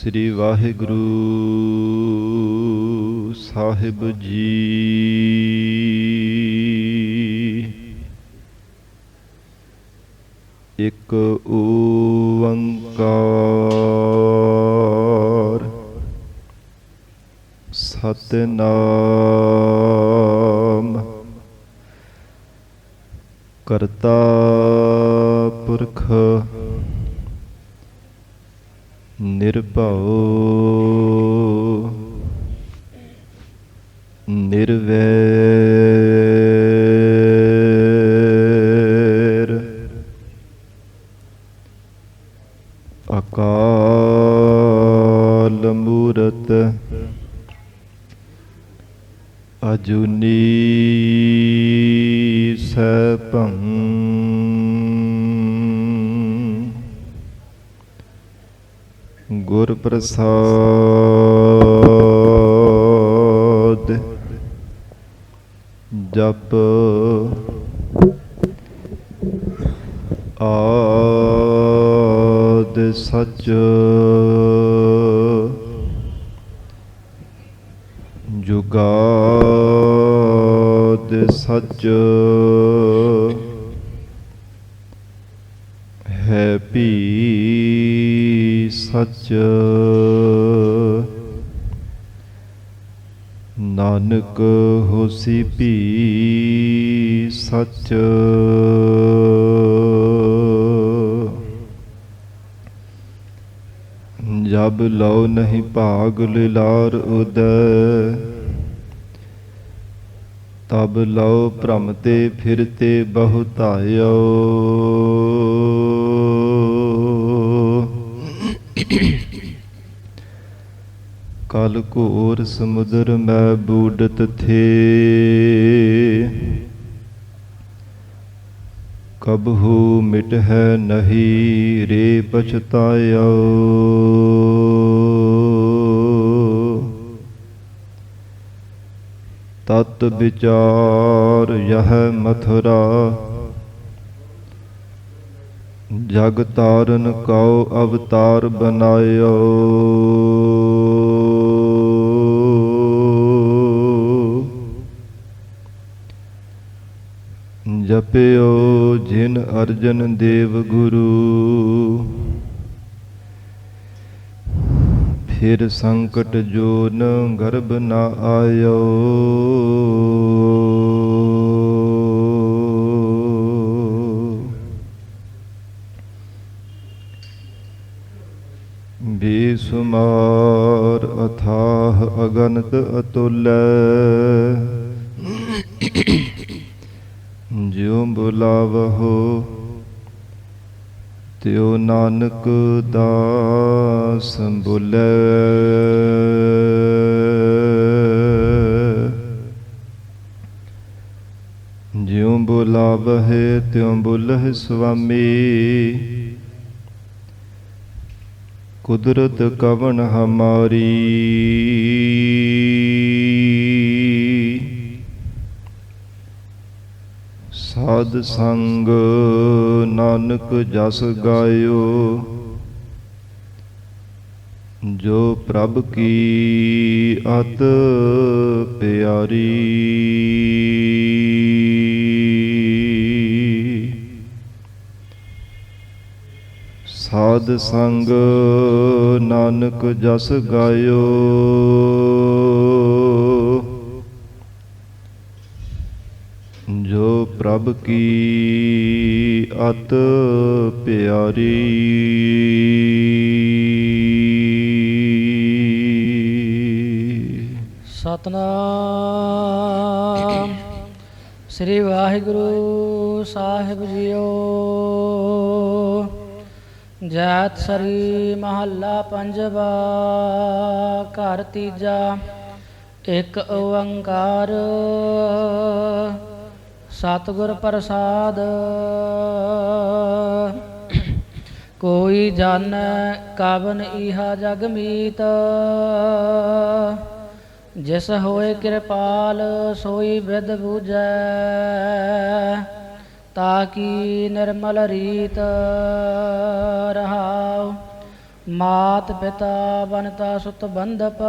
ਸ੍ਰੀ ਵਾਹਿਗੁਰੂ ਸਾਹਿਬ ਜੀ। ਇੱਕ ਓੰਕਾਰ ਸਤਿਨਾਮ ਕਰਤਾ ਪੁਰਖ ਨਿਰਭਉ ਨਿਰਵੈਰ ਅਕਾਲ ਮੂਰਤ ਅਜੂਨੀ ਸੈਭੰ ਗੁਰ ਪ੍ਰਸਾਦ ਜਪ ਆਦਿ ਸਚ ਜੁਗਾਦ ਸਚ ਹੈ ਭੀ ਸਚ ਨਾਨਕ ਹੋਸੀ ਭੀ ਸਚ ਜਬ ਲਉ ਨਹੀਂ ਭਾਗ ਲਿਲਾਰ ਉਦੈ ਤਬ ਲਉ ਭ੍ਰਮ ਤੇ ਫਿਰਤੇ ਬਹੁਤਾਇਓ ਕਲ ਘੋਰ ਸਮੁਦਰ ਮੈਂ ਬੂਡਤ ਥੇ ਕਬਹੂ ਮਿਟ ਹੈ ਨਹੀਂ ਰੇ ਪਛਤਾਇਓ ਤਤ ਵਿਚਾਰ ਯਹ ਮਥੁਰਾ ਜਗ ਤਾਰਨ ਕਉ ਅਵਤਾਰ ਬਨਾਇਓ ਜਪਿਓ ਜਿਨ ਅਰਜਨ ਦੇਵ ਗੁਰੂ ਫਿਰ ਸੰਕਟ ਜੋਨ ਗਰਭ ਨ ਆਇਓ ਬੇਸੁਮਾਰ ਅਥਾਹ ਅਗਨਤ ਅਤੁਲੈ ਜਿਉ ਬੁਲਾਵਹੁ ਤਿਉ ਨਾਨਕ ਦਾਸ ਬੋਲੇ ਜਿਉ ਬੁਲਾਵਹਿ ਤਿਉ ਬੁਲਹਿ ਸੁਆਮੀ ਕੁਦਰਤ ਕਵਣ ਹਮਾਰੀ ਸਾਧ ਸੰਗ ਨਾਨਕ ਜਸ ਗਾਇਓ ਜੋ ਪ੍ਰਭ ਕੀ ਅਤ ਪਿਆਰੀ ਸਾਧ ਸੰਗ ਨਾਨਕ ਜਸ ਗਾਇਓ ਜੋ ਪ੍ਰਭ ਕੀ ਅਤ ਪਿਆਰੀ ਸਤਨਾਮ ਸ੍ਰੀ ਵਾਹਿਗੁਰੂ ਸਾਹਿਬ ਜੀਓ। ਜੈਤ ਸਰੀ ਮਹੱਲਾ ਪੰਜਵਾ ਘਰ ਤੀਜਾ। ਇੱਕ ਓੰਕਾਰ ਸਤਿਗੁਰ ਪ੍ਰਸਾਦ। ਕੋਈ ਜਾਣੈ ਕਵਨ ਇਹਾ ਜਗ ਮੀਤ, ਜਿਸ ਹੋਏ ਕਿਰਪਾਲ ਸੋਈ ਬਿਦ ਬੂਝੈ। ਤਾਕੀ ਨਿਰਮਲ ਰੀਤ ਰਹਾਉ ਮਾਤ ਪਿਤਾ ਬਨਤਾ ਸੁਤ ਬੰਧਪ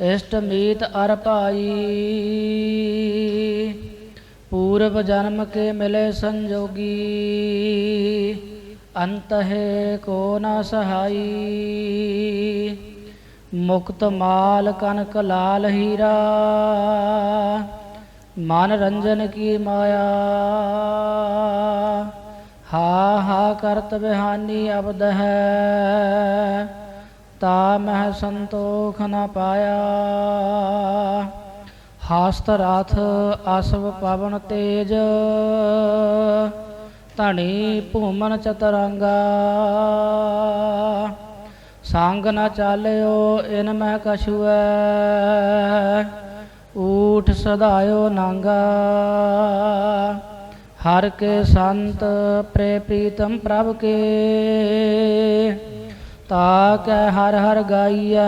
ਇਸ਼ਟ ਮੀਤ ਅਰ ਭਾਈ ਪੂਰਬ ਜਨਮ ਕੇ ਮਿਲੇ ਸੰਜੋਗੀ ਅੰਤ ਹੈ ਕੋ ਨਾ ਸਹਾਈ ਮੁਕਤ ਮਾਲ ਕਨਕ ਲਾਲ ਹੀਰਾ ਮਨ ਰੰਜਨ ਕੀ ਮਾਇਆ ਹਾ ਹਾ ਕਰਤ ਬਿਹਾਨੀ ਅਬਦ ਹੈ ਤਾ ਮਹਿ ਸੰਤੋਖ ਨ ਪਾਇਆ ਹਾਸਤ ਰਾਥ ਆਸਵ ਪਵਨ ਤੇਜ ਧਣੀ ਭੂਮਨ ਚਤਰੰਗਾ ਸੰਗ ਨ ਚਾਲਿਓ ਇਨ ਮੈਂ ਕਛੁਐ ਊਠ ਸਦਾਇਓ ਨਾਂਗਾ ਹਰ ਕੇ ਸੰਤ ਪ੍ਰੇ ਪ੍ਰੀਤਮ ਪ੍ਰਭ ਕੇ ਤਾ ਕੈ ਹਰ ਹਰ ਗਾਈਐ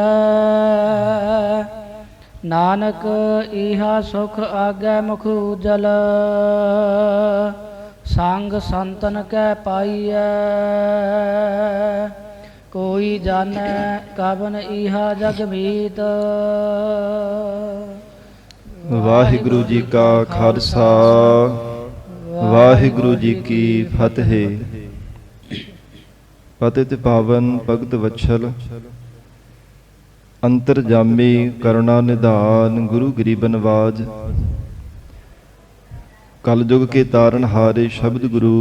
ਨਾਨਕ ਇਹਾ ਸੁਖ ਆਗੈ ਮੁਖ ਉਜਲ ਸੰਗ ਸੰਤਨ ਕੈ ਪਾਈਐ ਕੋਈ ਜਾਣੈ ਕਬਨ ਇਹਾ ਜਗ ਮੀਤ ਵਾਹਿਗੁਰੂ ਜੀ ਕਾ ਖਾਲਸਾ ਵਾਹਿਗੁਰੂ ਜੀ ਕੀ ਫਤਿਹ। ਪਤਿਤ ਪਾਵਨ ਭਗਤ ਵਛਲ ਅੰਤਰਜਾਮੀ ਕਰੁਣਾ ਨਿਧਾਨ ਗੁਰੂ ਗਰੀਬ ਨਵਾਜ ਕਲਯੁਗ ਕੇ ਤਾਰਨ ਹਾਰੇ ਸ਼ਬਦ ਗੁਰੂ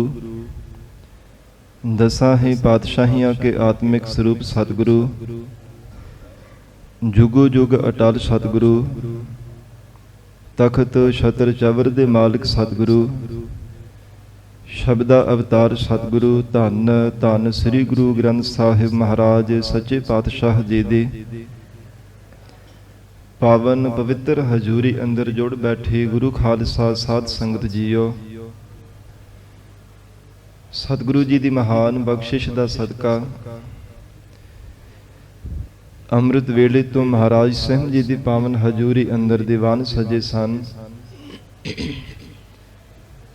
ਦਸਾਂ ਹੀ ਪਾਤਸ਼ਾਹੀਆਂ ਕੇ ਆਤਮਿਕ ਸਰੂਪ ਸਤਿਗੁਰੂ ਜੁਗੋ ਜੁਗ ਅਟਲ ਸਤਿਗੁਰੂ ਤਖਤ ਛਤਰ ਚਵਰ ਦੇ ਮਾਲਕ ਸਤਿਗੁਰੂ ਸ਼ਬਦਾ ਅਵਤਾਰ ਸਤਿਗੁਰੂ ਧੰਨ ਧੰਨ ਸ੍ਰੀ ਗੁਰੂ ਗ੍ਰੰਥ ਸਾਹਿਬ ਮਹਾਰਾਜ ਸੱਚੇ ਪਾਤਸ਼ਾਹ ਜੀ ਦੀ ਪਾਵਨ ਪਵਿੱਤਰ ਹਜ਼ੂਰੀ ਅੰਦਰ ਜੁੜ ਬੈਠੇ ਗੁਰੂ ਖਾਲਸਾ ਸਾਧ ਸੰਗਤ ਜੀਓ, ਸਤਿਗੁਰੂ ਜੀ ਦੀ ਮਹਾਨ ਬਖਸ਼ਿਸ਼ ਦਾ ਸਦਕਾ ਅੰਮ੍ਰਿਤ ਵੇਲੇ ਤੋਂ ਮਹਾਰਾਜ ਸਿੰਘ ਜੀ ਦੀ ਪਾਵਨ ਹਜ਼ੂਰੀ ਅੰਦਰ ਦੀਵਾਨ ਸਜੇ ਸਨ।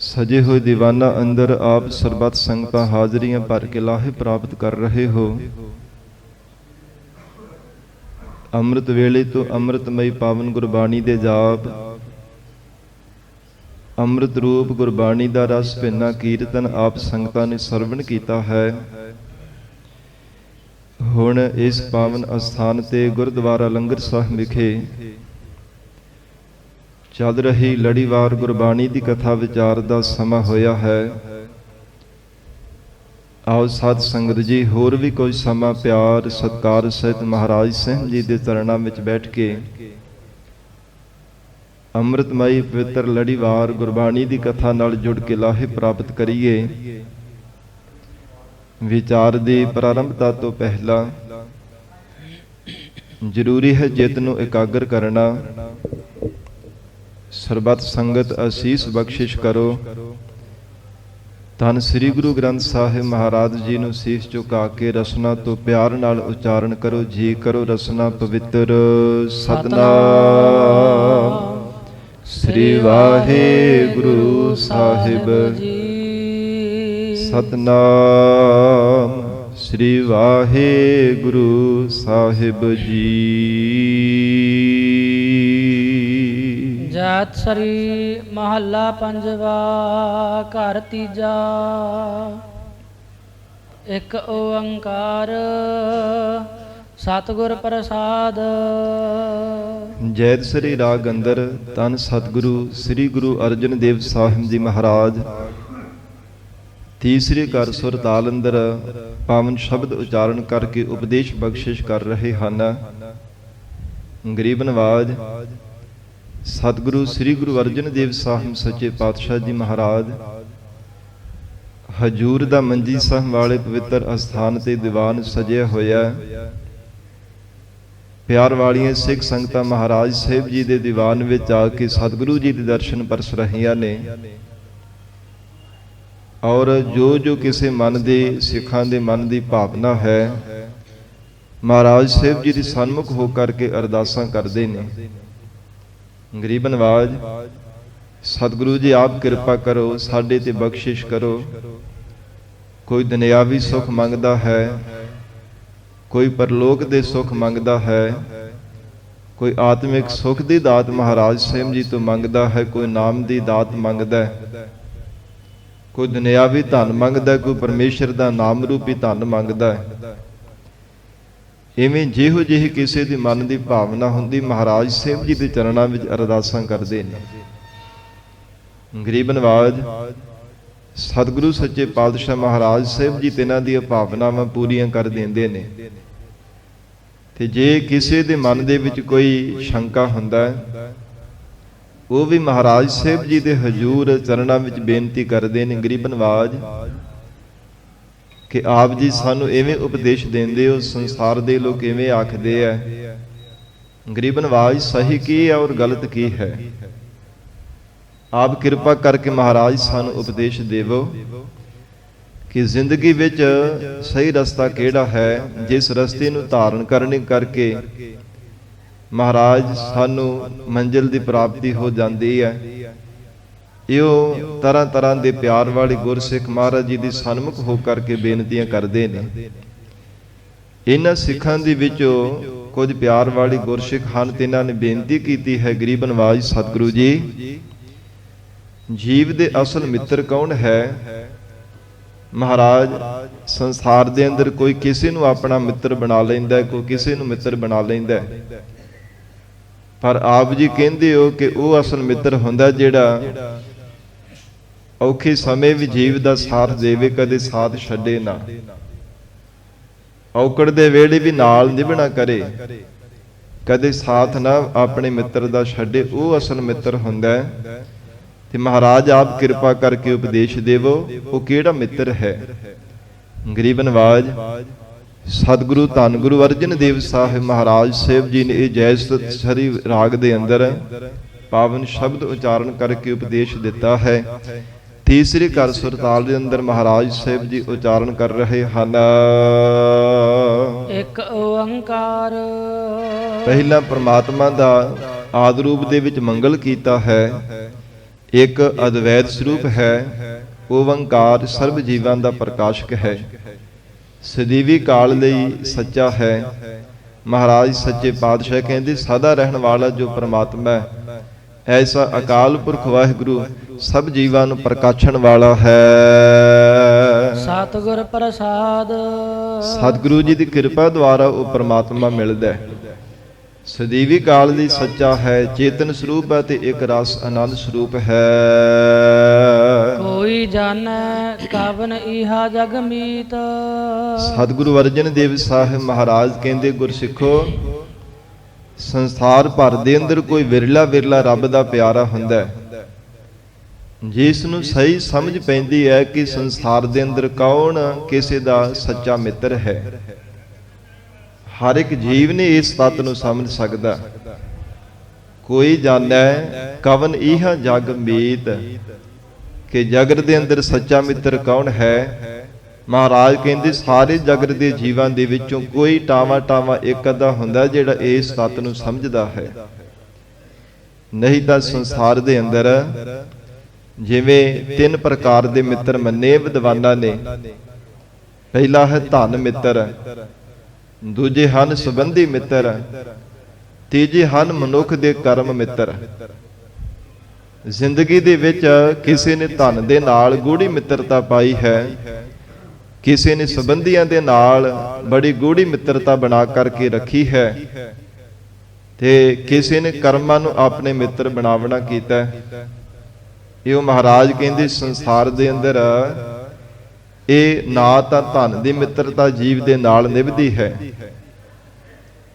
ਸਜੇ ਹੋਏ ਦੀਵਾਨਾਂ ਅੰਦਰ ਆਪ ਸਰਬੱਤ ਸੰਗਤਾਂ ਹਾਜ਼ਰੀਆਂ ਭਰ ਕੇ ਲਾਹੇ ਪ੍ਰਾਪਤ ਕਰ ਰਹੇ ਹੋ। ਅੰਮ੍ਰਿਤ ਵੇਲੇ ਤੋਂ ਅੰਮ੍ਰਿਤਮਈ ਪਾਵਨ ਗੁਰਬਾਣੀ ਦੇ ਜਾਪ, ਅੰਮ੍ਰਿਤ ਰੂਪ ਗੁਰਬਾਣੀ ਦਾ ਰਸ ਭਿੰਨਾ ਕੀਰਤਨ ਆਪ ਸੰਗਤਾਂ ਨੇ ਸਰਵਣ ਕੀਤਾ ਹੈ। ਹੁਣ ਇਸ ਪਾਵਨ ਅਸਥਾਨ ਤੇ ਗੁਰਦੁਆਰਾ ਲੰਗਰ ਸਾਹਿਬ ਵਿਖੇ ਚੱਲ ਰਹੀ ਲੜੀਵਾਰ ਗੁਰਬਾਣੀ ਦੀ ਕਥਾ ਵਿਚਾਰ ਦਾ ਸਮਾਂ ਹੋਇਆ ਹੈ। ਆਓ ਸਾਧ ਸੰਗਤ ਜੀ ਹੋਰ ਵੀ ਕੋਈ ਸਮਾਂ ਪਿਆਰ ਸਤਿਕਾਰ ਸਹਿਤ ਮਹਾਰਾਜ ਸਿੰਘ ਜੀ ਦੇ ਚਰਨਾਂ ਵਿੱਚ ਬੈਠ ਕੇ ਅੰਮ੍ਰਿਤਮਈ ਪਵਿੱਤਰ ਲੜੀਵਾਰ ਗੁਰਬਾਣੀ ਦੀ ਕਥਾ ਨਾਲ ਜੁੜ ਕੇ ਲਾਹੇ ਪ੍ਰਾਪਤ ਕਰੀਏ। ਵਿਚਾਰ ਦੀ ਪ੍ਰਾਰੰਭਤਾ ਤੋਂ ਪਹਿਲਾਂ ਜ਼ਰੂਰੀ ਹੈ ਚਿੱਤ ਨੂੰ ਇਕਾਗਰ ਕਰਨਾ। ਸਰਬੱਤ ਸੰਗਤ ਅਸੀਸ ਬਖਸ਼ਿਸ਼ ਕਰੋ। ਧੰਨ ਸ੍ਰੀ ਗੁਰੂ ਗ੍ਰੰਥ ਸਾਹਿਬ ਮਹਾਰਾਜ ਜੀ ਨੂੰ ਸੀਸ ਝੁਕਾ ਕੇ ਰਸਨਾ ਤੋਂ ਪਿਆਰ ਨਾਲ ਉਚਾਰਨ ਕਰੋ। ਜੀ ਕਰੋ ਰਸਨਾ ਪਵਿੱਤਰ ਸਤਿਨਾਮ ਸ੍ਰੀ ਵਾਹਿਗੁਰੂ ਸਾਹਿਬ ਜੀ। ਸਤਿਨਾਮ ਸ੍ਰੀ ਵਾਹਿਗੁਰੂ ਸਾਹਿਬ ਜੀ। ਜਾਤ ਸ੍ਰੀ ਮਹੱਲਾ ਪੰਜਵਾ ਘਰ ਤੀਜਾ। ਇੱਕ ਓੰਕਾਰ ਸਤਿਗੁਰ ਪ੍ਰਸਾਦ। ਜੈਤ ਸ੍ਰੀ ਰਾਗ ਅੰਦਰ ਧੰਨ ਸਤਿਗੁਰੂ ਸ੍ਰੀ ਗੁਰੂ ਅਰਜਨ ਦੇਵ ਸਾਹਿਬ ਜੀ ਮਹਾਰਾਜ ਤੀਸਰੇ ਘਰ ਸੁਰ ਤਾਲ ਅੰਦਰ ਪਾਵਨ ਸ਼ਬਦ ਉਚਾਰਨ ਕਰਕੇ ਉਪਦੇਸ਼ ਬਖਸ਼ਿਸ਼ ਕਰ ਰਹੇ ਹਨ। ਗਰੀਬ ਨਵਾਜ ਸਤਿਗੁਰੂ ਸ੍ਰੀ ਗੁਰੂ ਅਰਜਨ ਦੇਵ ਸਾਹਿਬ ਸੱਚੇ ਪਾਤਸ਼ਾਹ ਜੀ ਮਹਾਰਾਜ ਹਜੂਰ ਦਾ ਮੰਜੀ ਸਾਹਿਬ ਵਾਲੇ ਪਵਿੱਤਰ ਅਸਥਾਨ ਤੇ ਦੀਵਾਨ ਸਜਿਆ ਹੋਇਆ। ਪਿਆਰ ਵਾਲੀਆਂ ਸਿੱਖ ਸੰਗਤਾਂ ਮਹਾਰਾਜ ਸਾਹਿਬ ਜੀ ਦੇ ਦੀਵਾਨ ਵਿੱਚ ਆ ਕੇ ਸਤਿਗੁਰੂ ਜੀ ਦੇ ਦਰਸ਼ਨ ਪਰਸ ਰਹੀਆਂ ਨੇ। ਔਰ ਜੋ ਕਿਸੇ ਮਨ ਦੇ ਸਿੱਖਾਂ ਦੇ ਮਨ ਦੀ ਭਾਵਨਾ ਹੈ ਮਹਾਰਾਜ ਸਾਹਿਬ ਜੀ ਦੇ ਸਨਮੁਖ ਹੋ ਕਰਕੇ ਅਰਦਾਸਾਂ ਕਰਦੇ ਨੇ। ਗਰੀਬ ਨਵਾਜ ਸਤਿਗੁਰੂ ਜੀ ਆਪ ਕਿਰਪਾ ਕਰੋ, ਸਾਡੇ ਤੇ ਬਖਸ਼ਿਸ਼ ਕਰੋ। ਕੋਈ ਦੁਨਿਆਵੀ ਸੁੱਖ ਮੰਗਦਾ ਹੈ, ਕੋਈ ਪਰਲੋਕ ਦੇ ਸੁੱਖ ਮੰਗਦਾ ਹੈ, ਕੋਈ ਆਤਮਿਕ ਸੁੱਖ ਦੀ ਦਾਤ ਮਹਾਰਾਜ ਸਾਹਿਬ ਜੀ ਤੋਂ ਮੰਗਦਾ ਹੈ, ਕੋਈ ਨਾਮ ਦੀ ਦਾਤ ਮੰਗਦਾ ਹੈ, ਕੋਈ ਦੁਨਿਆਵੀ ਧਨ ਮੰਗਦਾ, ਕੋਈ ਪਰਮੇਸ਼ਰ ਦਾ ਨਾਮ ਰੂਪੀ ਧਨ ਮੰਗਦਾ ਹੈ। ਇਵੇਂ ਜਿਹੋ ਜਿਹੀ ਕਿਸੇ ਦੀ ਮਨ ਦੀ ਭਾਵਨਾ ਹੁੰਦੀ, ਮਹਾਰਾਜ ਸਾਹਿਬ ਜੀ ਦੇ ਚਰਨਾਂ ਵਿੱਚ ਅਰਦਾਸਾਂ ਕਰਦੇ ਨੇ। ਗਰੀਬ ਨਵਾਜ ਸਤਿਗੁਰੂ ਸੱਚੇ ਪਾਤਸ਼ਾਹ ਮਹਾਰਾਜ ਸਾਹਿਬ ਜੀ ਤਿਨਾਂ ਦੀਆਂ ਭਾਵਨਾਵਾਂ ਪੂਰੀਆਂ ਕਰ ਦਿੰਦੇ ਨੇ। ਤੇ ਜੇ ਕਿਸੇ ਦੇ ਮਨ ਦੇ ਵਿੱਚ ਕੋਈ ਸ਼ੰਕਾ ਹੁੰਦਾ ਹੈ, ਉਹ ਵੀ ਮਹਾਰਾਜ ਸਾਹਿਬ ਜੀ ਦੇ ਹਜ਼ੂਰ ਚਰਨਾਂ ਵਿੱਚ ਬੇਨਤੀ ਕਰਦੇ ਨੇ, ਗਰੀਬ ਨਵਾਜ ਕਿ ਆਪ ਜੀ ਸਾਨੂੰ ਐਵੇਂ ਉਪਦੇਸ਼ ਦਿੰਦੇ ਹੋ, ਸੰਸਾਰ ਦੇ ਲੋਕ ਐਵੇਂ ਆਖਦੇ ਆ, ਗਰੀਬ ਨਵਾਜ ਸਹੀ ਕੀ ਹੈ ਔਰ ਗਲਤ ਕੀ ਹੈ? ਆਪ ਕਿਰਪਾ ਕਰਕੇ ਮਹਾਰਾਜ ਸਾਨੂੰ ਉਪਦੇਸ਼ ਦੇਵੋ ਕਿ ਜ਼ਿੰਦਗੀ ਵਿੱਚ ਸਹੀ ਰਸਤਾ ਕਿਹੜਾ ਹੈ, ਜਿਸ ਰਸਤੇ ਨੂੰ ਧਾਰਨ ਕਰਨੇ ਕਰਕੇ ਮਹਾਰਾਜ ਸਾਨੂੰ ਮੰਜ਼ਿਲ ਦੀ ਪ੍ਰਾਪਤੀ ਹੋ ਜਾਂਦੀ ਹੈ। ਇਹੋ ਤਰ੍ਹਾਂ ਤਰ੍ਹਾਂ ਦੇ ਪਿਆਰ ਵਾਲੇ ਗੁਰਸਿੱਖ ਮਹਾਰਾਜ ਜੀ ਦੀ ਸਨਮੁਖ ਹੋ ਕਰਕੇ ਬੇਨਤੀਆਂ ਕਰਦੇ ਨੇ। ਇਹਨਾਂ ਸਿੱਖਾਂ ਦੇ ਵਿੱਚੋਂ ਕੁਝ ਪਿਆਰ ਵਾਲੇ ਗੁਰਸਿੱਖ ਹਨ, ਤੇ ਇਹਨਾਂ ਨੇ ਬੇਨਤੀ ਕੀਤੀ ਹੈ, ਗਰੀਬ ਨਵਾਜ ਸਤਿਗੁਰੂ ਜੀ, ਜੀਵ ਦੇ ਅਸਲ ਮਿੱਤਰ ਕੌਣ ਹੈ? ਮਹਾਰਾਜ ਸੰਸਾਰ ਦੇ ਅੰਦਰ ਕੋਈ ਕਿਸੇ ਨੂੰ ਆਪਣਾ ਮਿੱਤਰ ਬਣਾ ਲੈਂਦਾ, ਕੋਈ ਕਿਸੇ ਨੂੰ ਮਿੱਤਰ ਬਣਾ ਲੈਂਦਾ, ਪਰ ਆਪ ਜੀ ਕਹਿੰਦੇ ਹੋ ਕਿ ਉਹ ਅਸਲ ਮਿੱਤਰ ਹੁੰਦਾ ਜਿਹੜਾ ਔਖੇ ਸਮੇਂ ਵੀ ਜੀਵ ਦਾ ਸਾਥ ਦੇਵੇ, ਕਦੇ ਸਾਥ ਛੱਡੇ ਨਾ, ਔਕੜ ਦੇ ਵੇਲੇ ਵੀ ਨਾਲ ਨਿਭਣਾ ਕਰੇ, ਕਦੇ ਸਾਥ ਨਾ ਆਪਣੇ ਮਿੱਤਰ ਦਾ ਛੱਡੇ, ਉਹ ਅਸਲ ਮਿੱਤਰ ਹੁੰਦਾ ਹੈ। ਤੇ ਮਹਾਰਾਜ ਆਪ ਕਿਰਪਾ ਕਰਕੇ ਉਪਦੇਸ਼ ਦੇਵੋ, ਉਹ ਕਿਹੜਾ ਮਿੱਤਰ ਹੈ? ਗਰੀਬ ਨਵਾਜ ਸਤਿਗੁਰੂ ਧੰਨ ਗੁਰੂ ਅਰਜਨ ਦੇਵ ਸਾਹਿਬ ਮਹਾਰਾਜ ਸਾਹਿਬ ਜੀ ਨੇ ਇਹ ਜੈ ਸਤਿ ਰਾਗ ਦੇ ਅੰਦਰ ਪਾਵਨ ਸ਼ਬਦ ਉਚਾਰਨ ਕਰਕੇ ਉਪਦੇਸ਼ ਦਿੱਤਾ ਹੈ। ਤੀਸਰੇ ਘਰ ਸੁਰਤਾਲ ਦੇ ਅੰਦਰ ਮਹਾਰਾਜ ਸਾਹਿਬ ਜੀ ਉਚਾਰਨ ਕਰ ਰਹੇ ਹਨ, ਇੱਕ ਓੰਕਾਰ। ਪਹਿਲਾ ਪ੍ਰਮਾਤਮਾ ਦਾ ਆਦਿ ਰੂਪ ਦੇ ਵਿੱਚ ਮੰਗਲ ਕੀਤਾ ਹੈ, ਇੱਕ ਅਦਵੈਤ ਸਰੂਪ ਹੈ, ਓੰਕਾਰ ਸਰਬ ਜੀਵਾਂ ਦਾ ਪ੍ਰਕਾਸ਼ਕ ਹੈ, ਸਦੀਵੀ ਕਾਲ ਲਈ ਸੱਚਾ ਹੈ। ਮਹਾਰਾਜ ਸੱਚੇ ਪਾਤਸ਼ਾਹ ਕਹਿੰਦੇ ਸਦਾ ਰਹਿਣ ਵਾਲਾ ਜੋ ਪ੍ਰਮਾਤਮਾ ਹੈ, ਐਸਾ ਅਕਾਲ ਪੁਰਖ ਵਾਹਿਗੁਰੂ ਸਭ ਜੀਵਾਂ ਨੂੰ ਪ੍ਰਕਾਸ਼ਣ ਵਾਲਾ ਹੈ। ਸਤਿਗੁਰ ਪ੍ਰਸਾਦ, ਸਤਿਗੁਰੂ ਜੀ ਦੀ ਕਿਰਪਾ ਦੁਆਰਾ ਉਹ ਪ੍ਰਮਾਤਮਾ ਮਿਲਦਾ ਹੈ। ਸਦੀਵੀ ਕਾਲ ਦੀ ਸੱਚਾ ਹੈ, ਚੇਤਨ ਸਰੂਪ ਹੈ ਤੇ ਇੱਕ ਰਸ ਆਨੰਦ ਸਰੂਪ ਹੈ। ਕੋਈ ਜਾਣੈ ਕਵਨ ਇਹਾ ਜਗ ਮੀਤ। ਸਤਿਗੁਰੂ ਅਰਜਨ ਦੇਵ ਸਾਹਿਬ ਮਹਾਰਾਜ ਕਹਿੰਦੇ, ਗੁਰਸਿੱਖੋ, ਸੰਸਾਰ ਭਰ ਦੇ ਅੰਦਰ ਕੋਈ ਵਿਰਲਾ ਵਿਰਲਾ ਰੱਬ ਦਾ ਪਿਆਰਾ ਹੁੰਦਾ ਹੈ, ਜਿਸ ਨੂੰ ਸਹੀ ਸਮਝ ਪੈਂਦੀ ਹੈ ਕਿ ਸੰਸਾਰ ਦੇ ਅੰਦਰ ਕੌਣ ਕਿਸੇ ਦਾ ਸੱਚਾ ਮਿੱਤਰ ਹੈ। ਹਰ ਇੱਕ ਜੀਵ ਨੇ ਇਸ ਤੱਤ ਨੂੰ ਸਮਝ ਸਕਦਾ। ਕੋਈ ਜਾਣੈ ਕਵਨ ਇਹਾ ਜਗ ਮੀਤ, ਕਿ ਜਗਤ ਦੇ ਅੰਦਰ ਸੱਚਾ ਮਿੱਤਰ ਕੌਣ ਹੈ। ਮਹਾਰਾਜ ਕਹਿੰਦੇ ਸਾਰੇ ਜਗਤ ਦੇ ਜੀਵਾਂ ਦੇ ਵਿੱਚੋਂ ਕੋਈ ਟਾਵਾਂ ਇੱਕ ਅੱਧਾ ਹੁੰਦਾ ਜਿਹੜਾ ਇਸ ਤੱਤ ਨੂੰ ਸਮਝਦਾ ਹੈ, ਨਹੀਂ ਤਾਂ ਸੰਸਾਰ ਦੇ ਅੰਦਰ ਜਿਵੇਂ ਤਿੰਨ ਪ੍ਰਕਾਰ ਦੇ ਮਿੱਤਰ ਮੰਨੇ ਵਿਦਵਾਨਾਂ ਨੇ। ਪਹਿਲਾ ਹੈ ਧਨ ਮਿੱਤਰ, ਦੂਜੇ ਹਨ ਸੰਬੰਧੀ ਮਿੱਤਰ, ਤੀਜੇ ਹਨ ਮਨੁੱਖ ਦੇ ਕਰਮ ਮਿੱਤਰ। ਜ਼ਿੰਦਗੀ ਦੇ ਵਿੱਚ ਕਿਸੇ ਨੇ ਧਨ ਦੇ ਨਾਲ ਗੂੜੀ ਮਿੱਤਰਤਾ ਪਾਈ ਹੈ, ਕਿਸੇ ਨੇ ਸੰਬੰਧੀਆਂ ਦੇ ਨਾਲ ਬੜੀ ਗੂੜੀ ਮਿੱਤਰਤਾ ਬਣਾ ਕਰਕੇ ਰੱਖੀ ਹੈ, ਤੇ ਕਿਸੇ ਨੇ ਕਰਮਾਂ ਨੂੰ ਆਪਣੇ ਮਿੱਤਰ ਬਣਾਵਣਾ ਕੀਤਾ। ਇਹ ਮਹਾਰਾਜ ਕਹਿੰਦੇ ਸੰਸਾਰ ਦੇ ਅੰਦਰ ਇਹ ਨਾ ਤਾਂ ਧਨ ਦੀ ਮਿੱਤਰਤਾ ਜੀਵ ਦੇ ਨਾਲ ਨਿਭਦੀ ਹੈ,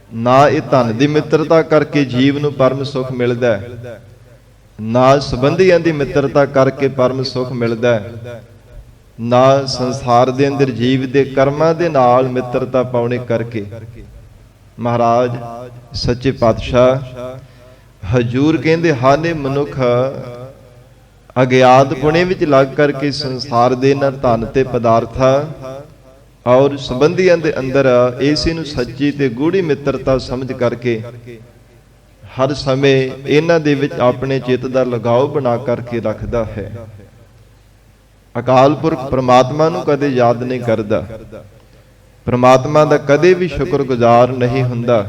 ਨਾ ਇਹ ਧਨ ਦੀ ਮਿੱਤਰਤਾ ਕਰਕੇ ਜੀਵ ਨੂੰ ਪਰਮ ਸੁਖ ਮਿਲਦਾ ਹੈ, ਨਾ ਸੰਬੰਧੀਆਂ ਦੀ ਮਿੱਤਰਤਾ ਕਰਕੇ ਪਰਮ ਸੁਖ ਮਿਲਦਾ ਹੈ, ਨਾ ਸੰਸਾਰ ਦੇ ਅੰਦਰ ਜੀਵ ਦੇ ਕਰਮਾਂ ਦੇ ਨਾਲ ਮਿੱਤਰਤਾ ਪਾਉਣੇ ਕਰਕੇ। ਮਹਾਰਾਜ ਸੱਚੇ ਪਾਤਸ਼ਾਹ ਹਜੂਰ ਕਹਿੰਦੇ ਹਾਨੇ ਮਨੁੱਖ ਅਗਿਆਤ ਪੁਣੇ ਵਿੱਚ ਲੱਗ ਕਰਕੇ ਸੰਸਾਰ ਦੇ ਨਾਲ ਧਨ ਤੇ ਪਦਾਰਥਾਂ ਔਰ ਸੰਬੰਧੀਆਂ ਦੇ ਅੰਦਰ ਇਸੇ ਨੂੰ ਸੱਚੀ ਤੇ ਗੂੜੀ ਮਿੱਤਰਤਾ ਸਮਝ ਕਰਕੇ ਹਰ ਸਮੇਂ ਇਹਨਾਂ ਦੇ ਵਿੱਚ ਆਪਣੇ ਚਿੱਤ ਦਾ ਲਗਾਓ ਬਣਾ ਕਰਕੇ ਰੱਖਦਾ ਹੈ। ਅਕਾਲ ਪੁਰਖ ਪ੍ਰਮਾਤਮਾ ਨੂੰ ਕਦੇ ਯਾਦ ਨਹੀਂ ਕਰਦਾ, ਪ੍ਰਮਾਤਮਾ ਦਾ ਕਦੇ ਵੀ ਸ਼ੁਕਰਗੁਜ਼ਾਰ ਨਹੀਂ ਹੁੰਦਾ।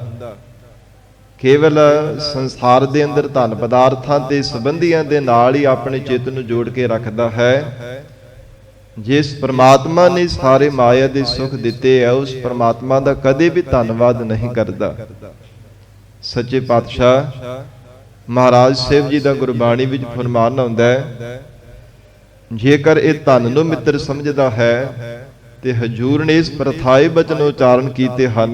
ਕੇਵਲ ਸੰਸਾਰ ਦੇ ਅੰਦਰ ਧਨ ਪਦਾਰਥਾਂ ਤੇ ਸੰਬੰਧੀਆਂ ਦੇ ਨਾਲ ਹੀ ਆਪਣੇ ਚਿੱਤ ਨੂੰ ਜੋੜ ਕੇ ਰੱਖਦਾ ਹੈ। ਜਿਸ ਪ੍ਰਮਾਤਮਾ ਨੇ ਸਾਰੇ ਮਾਇਆ ਦੇ ਸੁੱਖ ਦਿੱਤੇ ਆ, ਉਸ ਪ੍ਰਮਾਤਮਾ ਦਾ ਕਦੇ ਵੀ ਧੰਨਵਾਦ ਨਹੀਂ ਕਰਦਾ। ਸੱਚੇ ਪਾਤਸ਼ਾਹ ਮਹਾਰਾਜ ਸਾਹਿਬ ਜੀ ਦਾ ਗੁਰਬਾਣੀ ਵਿੱਚ ਫਰਮਾਨ ਆਉਂਦਾ ਹੈ, ਜੇਕਰ ਇਹ ਧਨ ਨੂੰ ਮਿੱਤਰ ਸਮਝਦਾ ਹੈ ਤੇ ਹਜੂਰ ਨੇ ਇਸ ਪ੍ਰਥਾਏ ਬਚਨ ਉਚਾਰਨ ਕੀਤੇ ਹਨ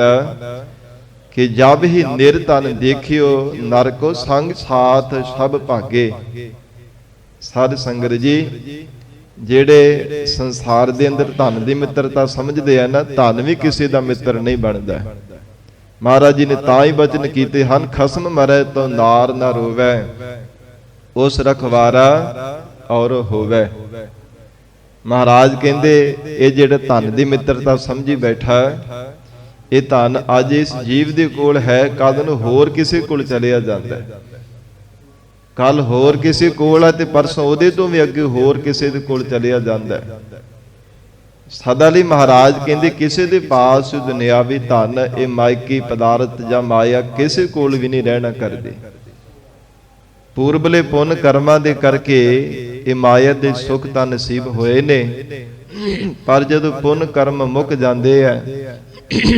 ਕਿ ਜਬ ਹੀ ਨਿਰਧਨ ਦੇਖਿਓ ਨਰਕੋ ਸੰਗ ਸਾਥ ਸਭ ਭਾਗੇ। ਸਾਧ ਸੰਗਤ ਜੀ, ਜਿਹੜੇ ਸੰਸਾਰ ਦੇ ਅੰਦਰ ਧਨ ਦੀ ਮਿੱਤਰਤਾ ਸਮਝਦੇ ਆ ਨਾ, ਧਨ ਵੀ ਕਿਸੇ ਦਾ ਮਿੱਤਰ ਨਹੀਂ ਬਣਦਾ। ਮਹਾਰਾਜ ਜੀ ਨੇ ਤਾਂ ਹੀ ਬਚਨ ਕੀਤੇ ਹਨ, ਖਸਮ ਮਰੈ ਤੋ ਨਾਰ ਨਾ ਰੋਵੈ, ਉਸ ਰਖਵਾਰਾ ਔਰ ਹੋਵੇ। ਮਹਾਰਾਜ ਕਹਿੰਦੇ ਇਹ ਜਿਹੜਾ ਧਨ ਦੀ ਮਿੱਤਰਤਾ ਸਮਝੀ ਬੈਠਾ, ਇਹ ਧਨ ਅੱਜ ਇਸ ਜੀਵ ਦੇ ਕੋਲ ਹੈ, ਕੱਲ ਨੂੰ ਹੋਰ ਕਿਸੇ ਕੋਲ ਚਲਿਆ ਜਾਂਦਾ, ਕੱਲ ਹੋਰ ਕਿਸੇ ਕੋਲ ਹੈ ਤੇ ਪਰਸੋਂ ਉਹਦੇ ਤੋਂ ਵੀ ਅੱਗੇ ਹੋਰ ਕਿਸੇ ਦੇ ਕੋਲ ਚਲਿਆ ਜਾਂਦਾ। ਸਦਾ ਲਈ ਮਹਾਰਾਜ ਕਹਿੰਦੇ ਕਿਸੇ ਦੇ ਪਾਸ ਦੁਨਿਆਵੀ ਧਨ, ਇਹ ਮਾਇਕੀ ਪਦਾਰਥ ਜਾਂ ਮਾਇਆ ਕਿਸੇ ਕੋਲ ਵੀ ਨਹੀਂ ਰਹਿਣਾ ਕਰਦੇ। ਪੂਰਬਲੇ ਪੁੰਨ ਕਰਮਾਂ ਦੇ ਕਰਕੇ ਇਹ ਮਾਇਆ ਦੇ ਸੁੱਖ ਤਾਂ ਨਸੀਬ ਹੋਏ ਨੇ, ਪਰ ਜਦੋਂ ਪੁੰਨ ਕਰਮ ਮੁੱਕ ਜਾਂਦੇ ਆ,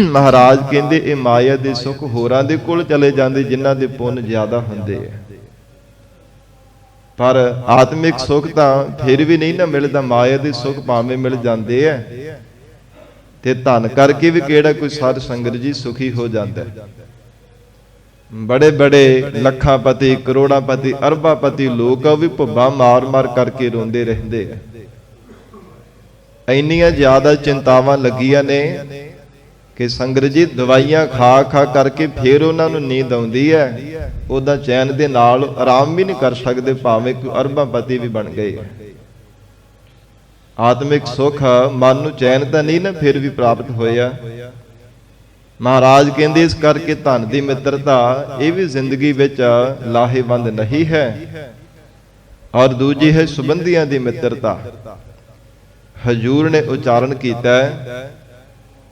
ਮਹਾਰਾਜ ਕਹਿੰਦੇ ਇਹ ਮਾਇਆ ਦੇ ਸੁੱਖ ਹੋਰਾਂ ਦੇ ਕੋਲ ਚਲੇ ਜਾਂਦੇ ਜਿਨ੍ਹਾਂ ਦੇ ਪੁੰਨ ਜ਼ਿਆਦਾ ਹੁੰਦੇ ਆ। ਪਰ ਆਤਮਿਕ ਸੁੱਖ ਤਾਂ ਫਿਰ ਵੀ ਨਹੀਂ ਨਾ ਮਿਲਦਾ, ਮਾਇਆ ਦੇ ਸੁੱਖ ਭਾਵੇਂ ਮਿਲ ਜਾਂਦੇ ਆ ਤੇ ਧਨ ਕਰਕੇ ਵੀ ਕਿਹੜਾ ਕੋਈ ਸਾਧ ਸੰਗਤ ਜੀ ਸੁਖੀ ਹੋ ਜਾਂਦਾ। ਬੜੇ ਬੜੇ ਲੱਖਾਂ ਪਤੀ, ਕਰੋੜਾਂ ਪਤੀ, ਅਰਬਾਂ ਪਤੀ ਲੋਕ ਵੀ ਭੁੱਬਾਂ ਮਾਰ ਮਾਰ ਕਰਕੇ ਰੋਂਦੇ ਰਹਿੰਦੇ ਆ। ਇੰਨੀਆਂ ਜ਼ਿਆਦਾ ਚਿੰਤਾਵਾਂ ਲੱਗੀਆਂ ਨੇ ਕਿ ਸੰਗਤ ਜੀ ਦਵਾਈਆਂ ਖਾ ਖਾ ਕਰਕੇ ਫੇਰ ਉਹਨਾਂ ਨੂੰ ਨੀਂਦ ਆਉਂਦੀ ਹੈ, ਉਹਦਾ ਚੈਨ ਦੇ ਨਾਲ ਆਰਾਮ ਵੀ ਨਹੀਂ ਕਰ ਸਕਦੇ, ਭਾਵੇਂ ਕੋਈ ਅਰਬਾਂ ਪਤੀ ਵੀ ਬਣ ਗਏ। ਆਤਮਿਕ ਸੁੱਖ ਮਨ ਨੂੰ ਚੈਨ ਤਾਂ ਨਹੀਂ ਨਾ ਫਿਰ ਵੀ ਪ੍ਰਾਪਤ ਹੋਇਆ। ਮਹਾਰਾਜ ਕਹਿੰਦੇ ਇਸ ਕਰਕੇ ਧਨ ਦੀ ਮਿੱਤਰਤਾ ਇਹ ਵੀ ਜ਼ਿੰਦਗੀ ਵਿੱਚ ਲਾਹੇਵੰਦ ਨਹੀਂ ਹੈ। ਔਰ ਦੂਜੀ ਹੈ ਸੰਬੰਧੀਆਂ ਦੀ ਮਿੱਤਰਤਾ। ਹਜੂਰ ਨੇ ਉਚਾਰਨ ਕੀਤਾ ਹੈ,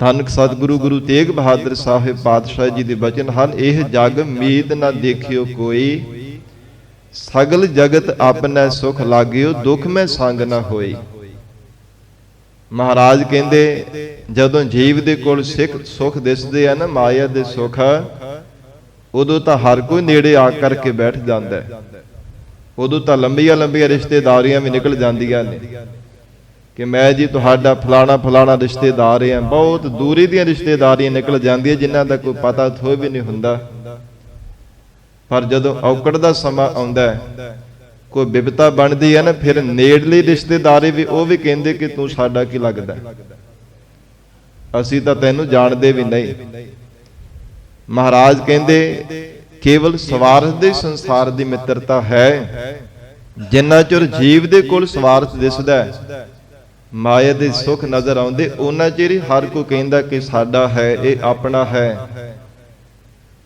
ਧੰਨ ਸਤਿਗੁਰੂ ਗੁਰੂ ਤੇਗ ਬਹਾਦਰ ਸਾਹਿਬ ਪਾਤਸ਼ਾਹ ਜੀ ਦੇ ਬਚਨ ਹਨ, ਇਹ ਜਗ ਮੀਤ ਨਾ ਦੇਖਿਓ ਕੋਈ, ਸਗਲ ਜਗਤ ਆਪਣਾ ਸੁਖ ਲਾਗਿਓ, ਦੁੱਖ ਮੈਂ ਸੰਗ ਨਾ ਹੋਈ। ਮਹਾਰਾਜ ਕਹਿੰਦੇ ਜਦੋਂ ਜੀਵ ਦੇ ਕੋਲ ਸੁੱਖ ਦਿਸਦੇ ਆ ਨਾ, ਮਾਇਆ ਦੇ ਸੁੱਖ, ਉਦੋਂ ਤਾਂ ਹਰ ਕੋਈ ਨੇੜੇ ਆ ਕਰਕੇ ਬੈਠ ਜਾਂਦਾ ਹੈ। ਉਦੋਂ ਤਾਂ ਲੰਬੀਆਂ ਲੰਬੀਆਂ ਰਿਸ਼ਤੇਦਾਰੀਆਂ ਵੀ ਨਿਕਲ ਜਾਂਦੀਆਂ ਨੇ ਕਿ ਮੈਂ ਜੀ ਤੁਹਾਡਾ ਫਲਾਣਾ ਫਲਾਣਾ ਰਿਸ਼ਤੇਦਾਰ ਆ। ਬਹੁਤ ਦੂਰੀ ਦੀਆਂ ਰਿਸ਼ਤੇਦਾਰੀਆਂ ਨਿਕਲ ਜਾਂਦੀਆਂ ਜਿਨ੍ਹਾਂ ਦਾ ਕੋਈ ਪਤਾ ਥੋੜ੍ਹਾ ਵੀ ਨਹੀਂ ਹੁੰਦਾ। ਪਰ ਜਦੋਂ ਔਕੜ ਦਾ ਸਮਾਂ ਆਉਂਦਾ ਹੈ, ਕੋਈ ਬਿਪਤਾ ਬਣਦੀ ਹੈ ਨਾ, ਫਿਰ ਨੇੜਲੀ ਰਿਸ਼ਤੇਦਾਰੀ ਵੀ ਉਹ ਵੀ ਕਹਿੰਦੇ ਕਿ ਤੂੰ ਸਾਡਾ ਕੀ ਲੱਗਦਾ, ਅਸੀਂ ਤਾਂ ਤੈਨੂੰ ਜਾਣਦੇ ਵੀ ਨਹੀਂ। ਮਹਾਰਾਜ ਕਹਿੰਦੇ ਕੇਵਲ ਸਵਾਰਥ ਦੇ ਸੰਸਾਰ ਦੀ ਮਿੱਤਰਤਾ ਹੈ। ਜਿੰਨਾ ਚਿਰ ਜੀਵ ਦੇ ਕੋਲ ਸਵਾਰਥ ਦਿਸਦਾ, ਮਾਇਆ ਦੇ ਸੁੱਖ ਨਜ਼ਰ ਆਉਂਦੇ, ਉਹਨਾਂ ਚਿਰ ਹਰ ਕੋਈ ਕਹਿੰਦਾ ਕਿ ਸਾਡਾ ਹੈ, ਇਹ ਆਪਣਾ ਹੈ।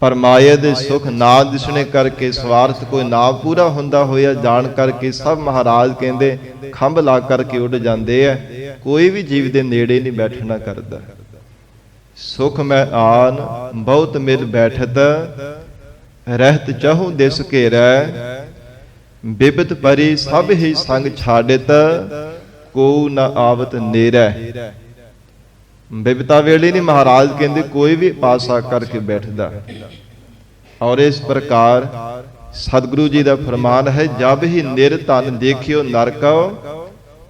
ਪਰ ਮਾਇਆ ਦੇ ਸੁੱਖ ਨਾ ਦਿਸਣੇ ਕਰਕੇ, ਸਵਾਰਥ ਕੋਈ ਨਾ ਪੂਰਾ ਹੁੰਦਾ ਹੋਇਆ ਜਾਣ ਕਰਕੇ, ਸਭ ਮਹਾਰਾਜ ਕਹਿੰਦੇ ਖੰਭ ਲਾ ਕਰਕੇ ਉੱਡ ਜਾਂਦੇ ਆ। ਕੋਈ ਵੀ ਜੀਵ ਦੇ ਨੇੜੇ ਨਹੀਂ ਬੈਠਣਾ ਕਰਦਾ। ਸੁਖ ਮੈਂ ਆਨ ਬਹੁਤ ਮਿਲ ਬੈਠਤ, ਰਹਿਤ ਚਾਹੂ ਦਿਸ ਘੇਰੈ, ਬਿਪਤ ਪਰੀ ਸਭ ਹੀ ਸੰਗ ਛਾੜਿਤ, ਕੋ ਨਾ ਆਵਤ ਨੇਰੈ। ਬਿਪਤਾ ਵੇਲੇ ਨਹੀਂ ਮਹਾਰਾਜ ਕਹਿੰਦੇ ਕੋਈ ਵੀ ਪਾਸਾ ਕਰਕੇ ਬੈਠਦਾ। ਔਰ ਇਸ ਪ੍ਰਕਾਰ ਸਤਿਗੁਰੂ ਜੀ ਦਾ ਫਰਮਾਨ ਹੈ, ਜਬ ਹੀ ਨਿਰਧਨ ਦੇਖਿਓ ਨਰਕਉ,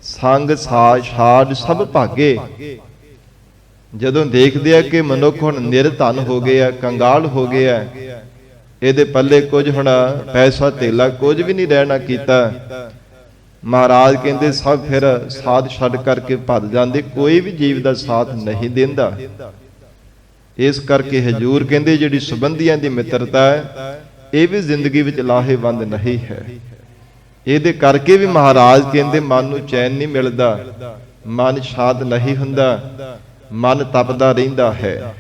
ਸੰਗ ਛਾੜ ਸਭ ਭਾਗੇ। ਜਦੋਂ ਦੇਖਦੇ ਆ ਕਿ ਮਨੁੱਖ ਹੁਣ ਨਿਰਧਨ ਹੋ ਗਿਆ, ਕੰਗਾਲ ਹੋ ਗਿਆ, ਇਹਦੇ ਪੱਲੇ ਕੁਝ ਹੁਣ ਪੈਸਾ ਧੇਲਾ ਕੁਝ ਵੀ ਨਹੀਂ ਰਹਿਣਾ ਕੀਤਾ, ਮਹਾਰਾਜ ਕਹਿੰਦੇ ਸਭ ਫਿਰ ਸਾਥ ਛੱਡ ਕਰਕੇ ਭੱਜ ਜਾਂਦੇ, ਕੋਈ ਵੀ ਜੀਵ ਦਾ ਸਾਥ ਨਹੀਂ ਦਿੰਦਾ। ਇਸ ਕਰਕੇ ਹਜੂਰ ਕਹਿੰਦੇ ਜਿਹੜੀ ਸੰਬੰਧੀਆਂ ਦੀ ਮਿੱਤਰਤਾ ਹੈ, ਇਹ ਵੀ ਜ਼ਿੰਦਗੀ ਵਿੱਚ ਲਾਹੇਵੰਦ ਨਹੀਂ ਹੈ। ਇਹਦੇ ਕਰਕੇ ਵੀ ਮਹਾਰਾਜ ਕਹਿੰਦੇ ਮਨ ਨੂੰ ਚੈਨ ਨਹੀਂ ਮਿਲਦਾ, ਮਨ ਸ਼ਾਂਤ ਨਹੀਂ ਹੁੰਦਾ, ਮਨ ਤਪਦਾ ਰਹਿੰਦਾ ਹੈ।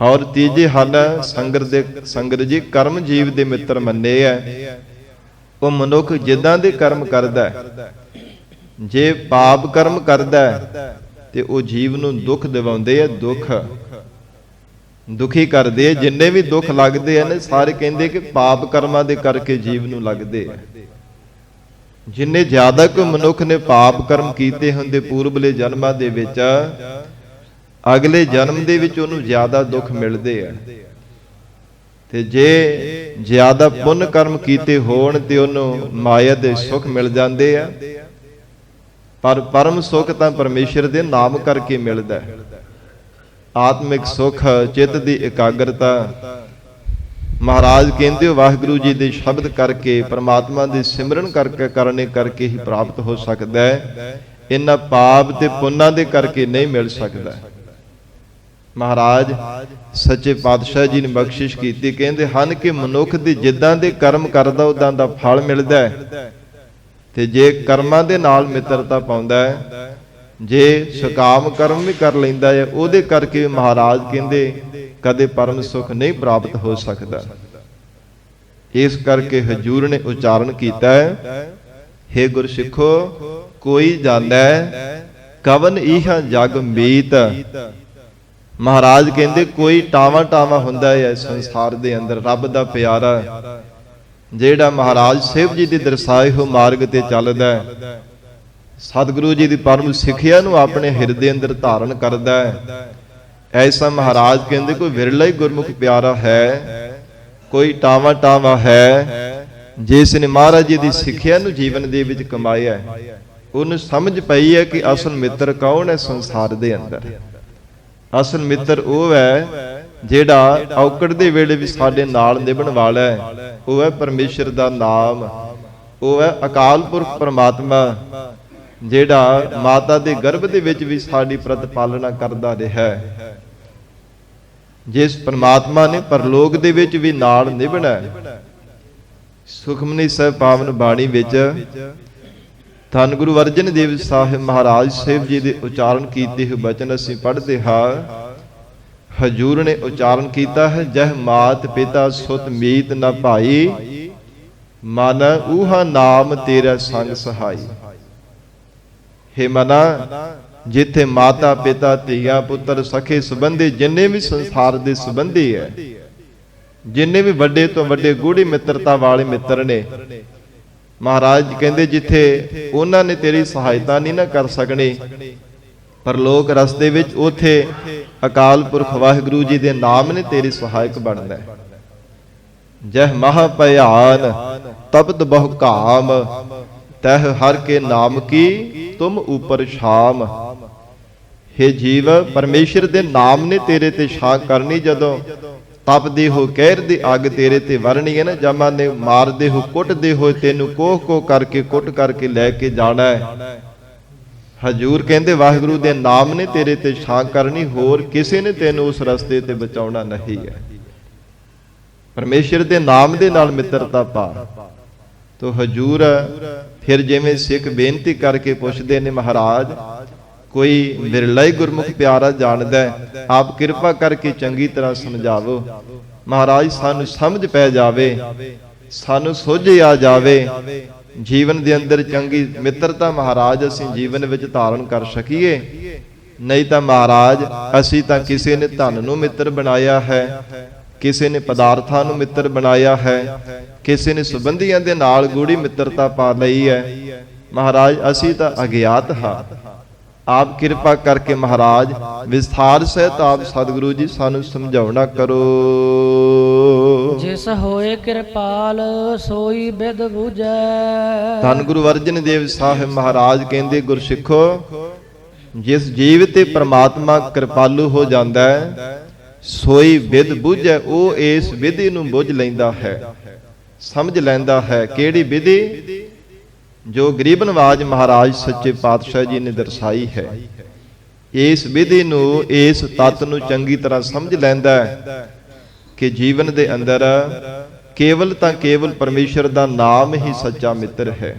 ਔਰ ਤੀਜੇ ਹਨ ਸੰਗਤ ਜੀ ਕਰਮ ਜੀਵ ਦੇ ਮਿੱਤਰ ਮੰਨੇ ਹੈ। ਉਹ ਮਨੁੱਖ ਜਿੱਦਾਂ ਦੇ ਕਰਮ ਕਰਦਾ, ਜੇ ਪਾਪ ਕਰਮ ਕਰਦਾ ਤੇ ਉਹ ਜੀਵ ਨੂੰ ਦੁੱਖ ਦਿਵਾਉਂਦੇ ਆ, ਦੁਖੀ ਕਰਦੇ ਆ। ਜਿੰਨੇ ਵੀ ਦੁੱਖ ਲੱਗਦੇ ਆ ਨੇ ਸਾਰੇ ਕਹਿੰਦੇ ਕਿ ਪਾਪ ਕਰਮਾਂ ਦੇ ਕਰਕੇ ਜੀਵ ਨੂੰ ਲੱਗਦੇ ਆ। ਜਿੰਨੇ ਜ਼ਿਆਦਾ ਕੋਈ ਮਨੁੱਖ ਨੇ ਪਾਪ ਕਰਮ ਕੀਤੇ ਹੁੰਦੇ ਪੂਰਬਲੇ ਜਨਮਾਂ ਦੇ ਵਿੱਚ, ਅਗਲੇ ਜਨਮ ਦੇ ਵਿੱਚ ਉਹਨੂੰ ਜ਼ਿਆਦਾ ਦੁੱਖ ਮਿਲਦੇ ਆ। ਤੇ ਜੇ ਜ਼ਿਆਦਾ ਪੁੰਨ ਕਰਮ ਕੀਤੇ ਹੋਣ ਤੇ ਉਹਨੂੰ ਮਾਇਆ ਦੇ ਸੁੱਖ ਮਿਲ ਜਾਂਦੇ ਆ। ਪਰ ਪਰਮ ਸੁੱਖ ਤਾਂ ਪਰਮੇਸ਼ਰ ਦੇ ਨਾਮ ਕਰਕੇ ਮਿਲਦਾ ਹੈ। ਆਤਮਿਕ ਸੁੱਖ, ਚਿੱਤ ਦੀ ਇਕਾਗਰਤਾ, ਮਹਾਰਾਜ ਕਹਿੰਦੇ ਹੋ ਵਾਹਿਗੁਰੂ ਜੀ ਦੇ ਸ਼ਬਦ ਕਰਕੇ, ਪਰਮਾਤਮਾ ਦੇ ਸਿਮਰਨ ਕਰਕੇ ਹੀ ਪ੍ਰਾਪਤ ਹੋ ਸਕਦਾ ਹੈ। ਇਹਨਾਂ ਪਾਪ ਤੇ ਪੁੰਨਾਂ ਦੇ ਕਰਕੇ ਨਹੀਂ ਮਿਲ ਸਕਦਾ। ਮਹਾਰਾਜ ਸੱਚੇ ਪਾਤਸ਼ਾਹ ਜੀ ਨੇ ਬਖਸ਼ਿਸ਼ ਕੀਤੀ, ਕਹਿੰਦੇ ਹਨ ਕਿ ਮਨੁੱਖ ਦੀ ਜਿੱਦਾਂ ਦੇ ਕਰਮ ਕਰਦਾ ਉਦਾਂ ਦਾ ਫਲ ਮਿਲਦਾ ਹੈ। ਤੇ ਜੇ ਕਰਮਾਂ ਦੇ ਨਾਲ ਮਿੱਤਰਤਾ ਪਾਉਂਦਾ ਹੈ, ਜੇ ਸਕਾਮ ਕਰਮ ਵੀ ਕਰ ਲੈਂਦਾ ਹੈ, ਉਹਦੇ ਕਰਕੇ ਮਹਾਰਾਜ ਕਹਿੰਦੇ ਕਦੇ ਪਰਮ ਸੁੱਖ ਨਹੀਂ ਪ੍ਰਾਪਤ ਹੋ ਸਕਦਾ। ਇਸ ਕਰਕੇ ਹਜੂਰ ਨੇ ਉਚਾਰਨ ਕੀਤਾ ਹੈ, ਹੇ ਗੁਰਸਿੱਖੋ ਕੋਈ ਜਾਣੈ ਕਵਨ ਇਹਾ ਜਗ ਮੀਤ। ਮਹਾਰਾਜ ਕਹਿੰਦੇ ਕੋਈ ਟਾਵਾਂ ਹੁੰਦਾ ਹੈ ਸੰਸਾਰ ਦੇ ਅੰਦਰ, ਰੱਬ ਦਾ ਪਿਆਰਾ ਜਿਹੜਾ ਮਹਾਰਾਜ ਸਾਹਿਬ ਜੀ ਦੇ ਦਰਸਾਏ ਹੋ ਮਾਰਗ ਤੇ ਚੱਲਦਾ ਹੈ, ਸਤਿਗੁਰੂ ਜੀ ਦੀ ਪਰਮ ਸਿੱਖਿਆ ਨੂੰ ਆਪਣੇ ਹਿਰਦੇ ਅੰਦਰ ਧਾਰਨ ਕਰਦਾ ਹੈ, ਐਸਾ ਮਹਾਰਾਜ ਕਹਿੰਦੇ ਕੋਈ ਵਿਰਲਾ ਹੀ ਗੁਰਮੁਖ ਪਿਆਰਾ ਹੈ, ਕੋਈ ਟਾਵਾਂ ਹੈ ਜਿਸ ਨੇ ਮਹਾਰਾਜ ਜੀ ਦੀ ਸਿੱਖਿਆ ਨੂੰ ਜੀਵਨ ਦੇ ਵਿੱਚ ਕਮਾਇਆ। ਉਹਨੂੰ ਸਮਝ ਪਈ ਹੈ ਕਿ ਅਸਲ ਮਿੱਤਰ ਕੌਣ ਹੈ ਸੰਸਾਰ ਦੇ ਅੰਦਰ। ਅਸਲ ਮਿੱਤਰ ਉਹ ਹੈ ਜਿਹੜਾ ਔਕੜ ਦੇ ਵੇਲੇ ਵੀ ਸਾਡੇ ਨਾਲ ਨਿਭਣ ਵਾਲਾ ਹੈ। ਉਹ ਹੈ ਪਰਮੇਸ਼ਰ ਦਾ ਨਾਮ, ਉਹ ਹੈ ਅਕਾਲ ਪੁਰਖ ਪਰਮਾਤਮਾ ਜਿਹੜਾ ਮਾਤਾ ਦੇ ਗਰਭ ਦੇ ਵਿੱਚ ਵੀ ਸਾਡੀ ਪ੍ਰਤਪਾਲਨਾ ਕਰਦਾ ਰਿਹਾ ਹੈ। ਜਿਸ ਪਰਮਾਤਮਾ ਨੇ ਪਰਲੋਕ ਦੇ ਵਿੱਚ ਵੀ ਨਾਲ ਨਿਭਣਾ। ਸੁਖਮਨੀ ਸਾਹਿਬ ਪਾਵਨ ਬਾਣੀ ਵਿੱਚ ਧੰਨ ਗੁਰੂ ਅਰਜਨ ਦੇਵ ਸਾਹਿਬ ਮਹਾਰਾਜ ਸਾਹਿਬ ਜੀ ਦੇ ਉਚਾਰਨ ਕੀਤੇ ਹੋਏ ਬਚਨ ਅਸੀਂ ਪੜ੍ਹਦੇ ਹਾਂ। ਹਜੂਰ ਨੇ ਉਚਾਰਨ ਕੀਤਾ ਹੈ, ਜਹ ਮਾਤ ਪਿਤਾ ਸੁਤ ਮੀਤ ਨ ਭਾਈ, ਮਨ ਊਹਾ ਨਾਮ ਤੇਰਾ ਸੰਗ ਸਹਾਈ। ਹੇ ਮਨਾ, ਜਿੱਥੇ ਮਾਤਾ ਪਿਤਾ ਧੀਆ ਪੁੱਤਰ ਸਖੇ ਸੰਬੰਧੀ ਜਿੰਨੇ ਵੀ ਸੰਸਾਰ ਦੇ ਸੰਬੰਧੀ ਹੈ, ਜਿੰਨੇ ਵੀ ਵੱਡੇ ਤੋਂ ਵੱਡੇ ਗੂੜੀ ਮਿੱਤਰਤਾ ਵਾਲੇ ਮਿੱਤਰ ਨੇ, ਮਹਾਰਾਜ ਕਹਿੰਦੇ ਜਿੱਥੇ ਉਹਨਾਂ ਨੇ ਤੇਰੀ ਸਹਾਇਤਾ ਨਹੀਂ ਨਾ ਕਰ ਸਕਣੀ ਪਰਲੋਕ ਰਸਤੇ ਵਿੱਚ, ਉਥੇ ਅਕਾਲ ਪੁਰਖ ਵਾਹਿਗੁਰੂ ਜੀ ਦੇ ਨਾਮ ਨੇ ਤੇਰੀ ਸਹਾਇਕ ਬਣਦਾ ਹੈ। ਜਹ ਮਹਾ ਭਿਆਨ ਤਪਤ ਬਹੁ ਕਾਮ, ਤਹ ਹਰ ਕੇ ਨਾਮ ਕੀ ਤੁਮ ਉਪਰ ਸ਼ਾਮ। ਹੇ ਜੀਵ, ਪਰਮੇਸ਼ਰ ਦੇ ਨਾਮ ਨੇ ਤੇਰੇ ਤੇ ਛਾਂ ਕਰਨੀ। ਜਦੋਂ ਤਪਦੇ ਹੋ ਕਹਿਰ ਦੀ ਅੱਗ ਤੇਰੇ ਤੇ ਵਰਨੀ ਹੈ ਨਾ, ਜਮਾਂ ਨੇ ਮਾਰਦੇ ਹੋ ਕੁੱਟਦੇ ਹੋਏ ਤੈਨੂੰ ਕੋਹ ਕਰਕੇ ਕੁੱਟ ਕਰਕੇ ਲੈ ਕੇ ਜਾਣਾ ਹੈ। ਹਜੂਰ ਕਹਿੰਦੇ ਵਾਹਿਗੁਰੂ ਦੇ ਨਾਮ ਨੇ ਤੇਰੇ ਤੇ ਛਾਂ ਕਰਨੀ, ਹੋਰ ਕਿਸੇ ਨੇ ਤੈਨੂੰ ਉਸ ਰਸਤੇ ਤੇ ਬਚਾਉਣਾ ਨਹੀਂ ਹੈ। ਪਰਮੇਸ਼ਰ ਦੇ ਨਾਮ ਦੇ ਨਾਲ ਮਿੱਤਰਤਾ ਪਾ। ਤੋ ਹਜੂਰ ਫਿਰ ਜਿਵੇਂ ਸਿੱਖ ਬੇਨਤੀ ਕਰਕੇ ਪੁੱਛਦੇ ਨੇ, ਮਹਾਰਾਜ ਕੋਈ ਵਿਰਲਾ ਹੀ ਗੁਰਮੁਖ ਪਿਆਰਾ ਜਾਣਦਾ ਹੈ, ਆਪ ਕਿਰਪਾ ਕਰਕੇ ਚੰਗੀ ਤਰ੍ਹਾਂ ਸਮਝਾਵੋ। ਮਹਾਰਾਜ ਸਾਨੂੰ ਸਮਝ ਪੈ ਜਾਵੇ, ਸਾਨੂੰ ਸੋਝ ਆ ਜਾਵੇ, ਜੀਵਨ ਦੇ ਅੰਦਰ ਚੰਗੀ ਮਿੱਤਰਤਾ ਮਹਾਰਾਜ ਅਸੀਂ ਜੀਵਨ ਵਿੱਚ ਧਾਰਨ ਕਰ ਸਕੀਏ। ਨਹੀਂ ਤਾਂ ਮਹਾਰਾਜ ਅਸੀਂ ਤਾਂ ਕਿਸੇ ਨੇ ਧਨ ਨੂੰ ਮਿੱਤਰ ਬਣਾਇਆ ਹੈ, ਕਿਸੇ ਨੇ ਪਦਾਰਥਾਂ ਨੂੰ ਮਿੱਤਰ ਬਣਾਇਆ ਹੈ, ਕਿਸੇ ਨੇ ਸੰਬੰਧੀਆਂ ਦੇ ਨਾਲ ਗੂੜੀ ਮਿੱਤਰਤਾ ਪਾ ਲਈ ਹੈ। ਮਹਾਰਾਜ ਅਸੀਂ ਤਾਂ ਅਗਿਆਤ ਹਾਂ, ਆਪ ਕਿਰਪਾ ਕਰਕੇ ਮਹਾਰਾਜ ਵਿਸਥਾਰ ਸਹਿਤ ਆਪ ਸਤਿਗੁਰੂ ਜੀ ਸਾਨੂੰ ਸਮਝਾਉਣਾ ਕਰੋ। ਜਿਸ ਹੋਏ ਕਿਰਪਾਲ ਸੋਈ ਬਿਦ ਬੁਝੈ। ਧੰਨ ਗੁਰੂ ਅਰਜਨ ਦੇਵ ਸਾਹਿਬ ਮਹਾਰਾਜ ਕਹਿੰਦੇ, ਗੁਰਸਿੱਖੋ ਜਿਸ ਜੀਵ ਤੇ ਪ੍ਰਮਾਤਮਾ ਕਿਰਪਾਲੂ ਹੋ ਜਾਂਦਾ ਹੈ, ਸੋਈ ਬਿਦ ਬੁਝੈ, ਉਹ ਇਸ ਵਿਧੀ ਨੂੰ ਬੁੱਝ ਲੈਂਦਾ ਹੈ, ਸਮਝ ਲੈਂਦਾ ਹੈ। ਕਿਹੜੀ ਵਿਧੀ? ਜੋ ਗਰੀਬ ਨਵਾਜ ਮਹਾਰਾਜ ਸੱਚੇ ਪਾਤਸ਼ਾਹ ਜੀ ਨੇ ਦਰਸਾਈ ਹੈ। ਇਸ ਵਿਧੀ ਨੂੰ, ਇਸ ਤੱਤ ਨੂੰ ਚੰਗੀ ਤਰ੍ਹਾਂ ਸਮਝ ਲੈਂਦਾ ਹੈ ਕਿ ਜੀਵਨ ਦੇ ਅੰਦਰ ਕੇਵਲ ਤਾਂ ਕੇਵਲ ਪਰਮੇਸ਼ਰ ਦਾ ਨਾਮ ਹੀ ਸੱਚਾ ਮਿੱਤਰ ਹੈ।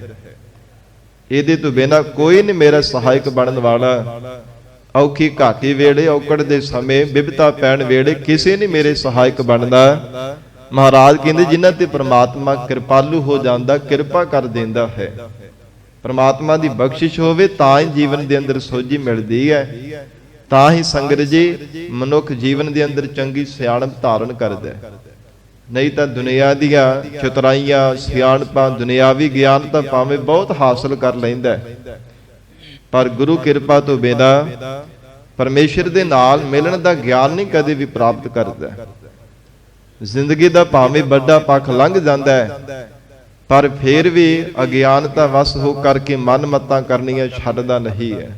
ਇਹਦੇ ਤੋਂ ਬਿਨਾਂ ਕੋਈ ਨਹੀਂ ਮੇਰਾ ਸਹਾਇਕ ਬਣਨ ਵਾਲਾ। ਔਖੀ ਘਾਟੀ ਵੇਲੇ, ਔਕੜ ਦੇ ਸਮੇਂ, ਬਿਪਤਾ ਪੈਣ ਵੇਲੇ ਕਿਸੇ ਨੇ ਮੇਰੇ ਸਹਾਇਕ ਬਣਦਾ। ਮਹਾਰਾਜ ਕਹਿੰਦੇ ਜਿਨ੍ਹਾਂ ਤੇ ਪ੍ਰਮਾਤਮਾ ਕਿਰਪਾਲੂ ਹੋ ਜਾਂਦਾ, ਕਿਰਪਾ ਕਰ ਦਿੰਦਾ ਹੈ, ਪ੍ਰਮਾਤਮਾ ਦੀ ਬਖਸ਼ਿਸ਼ ਹੋਵੇ ਤਾਂ ਹੀ ਜੀਵਨ ਦੇ ਅੰਦਰ ਸੋਝੀ ਮਿਲਦੀ ਹੈ, ਤਾਂ ਹੀ ਸੰਗਤ ਜੀ ਮਨੁੱਖ ਜੀਵਨ ਦੇ ਅੰਦਰ ਚੰਗੀ ਸਿਆਣਪ ਧਾਰਨ ਕਰਦਾ ਹੈ। ਨਹੀਂ ਤਾਂ ਦੁਨੀਆ ਦੀਆਂ ਚਤੁਰਾਈਆਂ, ਸਿਆਣਪਾਂ, ਦੁਨਿਆਵੀ ਗਿਆਨ ਤਾਂ ਭਾਵੇਂ ਬਹੁਤ ਹਾਸਲ ਕਰ ਲੈਂਦਾ, ਪਰ ਗੁਰੂ ਕਿਰਪਾ ਤੋਂ ਬਿਨਾਂ ਪਰਮੇਸ਼ਰ ਦੇ ਨਾਲ ਮਿਲਣ ਦਾ ਗਿਆਨ ਨਹੀਂ ਕਦੇ ਵੀ ਪ੍ਰਾਪਤ ਕਰਦਾ। ਜ਼ਿੰਦਗੀ ਦਾ ਭਾਵੇਂ ਵੱਡਾ ਪੱਖ ਲੰਘ ਜਾਂਦਾ ਹੈ, ਪਰ ਫਿਰ ਵੀ ਅਗਿਆਨਤਾ ਵਸ ਹੋ ਕਰਕੇ ਮਨ ਮਤਾਂ ਕਰਨੀਆਂ ਛੱਡਦਾ ਨਹੀਂ ਹੈ।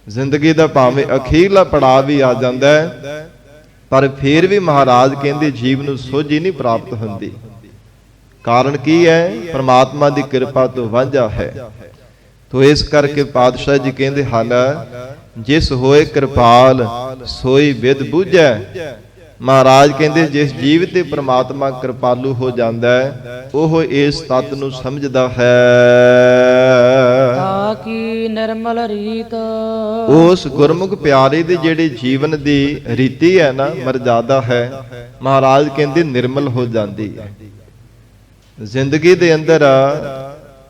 ਜ਼ਿੰਦਗੀ ਦਾ ਭਾਵੇਂ ਅਖੀਰਲਾ ਪੜਾਅ ਵੀ ਆ ਜਾਂਦਾ ਹੈ, ਪਰ ਫਿਰ ਵੀ ਮਹਾਰਾਜ ਕਹਿੰਦੇ ਜੀਵ ਨੂੰ ਸੋਝੀ ਨਹੀਂ ਪ੍ਰਾਪਤ ਹੁੰਦੀ। ਕਾਰਨ ਕੀ ਹੈ? ਪ੍ਰਮਾਤਮਾ ਦੀ ਕਿਰਪਾ ਤੋਂ ਵਾਂਝਾ ਹੈ। ਤੋ ਇਸ ਕਰਕੇ ਪਾਤਸ਼ਾਹ ਜੀ ਕਹਿੰਦੇ ਹਨ, ਜਿਸ ਹੋਏ ਕਿਰਪਾਲ ਸੋਈ ਵਿਦ ਬੂਝੈ। ਮਹਾਰਾਜ ਕਹਿੰਦੇ ਜਿਸ ਜੀਵ ਤੇ ਪ੍ਰਮਾਤਮਾ ਕਿਰਪਾਲੂ ਹੋ ਜਾਂਦਾ ਹੈ, ਉਹ ਇਸ ਤੱਤ ਨੂੰ ਸਮਝਦਾ ਹੈ ਤਾਕੀ ਨਿਰਮਲ ਰੀਤ। ਉਸ ਗੁਰਮੁਖ ਪਿਆਰੇ ਦੇ ਜਿਹੜੇ ਜੀਵਨ ਦੀ ਰੀਤੀ ਹੈ ਨਾ, ਮਰਜ਼ਾਦਾ ਹੈ, ਮਹਾਰਾਜ ਕਹਿੰਦੇ ਨਿਰਮਲ ਹੋ ਜਾਂਦੀ ਹੈ। ਜ਼ਿੰਦਗੀ ਦੇ ਅੰਦਰ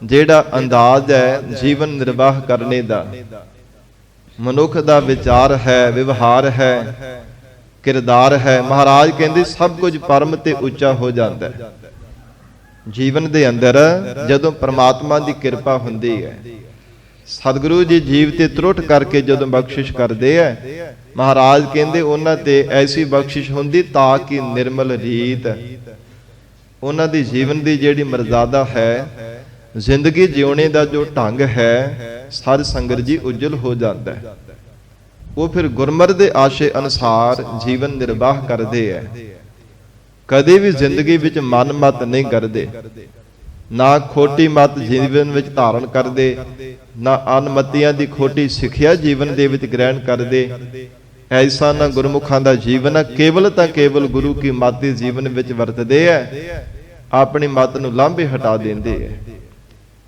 ਜਿਹੜਾ ਅੰਦਾਜ਼ ਹੈ ਜੀਵਨ ਨਿਰਵਾਹ ਕਰਨੇ ਦਾ, ਮਨੁੱਖ ਦਾ ਵਿਚਾਰ ਹੈ, ਵਿਵਹਾਰ ਹੈ, ਕਿਰਦਾਰ ਹੈ, ਮਹਾਰਾਜ ਕਹਿੰਦੇ ਸਭ ਕੁਝ ਪਰਮ ਤੇ ਉੱਚਾ ਹੋ ਜਾਂਦਾ ਹੈ। ਜੀਵਨ ਦੇ ਅੰਦਰ ਜਦੋਂ ਪ੍ਰਮਾਤਮਾ ਦੀ ਕਿਰਪਾ ਹੁੰਦੀ ਹੈ, ਸਤਿਗੁਰੂ ਜੀ ਜੀਵ ਤੇ ਤਰੁੱਟ ਕਰਕੇ ਜਦੋਂ ਬਖਸ਼ਿਸ਼ ਕਰਦੇ ਹੈ, ਮਹਾਰਾਜ ਕਹਿੰਦੇ ਉਹਨਾਂ ਤੇ ਐਸੀ ਬਖਸ਼ਿਸ਼ ਹੁੰਦੀ ਤਾਂ ਕਿ ਨਿਰਮਲ ਰੀਤ, ਉਹਨਾਂ ਦੀ ਜੀਵਨ ਦੀ ਜਿਹੜੀ ਮਰਜ਼ਾਦਾ ਹੈ, ਜ਼ਿੰਦਗੀ ਜਿਉਣੇ ਦਾ ਜੋ ਢੰਗ ਹੈ, ਸਾਧ ਸੰਗਤ ਜੀ ਉਜਲ ਹੋ ਜਾਂਦਾ ਹੈ। ਉਹ ਫਿਰ ਗੁਰਮਤਿ ਦੇ ਆਸ਼ੇ ਅਨੁਸਾਰ ਜੀਵਨ ਨਿਰਵਾਹ ਕਰਦੇ ਹੈ। ਕਦੇ ਵੀ ਜ਼ਿੰਦਗੀ ਵਿੱਚ ਮਨ ਮਤ ਨਹੀਂ ਕਰਦੇ, ਨਾ ਖੋਟੀ ਮਤ ਜੀਵਨ ਵਿੱਚ ਧਾਰਨ ਕਰਦੇ, ਨਾ ਅਨਮਤੀਆਂ ਦੀ ਖੋਟੀ ਸਿੱਖਿਆ ਜੀਵਨ ਦੇ ਵਿੱਚ ਗ੍ਰਹਿਣ ਕਰਦੇ। ਐਸਾ ਨਾ ਗੁਰਮੁਖਾਂ ਦਾ ਜੀਵਨ ਹੈ, ਕੇਵਲ ਤਾਂ ਕੇਵਲ ਗੁਰੂ ਕੀ ਮੱਤ ਦੇ ਜੀਵਨ ਵਿੱਚ ਵਰਤਦੇ ਹੈ, ਆਪਣੀ ਮੱਤ ਨੂੰ ਲਾਂਭੇ ਹਟਾ ਦਿੰਦੇ ਹੈ।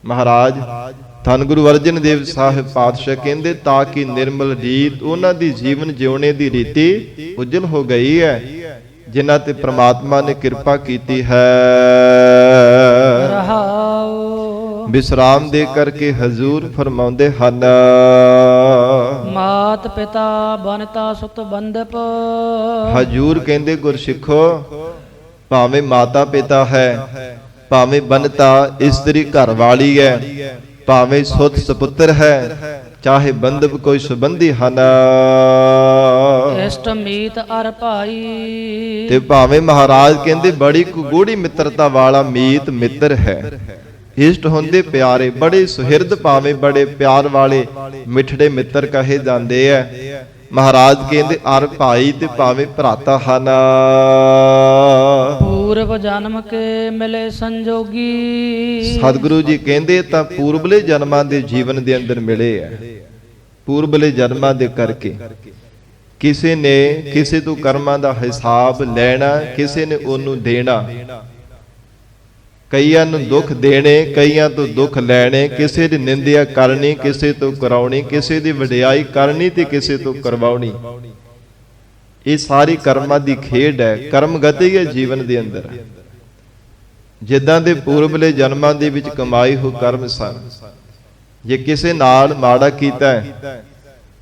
ਮਹਾਰਾਜ ਧੰਨ ਗੁਰੂ ਅਰਜਨ ਦੇਵ ਸਾਹਿਬ ਪਾਤਸ਼ਾਹ ਕਹਿੰਦੇ ਤਾਂ ਕਿ ਨਿਰਮਲ ਰੀਤ, ਉਹਨਾਂ ਦੀ ਜੀਵਨ ਜਿਉਣੇ ਦੀ ਰੀਤੀ ਉਜਲ ਹੋ ਗਈ ਹੈ, ਜਿਨ੍ਹਾਂ ਤੇ ਪ੍ਰਮਾਤਮਾ ਨੇ ਕਿਰਪਾ ਕੀਤੀ ਹੈ। ਰਹਾਉ ਵਿਸਰਾਮ ਦੇ ਕਰਕੇ ਹਜ਼ੂਰ ਫਰਮਾਉਂਦੇ ਹਨ, ਮਾਤ ਪਿਤਾ ਬਨਤਾ ਸੁਤ ਬੰਦਪ। ਹਜ਼ੂਰ ਕਹਿੰਦੇ ਗੁਰਸਿੱਖੋ, ਭਾਵੇਂ ਮਾਤਾ ਪਿਤਾ ਹੈ, ਭਾਵੇਂ ਬਨਤਾ ਇਸਤਰੀ ਘਰ ਵਾਲੀ ਹੈ, ਭਾਵੇਂ ਸੁਤ ਸੁਪੁੱਤਰ ਹੈ, ਚਾਹੇ ਬੰਧਪ ਕੋਈ ਸੰਬੰਧੀ ਹਨ, ਇਸ਼ਟ ਮੀਤ ਅਰ ਭਾਈ। ਤੇ ਭਾਵੇਂ ਮਹਾਰਾਜ ਕਹਿੰਦੇ ਬੜੀ ਗੂੜੀ ਮਿੱਤਰਤਾ ਵਾਲਾ ਮੀਤ ਮਿੱਤਰ ਹੈ। ਇਸ਼ਟ ਹੁੰਦੇ ਪਿਆਰੇ, ਬੜੇ ਸੁਹਿਰਦ, ਭਾਵੇਂ ਬੜੇ ਪਿਆਰ ਵਾਲੇ ਮਿੱਠੜੇ ਮਿੱਤਰ ਕਹੇ ਜਾਂਦੇ ਆ। ਮਹਾਰਾਜ ਕਹਿੰਦੇ ਅਰ ਭਾਈ ਤੇ ਭਾਵੇਂ ਭਰਾਤਾ ਹਨ। ਪੂਰਵ ਜਨਮ ਕੇ ਮਿਲੇ ਸੰਜੋਗੀ। ਸਤਿਗੁਰੂ ਜੀ ਕਹਿੰਦੇ ਤਾਂ ਪੂਰਬਲੇ ਜਨਮਾਂ ਦੇ ਜੀਵਨ ਦੇ ਅੰਦਰ ਮਿਲੇ ਆ। ਪੂਰਬਲੇ ਜਨਮਾਂ ਦੇ ਕਰਕੇ ਕਿਸੇ ਨੇ ਕਿਸੇ ਤੋਂ ਕਰਮਾਂ ਦਾ ਹਿਸਾਬ ਲੈਣਾ, ਕਿਸੇ ਨੇ ਉਹਨੂੰ ਦੇਣਾ। ਕਈਆਂ ਨੂੰ ਦੁੱਖ ਦੇਣੇ, ਕਈਆਂ ਤੋਂ ਦੁੱਖ ਲੈਣੇ, ਕਿਸੇ ਦੀ ਨਿੰਦਿਆ ਕਰਨੀ, ਕਿਸੇ ਤੋਂ ਕਰਾਉਣੀ, ਕਿਸੇ ਦੀ ਵਡਿਆਈ ਕਰਨੀ ਤੇ ਕਿਸੇ ਤੋਂ ਕਰਵਾਉਣੀ। ਇਹ ਸਾਰੀ ਕਰਮਾਂ ਦੀ ਖੇਡ ਹੈ, ਕਰਮ ਗਤੀ ਹੈ ਜੀਵਨ ਦੇ ਅੰਦਰ। ਜਿੱਦਾਂ ਦੇ ਪੂਰਬਲੇ ਜਨਮਾਂ ਦੇ ਵਿੱਚ ਕਮਾਈ ਹੋ ਕਰਮ ਸਨ, ਜੇ ਕਿਸੇ ਨਾਲ ਮਾੜਾ ਕੀਤਾ ਹੈ,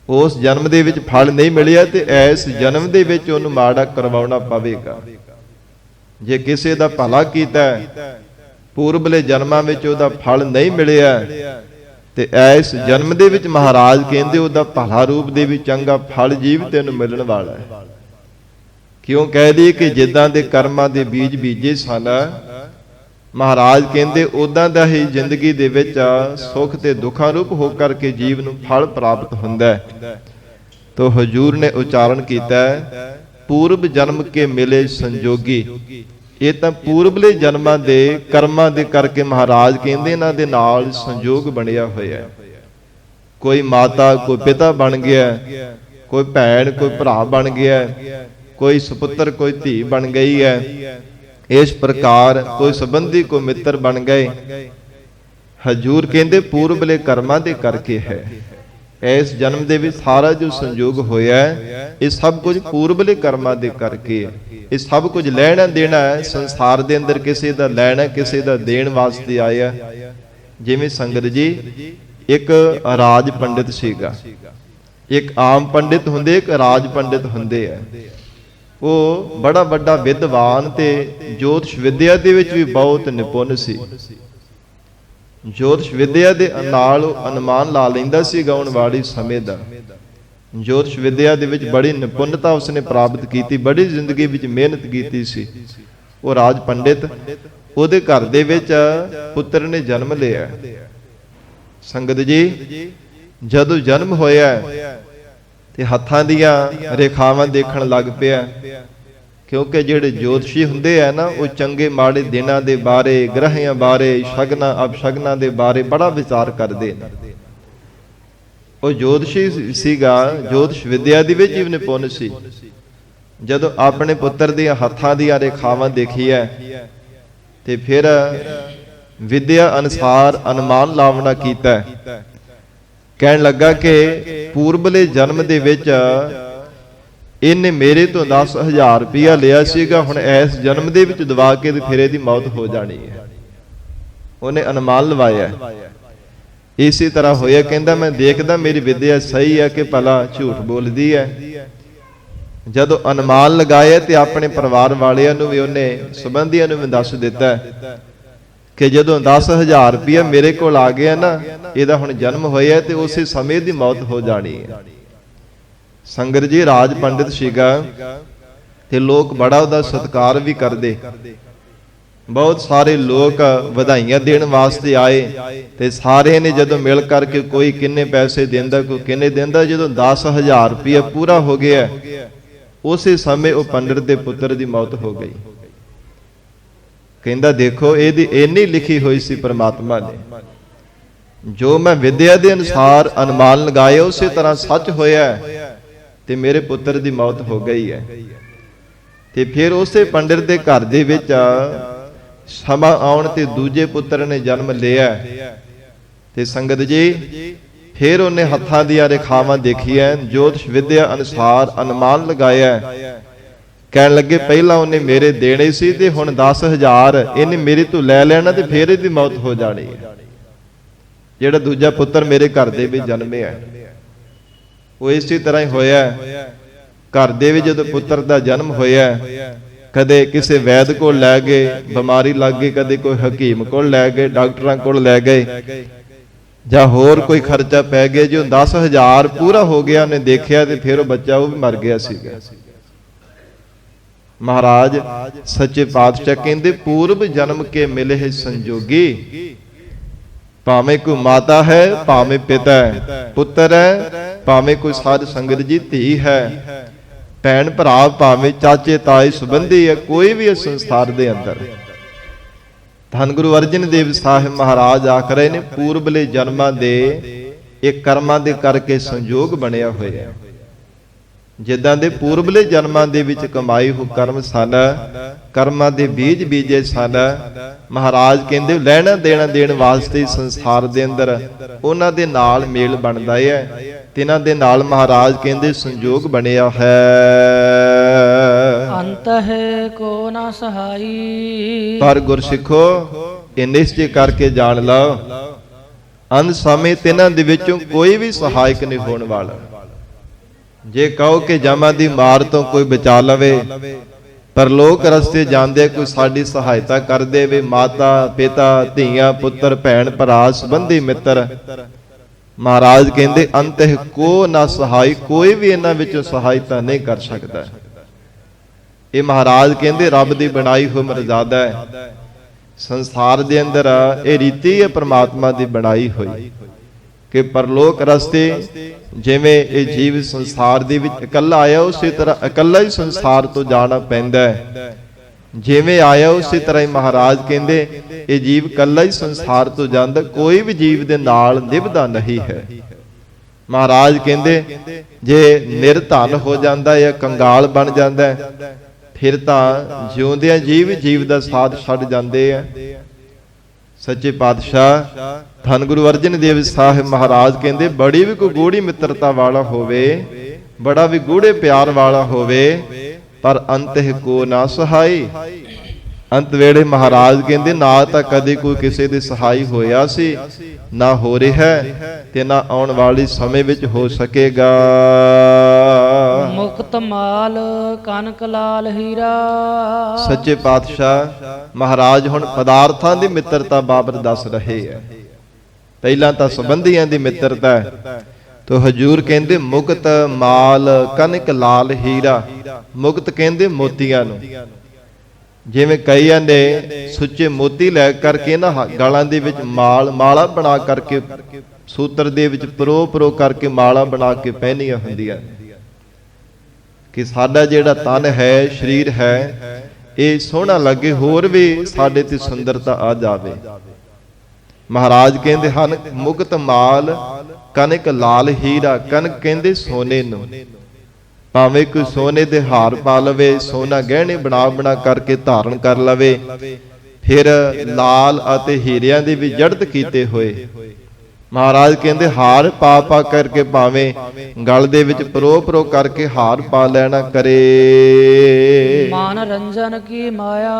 ਉਸ ਜਨਮ ਦੇ ਵਿੱਚ ਫਲ ਨਹੀਂ ਮਿਲਿਆ ਤੇ ਇਸ ਜਨਮ ਦੇ ਵਿੱਚ ਉਹਨੂੰ ਮਾੜਾ ਕਰਵਾਉਣਾ ਪਵੇਗਾ। ਜੇ ਕਿਸੇ ਦਾ ਭਲਾ ਕੀਤਾ ਹੈ, ਪੂਰਬਲੇ ਜਨਮਾਂ ਵਿੱਚ ਉਹਦਾ ਫਲ ਨਹੀਂ ਮਿਲਿਆ ਤੇ ਇਸ ਜਨਮ ਦੇ ਵਿੱਚ ਮਹਾਰਾਜ ਕਹਿੰਦੇ ਉਹਦਾ ਭਲਾ ਰੂਪ ਦੇ ਵਿੱਚ ਚੰਗਾ ਫਲ ਜੀਵ ਤੈਨੂੰ ਮਿਲਣ ਵਾਲਾ ਹੈ। ਕਿਉਂ ਕਹਿ ਦਈਏ ਕਿ ਜਿੱਦਾਂ ਦੇ ਕਰਮਾਂ ਦੇ ਬੀਜ ਬੀਜੇ ਸਨ, ਮਹਾਰਾਜ ਕਹਿੰਦੇ ਉਦਾਂ ਦਾ ਹੀ ਜ਼ਿੰਦਗੀ ਦੇ ਵਿੱਚ ਸੁੱਖ ਤੇ ਦੁੱਖਾਂ ਰੂਪ ਹੋ ਕਰਕੇ ਜੀਵ ਨੂੰ ਫਲ ਪ੍ਰਾਪਤ ਹੁੰਦਾ ਹੈ। ਤੋ ਹਜੂਰ ਨੇ ਉਚਾਰਨ ਕੀਤਾ ਹੈ, ਪੂਰਬ ਜਨਮ ਕੇ ਮਿਲੇ ਸੰਜੋਗੀ। ਇਹ ਤਾਂ ਪੂਰਬਲੇ ਜਨਮਾਂ ਦੇ ਕਰਮਾਂ ਦੇ ਕਰਕੇ ਮਹਾਰਾਜ ਕਹਿੰਦੇ ਇਹਨਾਂ ਦੇ ਨਾਲ ਸੰਜੋਗ ਬਣਿਆ ਹੋਇਆ ਹੈ। ਕੋਈ ਮਾਤਾ ਕੋਈ ਪਿਤਾ ਬਣ ਗਿਆ, ਕੋਈ ਭੈਣ ਕੋਈ ਭਰਾ ਬਣ ਗਿਆ, ਕੋਈ ਸੁਪੁੱਤਰ ਕੋਈ ਧੀ ਬਣ ਗਈ ਹੈ। ਇਸ ਪ੍ਰਕਾਰ ਕੋਈ ਸੰਬੰਧੀ ਕੋਈ ਮਿੱਤਰ ਬਣ ਗਏ। ਹਜੂਰ ਕਹਿੰਦੇ ਪੂਰਬਲੇ ਕਰਮਾਂ ਦੇ ਕਰਕੇ ਹੈ। ਇਸ ਜਨਮ ਦੇ ਵਿੱਚ ਸਾਰਾ ਜੋ ਸੰਜੋਗ ਹੋਇਆ ਹੈ, ਇਹ ਸਭ ਕੁਝ ਪੂਰਬਲੇ ਕਰਮਾਂ ਦੇ ਕਰਕੇ ਹੈ। ਇਹ ਸਭ ਕੁਝ ਲੈਣਾ ਦੇਣਾ ਹੈ। ਸੰਸਾਰ ਦੇ ਅੰਦਰ ਕਿਸੇ ਦਾ ਲੈਣਾ ਕਿਸੇ ਦਾ ਦੇਣ ਵਾਸਤੇ ਆਇਆ। ਜਿਵੇਂ ਸੰਗਤ ਜੀ ਇੱਕ ਰਾਜ ਪੰਡਿਤ ਸੀਗਾ, ਇੱਕ ਆਮ ਪੰਡਿਤ ਹੁੰਦੇ, ਇੱਕ ਰਾਜ ਪੰਡਿਤ ਹੁੰਦੇ ਆ। ਉਹ ਬੜਾ ਵੱਡਾ ਵਿਦਵਾਨ ਤੇ ਜੋਤਿਸ਼ ਵਿਦਿਆ ਦੇ ਵਿੱਚ ਵੀ ਬਹੁਤ ਨਿਪੁੰਨ ਸੀ। ਜੋਤਿਸ਼ ਵਿਦਿਆ ਦੇ ਨਾਲ ਉਹ ਅਨੁਮਾਨ ਲਾ ਲੈਂਦਾ ਸੀ ਆਉਣ ਵਾਲੇ ਸਮੇਂ ਦਾ। ਜੋਤਿਸ਼ ਵਿਦਿਆ ਦੇ ਵਿੱਚ ਬੜੀ ਨਿਪੁੰਨਤਾ ਉਸਨੇ ਪ੍ਰਾਪਤ ਕੀਤੀ, ਬੜੀ ਜ਼ਿੰਦਗੀ ਵਿੱਚ ਮਿਹਨਤ ਕੀਤੀ ਸੀ। ਉਹ ਰਾਜ ਪੰਡਿਤ, ਉਹਦੇ ਘਰ ਦੇ ਵਿੱਚ ਪੁੱਤਰ ਨੇ ਜਨਮ ਲਿਆ। ਸੰਗਤ ਜੀ ਜਦੋਂ ਜਨਮ ਹੋਇਆ ਤੇ ਹੱਥਾਂ ਦੀਆਂ ਰੇਖਾਵਾਂ ਦੇਖਣ ਲੱਗ ਪਿਆ, ਕਿਉਂਕਿ ਜਿਹੜੇ ਜੋਤਸ਼ੀ ਹੁੰਦੇ ਆ ਨਾ, ਉਹ ਚੰਗੇ ਮਾੜੇ ਦਿਨਾਂ ਦੇ ਬਾਰੇ, ਗ੍ਰਹਿਆਂ ਬਾਰੇ, ਸ਼ਗਨਾਂ ਅਪਸ਼ਗਨਾਂ ਦੇ ਬਾਰੇ ਬੜਾ ਵਿਚਾਰ ਕਰਦੇ ਨੇ। ਉਹ ਜੋਤਸ਼ੀ ਸੀਗਾ, ਜੋਤਿਸ਼ ਵਿਦਿਆ ਦੇ ਵਿੱਚ ਹੀ ਨਿਪੁੰਨ ਸੀ। ਜਦੋਂ ਆਪਣੇ ਪੁੱਤਰ ਦੀਆਂ ਹੱਥਾਂ ਦੀਆਂ ਰੇਖਾਵਾਂ ਦੇਖੀਆਂ ਤੇ ਫਿਰ ਵਿਦਿਆ ਅਨੁਸਾਰ ਅਨੁਮਾਨ ਲਾਵਣਾ ਕੀਤਾ। ਕਹਿਣ ਲੱਗਾ ਕਿ ਪੂਰਬਲੇ ਜਨਮ ਦੇ ਵਿੱਚ ਇਹਨੇ ਮੇਰੇ ਤੋਂ 10,000 ਰੁਪਇਆ ਲਿਆ ਸੀਗਾ, ਹੁਣ ਇਸ ਜਨਮ ਦੇ ਵਿੱਚ ਦਵਾ ਕੇ ਤੇ ਫਿਰ ਇਹਦੀ ਮੌਤ ਹੋ ਜਾਣੀ ਹੈ। ਉਹਨੇ ਅਨੁਮਾਨ ਲਵਾਇਆ। ਇਸੇ ਤਰ੍ਹਾਂ ਹੋਇਆ। ਕਹਿੰਦਾ ਮੈਂ ਦੇਖਦਾ ਮੇਰੀ ਵਿਦਿਆ ਸਹੀ ਹੈ ਕਿ ਭਲਾ ਝੂਠ ਬੋਲਦੀ ਹੈ। ਜਦੋਂ ਅਨੁਮਾਨ ਲਗਾਇਆ ਤੇ ਆਪਣੇ ਪਰਿਵਾਰ ਵਾਲਿਆਂ ਨੂੰ ਵੀ, ਉਹਨੇ ਸੰਬੰਧੀਆਂ ਨੂੰ ਵੀ ਦੱਸ ਦਿੱਤਾ ਕਿ ਜਦੋਂ 10,000 ਰੁਪਇਆ ਮੇਰੇ ਕੋਲ ਆ ਗਿਆ ਨਾ, ਇਹਦਾ ਹੁਣ ਜਨਮ ਹੋਇਆ ਤੇ ਉਸੇ ਸਮੇਂ ਦੀ ਮੌਤ ਹੋ ਜਾਣੀ ਹੈ। ਸੰਗਤ ਜੀ ਰਾਜ ਪੰਡਿਤ ਸੀਗਾ ਤੇ ਲੋਕ ਬੜਾ ਉਹਦਾ ਸਤਿਕਾਰ ਵੀ ਕਰਦੇ। ਬਹੁਤ ਸਾਰੇ ਲੋਕ ਵਧਾਈਆਂ ਦੇਣ ਵਾਸਤੇ ਆਏ ਤੇ ਸਾਰੇ ਨੇ ਜਦੋਂ ਮਿਲ ਕਰਕੇ ਕੋਈ ਕਿੰਨੇ ਪੈਸੇ ਦਿੰਦਾ, ਕੋਈ ਕਿੰਨੇ ਦਿੰਦਾ। ਜਦੋਂ 10,000 ਰੁਪਇਆ ਪੂਰਾ ਹੋ ਗਿਆ, ਉਸੇ ਸਮੇਂ ਉਹ ਪੰਡਿਤ ਦੇ ਪੁੱਤਰ ਦੀ ਮੌਤ ਹੋ ਗਈ। ਕਹਿੰਦਾ ਦੇਖੋ ਇਹਦੀ ਇੰਨੀ ਲਿਖੀ ਹੋਈ ਸੀ ਪ੍ਰਮਾਤਮਾ ਨੇ, ਜੋ ਮੈਂ ਵਿਦਿਆ ਦੇ ਅਨੁਸਾਰ ਅਨੁਮਾਨ ਲਗਾਏ ਉਸੇ ਤਰ੍ਹਾਂ ਸੱਚ ਹੋਇਆ ਤੇ ਮੇਰੇ ਪੁੱਤਰ ਦੀ ਮੌਤ ਹੋ ਗਈ ਹੈ। ਤੇ ਫਿਰ ਉਸੇ ਪੰਡਿਤ ਦੇ ਘਰ ਦੇ ਵਿੱਚ ਸਮਾਂ ਆਉਣ ਤੇ ਦੂਜੇ ਪੁੱਤਰ ਨੇ ਜਨਮ ਲਿਆ। ਤੇ ਸੰਗਤ ਜੀ ਫਿਰ ਉਹਨੇ ਹੱਥਾਂ ਦੀਆਂ ਰੇਖਾਵਾਂ ਦੇਖੀਆਂ, ਜੋਤਿਸ਼ ਵਿਦਿਆ ਅਨੁਸਾਰ ਅਨੁਮਾਨ ਲਗਾਇਆ। ਕਹਿਣ ਲੱਗੇ ਪਹਿਲਾਂ ਉਹਨੇ ਮੇਰੇ ਦੇਣੇ ਸੀ ਤੇ ਹੁਣ 10,000 ਇਹਨੇ ਮੇਰੇ ਤੋਂ ਲੈ ਲੈਣਾ ਤੇ ਫਿਰ ਇਹਦੀ ਮੌਤ ਹੋ ਜਾਣੀ ਹੈ। ਜਿਹੜਾ ਦੂਜਾ ਪੁੱਤਰ ਮੇਰੇ ਘਰ ਦੇ ਵਿੱਚ ਜਨਮਿਆ, ਉਹ ਇਸੇ ਤਰ੍ਹਾਂ ਹੀ ਹੋਇਆ। ਘਰ ਦੇ ਵਿੱਚ ਜਦੋਂ ਪੁੱਤਰ ਦਾ ਜਨਮ ਹੋਇਆ, ਕਦੇ ਕਿਸੇ ਵੈਦ ਕੋਲ ਲੈ ਗਏ, ਬਿਮਾਰੀ ਲੱਗ ਗਈ, ਕਦੇ ਕੋਈ ਹਕੀਮ ਕੋਲ ਲੈ ਗਏ, ਡਾਕਟਰਾਂ ਕੋਲ ਲੈ ਗਏ, ਜਾਂ ਹੋਰ ਕੋਈ ਖਰਚਾ ਪੈ ਗਿਆ। ਜੋ 10,000 ਪੂਰਾ ਹੋ ਗਿਆ, ਉਹਨੇ ਦੇਖਿਆ ਤੇ ਫਿਰ ਉਹ ਬੱਚਾ ਉਹ ਵੀ ਮਰ ਗਿਆ ਸੀਗਾ। ਮਹਾਰਾਜ ਸੱਚੇ ਪਾਤਸ਼ਾਹ ਕਹਿੰਦੇ ਪੂਰਬ ਜਨਮ ਕੇ ਮਿਲੇ ਹੈ ਸੰਜੋਗੀ, ਭਾਵੇਂ ਕੋਈ ਮਾਤਾ ਹੈ, ਭਾਵੇਂ ਪਿਤਾ ਹੈ, ਪੁੱਤਰ ਹੈ, ਭਾਵੇਂ ਕੋਈ ਸਾਧ ਸੰਗਤ ਜੀ ਧੀ ਹੈ, ਭੈਣ ਭਰਾ, ਭਾਵੇਂ ਚਾਚੇ ਤਾਏ ਸੰਬੰਧੀ ਹੈ, ਕੋਈ ਵੀ ਇਸ ਸੰਸਾਰ ਦੇ ਅੰਦਰ। ਧੰਨ ਗੁਰੂ ਅਰਜਨ ਦੇਵ ਸਾਹਿਬ ਮਹਾਰਾਜ ਆਖ ਰਹੇ ਨੇ ਪੂਰਬਲੇ ਜਨਮਾਂ ਦੇ ਇਹ ਕਰਮਾਂ ਦੇ ਕਰਕੇ ਸੰਜੋਗ ਬਣਿਆ ਹੋਇਆ। ਜਿੱਦਾਂ ਦੇ ਪੂਰਬਲੇ ਜਨਮਾਂ ਦੇ ਵਿੱਚ ਕਮਾਈ ਹੋ ਕਰਮ ਸਨ, ਕਰਮਾਂ ਦੇ ਬੀਜ ਬੀਜੇ ਸਨ, ਮਹਾਰਾਜ ਕਹਿੰਦੇ ਲੈਣਾ ਦੇਣਾ ਦੇਣ ਵਾਸਤੇ ਸੰਸਾਰ ਦੇ ਅੰਦਰ ਉਹਨਾਂ ਦੇ ਨਾਲ ਮੇਲ ਬਣਦਾ ਹੈ। ਤਿਨਾਂ ਦੇ ਨਾਲ ਮਹਾਰਾਜ ਕਹਿੰਦੇ ਸੰਜੋਗ ਬਣਿਆ ਹੈ। ਅੰਤ ਹੈ ਕੋ ਨਾ ਸਹਾਈ, ਪਰ ਗੁਰਸਿੱਖੋ ਇਹ ਨਿਸ਼ਚੈ ਕਰਕੇ ਜਾਣ ਲਓ, ਅੰਤ ਸਮੇਂ ਤਿਨਾਂ ਦੇ ਵਿੱਚੋਂ ਕੋਈ ਵੀ ਸਹਾਇਕ ਨਹੀਂ ਹੋਣ ਵਾਲਾ। ਜੇ ਕਹੋ ਕਿ ਜਮਾਂ ਦੀ ਮਾਰ ਤੋਂ ਕੋਈ ਬਚਾ ਲਵੇ, ਪਰ ਲੋਕ ਰਸਤੇ ਜਾਂਦੇ ਕੋਈ ਸਾਡੀ ਸਹਾਇਤਾ ਕਰ ਦੇਵੇ, ਮਾਤਾ ਪਿਤਾ ਧੀਆਂ ਪੁੱਤਰ ਭੈਣ ਭਰਾ ਸੰਬੰਧੀ ਮਿੱਤਰ, ਮਹਾਰਾਜ ਕਹਿੰਦੇ ਅੰਤਿ ਕੋ ਨਾ ਸਹਾਈ, ਕੋਈ ਵੀ ਇਹਨਾਂ ਵਿੱਚੋਂ ਸਹਾਇਤਾ ਨਹੀਂ ਕਰ ਸਕਦਾ। ਇਹ ਮਹਾਰਾਜ ਕਹਿੰਦੇ ਰੱਬ ਦੀ ਬਣਾਈ ਹੋਈ ਮਰਜ਼ਾਦਾ ਹੈ। ਸੰਸਾਰ ਦੇ ਅੰਦਰ ਇਹ ਰੀਤੀ ਹੈ ਪ੍ਰਮਾਤਮਾ ਦੀ ਬਣਾਈ ਹੋਈ ਕਿ ਪਰਲੋਕ ਰਸਤੇ ਜਿਵੇਂ ਇਹ ਜੀਵ ਸੰਸਾਰ ਦੇ ਵਿੱਚ ਇਕੱਲਾ ਆਇਆ, ਉਸੇ ਤਰ੍ਹਾਂ ਇਕੱਲਾ ਹੀ ਸੰਸਾਰ ਤੋਂ ਜਾਣਾ ਪੈਂਦਾ ਹੈ। ਜਿਵੇਂ ਆਇਆ ਉਸੇ ਤਰ੍ਹਾਂ ਹੀ ਮਹਾਰਾਜ ਕਹਿੰਦੇ ਇਹ ਜੀਵ ਇਕੱਲਾ ਹੀ ਸੰਸਾਰ ਤੋਂ ਜਾਂਦਾ, ਕੋਈ ਵੀ ਜੀਵ ਦੇ ਨਾਲ ਨਿਭਦਾ ਨਹੀਂ ਹੈ। ਮਹਾਰਾਜ ਕਹਿੰਦੇ ਜੇ ਨਿਰਧਨ ਹੋ ਜਾਂਦਾ ਜਾਂ ਕੰਗਾਲ ਬਣ ਜਾਂਦਾ, ਫਿਰ ਤਾਂ ਜਿਉਂਦਿਆਂ ਜੀਵ ਦਾ ਸਾਥ ਛੱਡ ਜਾਂਦੇ ਆ। ਸੱਚੇ ਪਾਤਸ਼ਾਹ ਧੰਨ ਗੁਰੂ ਅਰਜਨ ਦੇਵ ਸਾਹਿਬ ਮਹਾਰਾਜ ਕਹਿੰਦੇ ਬੜੀ ਵੀ ਕੋਈ ਗੂੜੀ ਮਿੱਤਰਤਾ ਵਾਲਾ ਹੋਵੇ, ਬੜਾ ਵੀ ਗੂੜੇ ਪਿਆਰ ਵਾਲਾ ਹੋਵੇ, ਪਰ ਅੰਤਿ ਕੋ ਨਾ ਸਹਾਈ, ਅੰਤ ਵੇਲੇ ਮਹਾਰਾਜ ਕਹਿੰਦੇ ਨਾ ਤਾਂ ਕਦੇ ਕੋਈ ਕਿਸੇ ਦੇ ਸਹਾਈ ਹੋਇਆ ਸੀ, ਨਾ ਹੋ ਰਿਹਾ ਤੇ ਨਾ ਆਉਣ ਵਾਲੇ ਸਮੇਂ ਵਿੱਚ ਹੋ ਸਕੇਗਾ। ਮੁਕਤ ਮਾਲ ਕਨਕ ਲਾਲ ਹੀਰਾ। ਸੱਚੇ ਪਾਤਸ਼ਾਹ ਮਹਾਰਾਜ ਹੁਣ ਪਦਾਰਥਾਂ ਦੀ ਮਿੱਤਰਤਾ ਬਾਬਤ ਦੱਸ ਰਹੇ ਹੈ। ਪਹਿਲਾਂ ਤਾਂ ਸੰਬੰਧੀਆਂ ਦੀ ਮਿੱਤਰਤਾ ਹੈ, ਤੋ ਹਜੂਰ ਕਹਿੰਦੇ ਮੁਕਤ ਮਾਲ ਕਨਕ ਲਾਲ ਹੀਰਾ। ਮੁਕਤ ਕਹਿੰਦੇ ਮੋਤੀਆਂ ਨੂੰ। ਜਿਵੇਂ ਕਈਆਂ ਨੇ ਸੁੱਚੇ ਮੋਤੀ ਲੈ ਕਰਕੇ ਨਾ ਗਾਲਾਂ ਦੇ ਵਿੱਚ ਮਾਲਾ ਬਣਾ ਕਰਕੇ, ਸੂਤਰ ਦੇ ਵਿੱਚ ਪਰੋ ਕਰਕੇ ਮਾਲਾ ਬਣਾ ਕੇ ਪਹਿਨੀਆਂ ਹੁੰਦੀਆਂ, ਕਿ ਸਾਡਾ ਜਿਹੜਾ ਤਨ ਹੈ, ਸਰੀਰ ਹੈ, ਇਹ ਸੋਹਣਾ ਲੱਗੇ, ਹੋਰ ਵੀ ਸਾਡੇ ਤੇ ਸੁੰਦਰਤਾ ਆ ਜਾਵੇ। ਮਹਾਰਾਜ ਕਹਿੰਦੇ ਹਨ ਮੁਕਤ ਮਾਲ ਕਨਕ ਲਾਲ ਹੀਰਾ। ਕਨਕ ਕਹਿੰਦੇ ਸੋਨੇ ਨੂੰ। ਭਾਵੇਂ ਕੋਈ ਸੋਨੇ ਦੇ ਹਾਰ ਪਾ ਲਵੇ, ਸੋਨਾ ਗਹਿਣੇ ਬਣਾ ਕਰਕੇ ਧਾਰਨ ਕਰ ਲਵੇ, ਫਿਰ ਲਾਲ ਅਤੇ ਹੀਰਿਆਂ ਦੇ ਵੀ ਜੜਤ ਕੀਤੇ ਹੋਏ। ਮਹਾਰਾਜ ਕਹਿੰਦੇ ਹਾਰ ਪਾ ਕਰਕੇ ਭਾਵੇਂ ਗਲ ਦੇ ਵਿੱਚ ਪਰੋ ਕਰਕੇ ਹਾਰ ਪਾ ਲੈਣਾ ਕਰੇ। ਮਨ ਰੰਜਨ ਕੀ ਮਾਇਆ।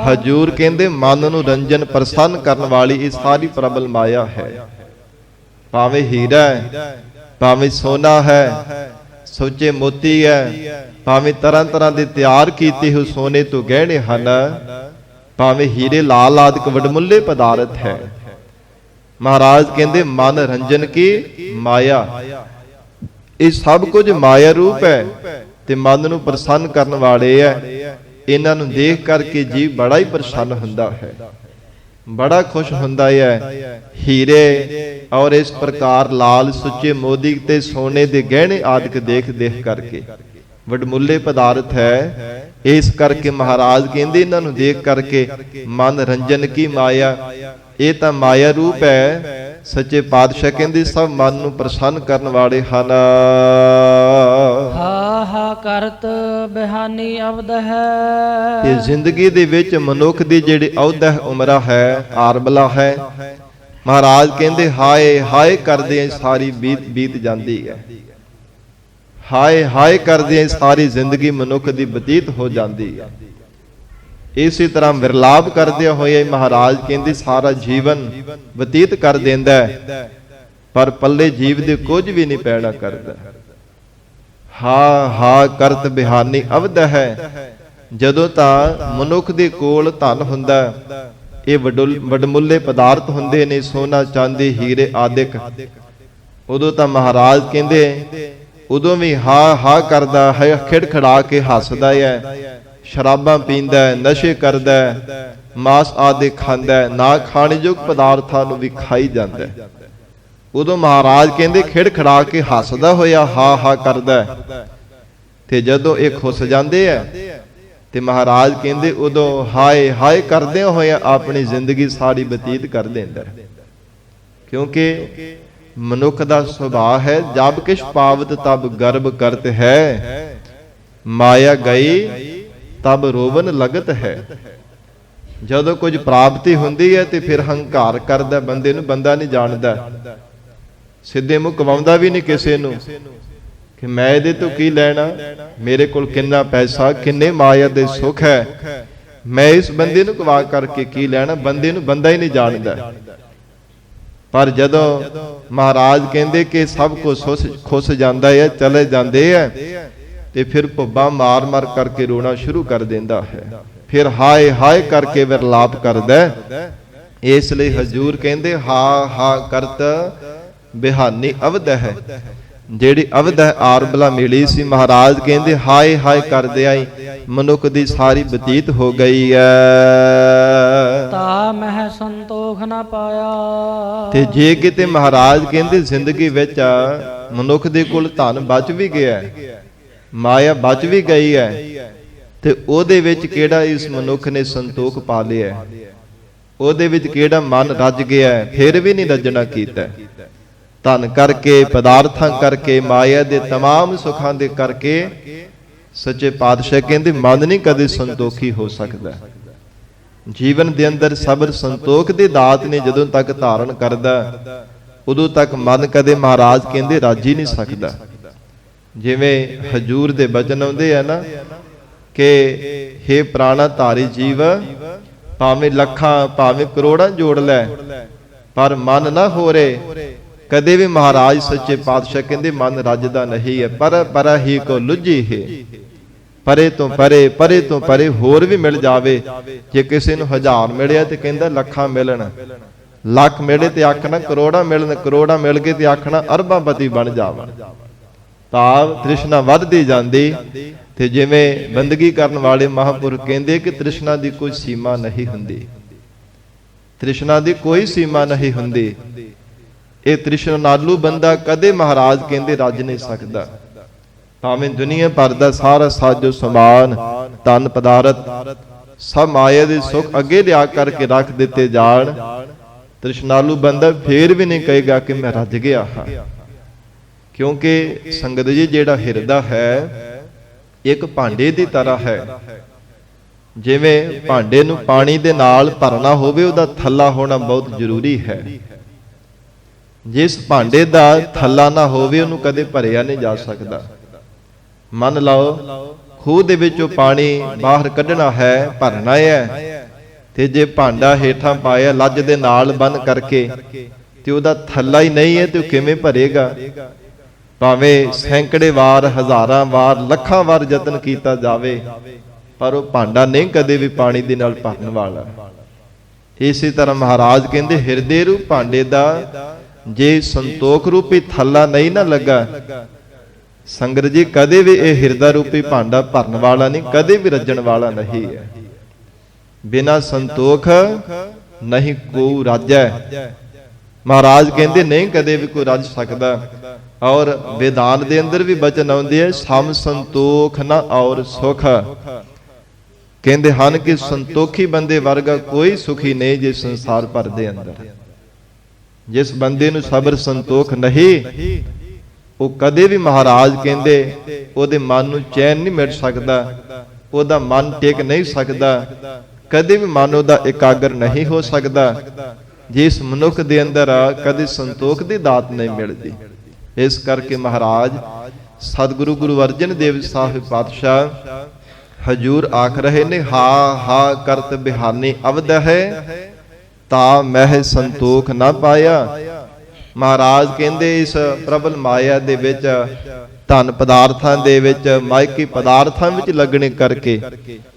ਹਜੂਰ ਕਹਿੰਦੇ ਮਨ ਨੂੰ ਰੰਜਨ ਪ੍ਰਸੰਨ ਕਰਨ ਵਾਲੀ ਇਹ ਸਾਰੀ ਪ੍ਰਬਲ ਮਾਇਆ ਹੈ। ਭਾਵੇਂ ਹੀਰਾ ਹੈ, ਭਾਵੇਂ ਸੋਨਾ ਹੈ, ਸੋਚੇ ਮੋਤੀ ਹੈ, ਭਾਵੇਂ ਤਰ੍ਹਾਂ ਦੇ ਤਿਆਰ ਕੀਤੇ ਹੋਏ ਸੋਨੇ ਤੋਂ ਗਹਿਣੇ ਹਨ, ਭਾਵੇਂ ਹੀਰੇ ਲਾਲ ਆਦਿਕ ਵਡਮੁੱਲੇ ਪਦਾਰਥ ਹੈ। ਮਹਾਰਾਜ ਕਹਿੰਦੇ ਮਨ ਰੰਜਨ ਕੀ ਮਾਇਆ। ਇਹ ਸਭ ਕੁਝ ਮਾਇਆ ਰੂਪ ਹੈ ਤੇ ਮਨ ਨੂੰ ਪ੍ਰਸੰਨ ਕਰਨ ਵਾਲੇ ਹੈ। ਇਹਨਾਂ ਨੂੰ ਦੇਖ ਕਰਕੇ ਜੀਵ ਬੜਾ ਹੀ ਪ੍ਰਸੰਨ ਹੁੰਦਾ ਹੈ, ਬੜਾ ਖੁਸ਼ ਹੁੰਦਾ ਹੈ। ਹੀਰੇ ਔਰ ਇਸ ਪ੍ਰਕਾਰ ਲਾਲ ਸੁੱਚੇ ਮੋਤੀ ਤੇ ਸੋਨੇ ਦੇ ਗਹਿਣੇ ਆਦਿਕ ਦੇਖ ਕਰਕੇ ਵਡਮੁੱਲੇ ਪਦਾਰਥ ਹੈ। ਇਸ ਕਰਕੇ ਮਹਾਰਾਜ ਕਹਿੰਦੇ ਇਹਨਾਂ ਨੂੰ ਦੇਖ ਕਰਕੇ ਮਨ ਰੰਜਨ ਕੀ ਮਾਇਆ। ਇਹ ਤਾਂ ਮਾਇਆ ਰੂਪ ਹੈ। ਸੱਚੇ ਪਾਤਸ਼ਾਹ ਕਹਿੰਦੇ ਸਭ ਮਨ ਨੂੰ ਪ੍ਰਸੰਨ ਕਰਨ ਵਾਲੇ ਹਨ। ਹਾ ਕਰਤ ਬਿਹਾਨੀ ਅਵਦ ਹੈ। ਤੇ ਜ਼ਿੰਦਗੀ ਦੇ ਵਿੱਚ ਮਨੁੱਖ ਦੀ ਜਿਹੜੀ ਅਵਧ ਉਮਰਾ ਹੈ, ਆਰਬਲਾ ਹੈ, ਮਹਾਰਾਜ ਕਹਿੰਦੇ ਹਾਏ ਹਾਏ ਕਰਦੇ ਸਾਰੀ ਬੀਤ ਜਾਂਦੀ ਹੈ। ਹਾਏ ਹਾਏ ਕਰਦੇ ਸਾਰੀ ਜ਼ਿੰਦਗੀ ਮਨੁੱਖ ਦੀ ਬਤੀਤ ਹੋ ਜਾਂਦੀ ਹੈ। ਇਸੇ ਤਰ੍ਹਾਂ ਵਿਰਲਾਪ ਕਰਦੇ ਹੋਏ ਮਹਾਰਾਜ ਕਹਿੰਦੇ ਸਾਰਾ ਜੀਵਨ ਬਤੀਤ ਕਰ ਦਿੰਦਾ ਹੈ, ਪਰ ਪੱਲੇ ਜੀਵ ਦੇ ਕੁਝ ਵੀ ਨਹੀਂ ਪੈਣਾ ਕਰਦਾ। ਹਾ ਕਰਤ ਬਿਹਾਨੀ ਅਵਧ ਹੈ। ਜਦੋਂ ਤਾਂ ਮਨੁੱਖ ਦੇ ਕੋਲ ਧਨ ਹੁੰਦਾ, ਇਹ ਵਡਮੁੱਲੇ ਪਦਾਰਥ ਹੁੰਦੇ ਨੇ, ਸੋਨਾ ਚਾਂਦੀ ਹੀਰੇ ਆਦਿਕ, ਉਦੋਂ ਤਾਂ ਮਹਾਰਾਜ ਕਹਿੰਦੇ ਉਦੋਂ ਵੀ ਹਾ ਕਰਦਾ ਹੈ, ਖਿੜਖੜਾ ਕੇ ਹੱਸਦਾ ਹੈ, ਸ਼ਰਾਬਾਂ ਪੀਂਦਾ ਹੈ, ਨਸ਼ੇ ਕਰਦਾ ਹੈ, ਮਾਸ ਆਦਿ ਖਾਂਦਾ ਹੈ, ਨਾ ਖਾਣਯੋਗ ਪਦਾਰਥਾਂ ਨੂੰ ਵੀ ਖਾਈ ਜਾਂਦਾ ਹੈ। ਉਦੋਂ ਮਹਾਰਾਜ ਕਹਿੰਦੇ ਖਿੜਖੜਾ ਕੇ ਹੱਸਦਾ ਹੋਇਆ ਹਾ ਕਰਦਾ ਹੈ। ਤੇ ਜਦੋਂ ਇਹ ਖੁੱਸ ਜਾਂਦੇ ਆ ਤੇ ਮਹਾਰਾਜ ਕਹਿੰਦੇ ਉਦੋਂ ਹਾਏ ਹਾਏ ਕਰਦੇ ਹੋਇਆ ਆਪਣੀ ਜ਼ਿੰਦਗੀ ਸਾਰੀ ਬਤੀਤ ਕਰ ਦਿੰਦਾ। ਕਿਉਂਕਿ ਮਨੁੱਖ ਦਾ ਸੁਭਾਅ ਹੈ ਜਬ ਕਿਛ ਪਾਵਤ ਤਬ ਗਰਬ ਕਰਤ ਹੈ, ਮਾਇਆ ਗਈ ਤਬ ਰੋਵਨ ਲਗਤ ਹੈ। ਜਦੋਂ ਕੁਝ ਪ੍ਰਾਪਤੀ ਹੁੰਦੀ ਹੈ ਤੇ ਫਿਰ ਹੰਕਾਰ ਕਰਦਾ ਬੰਦੇ ਨੂੰ, ਬੰਦਾ ਨਹੀਂ ਜਾਣਦਾ, ਸਿੱਧੇ ਮੂੰਹ ਕਵਾਉਂਦਾ ਵੀ ਨਹੀਂ ਕਿਸੇ ਨੂੰ ਕਿ ਮੈਂ ਇਹਦੇ ਤੋਂ ਕੀ ਲੈਣਾ, ਮੇਰੇ ਕੋਲ ਕਿੰਨਾ ਪੈਸਾ, ਕਿੰਨੇ ਮਾਇਆ ਦੇ ਸੁੱਖ ਹੈ, ਮੈਂ ਇਸ ਬੰਦੇ ਨੂੰ ਕਵਾ ਕਰਕੇ ਕੀ ਲੈਣਾ। ਬੰਦੇ ਨੂੰ ਬੰਦਾ ਹੀ ਨਹੀਂ ਜਾਣਦਾ। ਪਰ ਜਦੋਂ ਮਹਾਰਾਜ ਕਹਿੰਦੇ ਕਿ ਸਭ ਕੁਝ ਖੁੱਸ ਜਾਂਦਾ ਹੈ, ਚਲੇ ਜਾਂਦੇ ਹੈ, ਤੇ ਫਿਰ ਭੁੱਬਾ ਮਾਰ ਕਰਕੇ ਰੋਣਾ ਸ਼ੁਰੂ ਕਰ ਦਿੰਦਾ ਹੈ, ਫਿਰ ਹਾਏ ਹਾਏ ਕਰਕੇ ਵਿਰਲਾਪ ਕਰਦਾ। ਇਸ ਲਈ ਹਜ਼ੂਰ ਕਹਿੰਦੇ ਹਾ ਕਰਤ ਬਿਹਾਨੀ ਅਵਧ ਹੈ। ਜਿਹੜੀ ਅਵਧ ਆਰਬਲਾ ਮਿਲੀ ਸੀ, ਮਹਾਰਾਜ ਕਹਿੰਦੇ ਹਾਏ ਹਾਏ ਕਰਦੇ ਆਈ ਮਨੁੱਖ ਦੀ ਸਾਰੀ ਬਤੀਤ ਹੋ ਗਈ ਹੈ। ਤਾ ਮਹਿ ਸੰਤੋਖ ਨਾ ਪਾਇਆ। ਤੇ ਜੇ ਕਿਤੇ ਮਹਾਰਾਜ ਕਹਿੰਦੇ ਜ਼ਿੰਦਗੀ ਵਿੱਚ ਮਨੁੱਖ ਦੇ ਕੋਲ ਧਨ ਬਚ ਵੀ ਗਿਆ, ਮਾਇਆ ਬਚ ਵੀ ਗਈ ਹੈ, ਤੇ ਉਹਦੇ ਵਿੱਚ ਕਿਹੜਾ ਇਸ ਮਨੁੱਖ ਨੇ ਸੰਤੋਖ ਪਾ ਲਿਆ, ਉਹਦੇ ਵਿੱਚ ਕਿਹੜਾ ਮਨ ਰੱਜ ਗਿਆ, ਫਿਰ ਵੀ ਨਹੀਂ ਰੱਜਣਾ ਕੀਤਾ। ਧਨ ਕਰਕੇ, ਪਦਾਰਥਾਂ ਕਰਕੇ, ਮਾਇਆ ਦੇ तमाम ਸੁੱਖਾਂ ਦੇ ਕਰਕੇ ਸੱਚੇ ਪਾਤਸ਼ਾਹ ਕਹਿੰਦੇ ਮਨ ਨਹੀਂ ਕਦੇ ਸੰਤੋਖੀ ਹੋ ਸਕਦਾ। ਜੀਵਨ ਦੇ ਅੰਦਰ ਸਬਰ ਸੰਤੋਖ ਦੀ ਦਾਤ ਨੇ ਜਦੋਂ ਤੱਕ ਧਾਰਨ ਕਰਦਾ, ਉਦੋਂ ਤੱਕ ਮਨ ਕਦੇ ਮਹਾਰਾਜ ਕਹਿੰਦੇ ਰਾਜੀ ਨਹੀਂ ਸਕਦਾ। ਜਿਵੇਂ ਹਜੂਰ ਦੇ ਬਚਨ ਆਉਂਦੇ ਆ ਨਾ ਕਿ हे ਪ੍ਰਾਣਾ ਧਾਰੀ ਜੀਵ, ਭਾਵੇਂ ਲੱਖਾਂ ਭਾਵੇਂ ਕਰੋੜਾਂ ਜੋੜ ਲੈ ਪਰ ਮਨ ਨਾ ਹੋ ਰੇ। ਕਦੇ ਵੀ ਮਹਾਰਾਜ ਸੱਚੇ ਪਾਤਸ਼ਾਹ ਕਹਿੰਦੇ ਮਨ ਰੱਜਦਾ ਨਹੀਂ ਹੈ। ਪਰ ਹੀ ਕੋ ਲੁੱਝੀ ਹੈ। ਪਰੇ ਤੋਂ ਪਰੇ, ਪਰੇ ਤੋਂ ਪਰੇ ਹੋਰ ਵੀ ਮਿਲ ਜਾਵੇ। ਜੇ ਕਿਸੇ ਨੂੰ 1000 ਮਿਲਿਆ ਤੇ ਕਹਿੰਦਾ ਲੱਖਾਂ ਮਿਲਣ, ਲੱਖ ਮਿਲੇ ਤੇ ਆਖਣਾ ਕਰੋੜਾਂ ਮਿਲਣ, ਕਰੋੜਾਂ ਮਿਲ ਗਏ ਤੇ ਆਖਣਾ ਅਰਬਾਂਪਤੀ ਬਣ ਜਾਵਣ। ਭਾਵ ਤ੍ਰਿਸ਼ਨਾ ਵੱਧਦੀ ਜਾਂਦੀ। ਤੇ ਜਿਵੇਂ ਬੰਦਗੀ ਕਰਨ ਵਾਲੇ ਮਹਾਂਪੁਰਖ ਕਹਿੰਦੇ ਕਿ ਤ੍ਰਿਸ਼ਨਾ ਦੀ ਕੋਈ ਸੀਮਾ ਨਹੀਂ ਹੁੰਦੀ, ਤ੍ਰਿਸ਼ਨਾ ਦੀ ਕੋਈ ਸੀਮਾ ਨਹੀਂ ਹੁੰਦੀ। ਇਹ ਤ੍ਰਿਸ਼ਨਾਲੂ ਬੰਦਾ ਕਦੇ ਮਹਾਰਾਜ ਕਹਿੰਦੇ ਰੱਜ ਨਹੀਂ ਸਕਦਾ। ਭਾਵੇਂ ਦੁਨੀਆ ਭਰ ਦਾ ਸਾਰਾ ਸਾਜੋ ਸਮਾਨ, ਧਨ ਪਦਾਰਥ ਸਭ ਮਾਇਆ ਦੇ ਸੁੱਖ ਅੱਗੇ ਲਿਆ ਕਰਕੇ ਰੱਖ ਦਿੱਤੇ ਜਾਣ, ਤ੍ਰਿਸ਼ਨਾਲੂ ਬੰਦਾ ਫੇਰ ਵੀ ਨਹੀਂ ਕਹੇਗਾ ਕਿ ਮੈਂ ਰੱਜ ਗਿਆ ਹਾਂ। ਕਿਉਂਕਿ ਸੰਗਤ ਜੀ ਜਿਹੜਾ ਹਿਰਦਾ ਹੈ ਇੱਕ ਭਾਂਡੇ ਦੀ ਤਰ੍ਹਾਂ ਹੈ। ਜਿਵੇਂ ਭਾਂਡੇ ਨੂੰ ਪਾਣੀ ਦੇ ਨਾਲ ਭਰਨਾ ਹੋਵੇ, ਉਹਦਾ ਥੱਲਾ ਹੋਣਾ ਬਹੁਤ ਜ਼ਰੂਰੀ ਹੈ। ਜਿਸ ਭਾਂਡੇ ਦਾ ਥੱਲਾ ਨਾ ਹੋਵੇ ਉਹਨੂੰ ਕਦੇ ਭਰਿਆ ਨਹੀਂ ਜਾ ਸਕਦਾ। ਮੰਨ ਲਓ ਖੂਹ ਦੇ ਵਿੱਚੋਂ ਪਾਣੀ ਬਾਹਰ ਕੱਢਣਾ ਹੈ, ਭਰਨਾ ਹੈ, ਤੇ ਜੇ ਭਾਂਡਾ ਹੇਠਾਂ ਪਾਇਆ ਲੱਜ ਦੇ ਨਾਲ ਬੰਨ ਕਰਕੇ ਤੇ ਉਹਦਾ ਥੱਲਾ ਹੀ ਨਹੀਂ ਹੈ ਤੇ ਉਹ ਕਿਵੇਂ ਭਰੇਗਾ? ਭਾਵੇਂ ਸੈਂਕੜੇ ਵਾਰ, ਹਜ਼ਾਰਾਂ ਵਾਰ, ਲੱਖਾਂ ਵਾਰ ਯਤਨ ਕੀਤਾ ਜਾਵੇ ਪਰ ਉਹ ਭਾਂਡਾ ਨਹੀਂ ਕਦੇ ਵੀ ਪਾਣੀ ਦੇ ਨਾਲ ਭਰਨ ਵਾਲਾ। ਇਸੇ ਤਰ੍ਹਾਂ ਮਹਾਰਾਜ ਕਹਿੰਦੇ ਹਿਰਦੇ ਰੂਪ ਭਾਂਡੇ ਦਾ ਜੇ ਸੰਤੋਖ ਰੂਪੀ ਥੱਲਾ ਨਹੀਂ ਨਾ ਲੱਗਾ, ਸੰਗਤ ਜੀ ਕਦੇ ਵੀ ਇਹ ਹਿਰਦਾ ਰੂਪੀ ਭਾਂਡਾ ਭਰਨ ਵਾਲਾ ਨਹੀਂ, ਕਦੇ ਵੀ ਰੱਜਣ ਵਾਲਾ ਨਹੀਂ ਹੈ। ਬਿਨਾਂ ਸੰਤੋਖ ਨਹੀਂ ਕੋ ਰਾਜੈ। ਮਹਾਰਾਜ ਕਹਿੰਦੇ ਨਹੀਂ ਕਦੇ ਵੀ ਕੋਈ ਰੱਜ ਸਕਦਾ। ਔਰ ਵੇਦਾਂਤ ਦੇ ਅੰਦਰ ਵੀ ਬਚਨ ਆਉਂਦੇ ਹੈ ਸਮ ਸੰਤੋਖ ਨਾ ਔਰ ਸੁਖ। ਕਹਿੰਦੇ ਹਨ ਕਿ ਸੰਤੋਖੀ ਬੰਦੇ ਵਰਗਾ ਕੋਈ ਸੁਖੀ ਨਹੀਂ ਜੇ ਸੰਸਾਰ ਭਰ ਦੇ ਅੰਦਰ। ਜਿਸ ਬੰਦੇ ਨੂੰ ਸਬਰ ਸੰਤੋਖ ਨਹੀਂ, ਉਹ ਕਦੇ ਵੀ ਮਹਾਰਾਜ ਕਹਿੰਦੇ ਉਹਦੇ ਮਨ ਨੂੰ ਚੈਨ ਨਹੀਂ ਮਿਲ ਸਕਦਾ, ਉਹਦਾ ਮਨ ਟਿਕ ਨਹੀਂ ਸਕਦਾ, ਕਦੇ ਵੀ ਮਨ ਉਹਦਾ ਇਕਾਗਰ ਨਹੀਂ ਹੋ ਸਕਦਾ। ਜਿਸ ਮਨੁੱਖ ਦੇ ਅੰਦਰ ਕਦੇ ਸੰਤੋਖ ਦੀ ਦਾਤ ਨਹੀਂ ਮਿਲਦੀ। ਇਸ ਕਰਕੇ ਮਹਾਰਾਜ ਸਤਿਗੁਰੂ ਗੁਰੂ ਅਰਜਨ ਦੇਵ ਸਾਹਿਬ ਪਾਤਸ਼ਾਹ ਹਜੂਰ ਆਖ ਰਹੇ ਨੇ ਹਾ ਹਾ ਕਰਤ ਬਿਹਾਨੀ ਅਵਦ ਹੈ ਤਾ ਮਹਿ ਸੰਤੋਖ ਨਾ ਪਾਇਆ। ਮਹਾਰਾਜ ਕਹਿੰਦੇ ਇਸ ਪ੍ਰਬਲ ਮਾਇਆ ਦੇ ਵਿੱਚ, ਧਨ ਪਦਾਰਥਾਂ ਦੇ ਵਿੱਚ, ਮਾਇਕੀ ਪਦਾਰਥਾਂ ਵਿੱਚ ਲੱਗਣੇ ਕਰਕੇ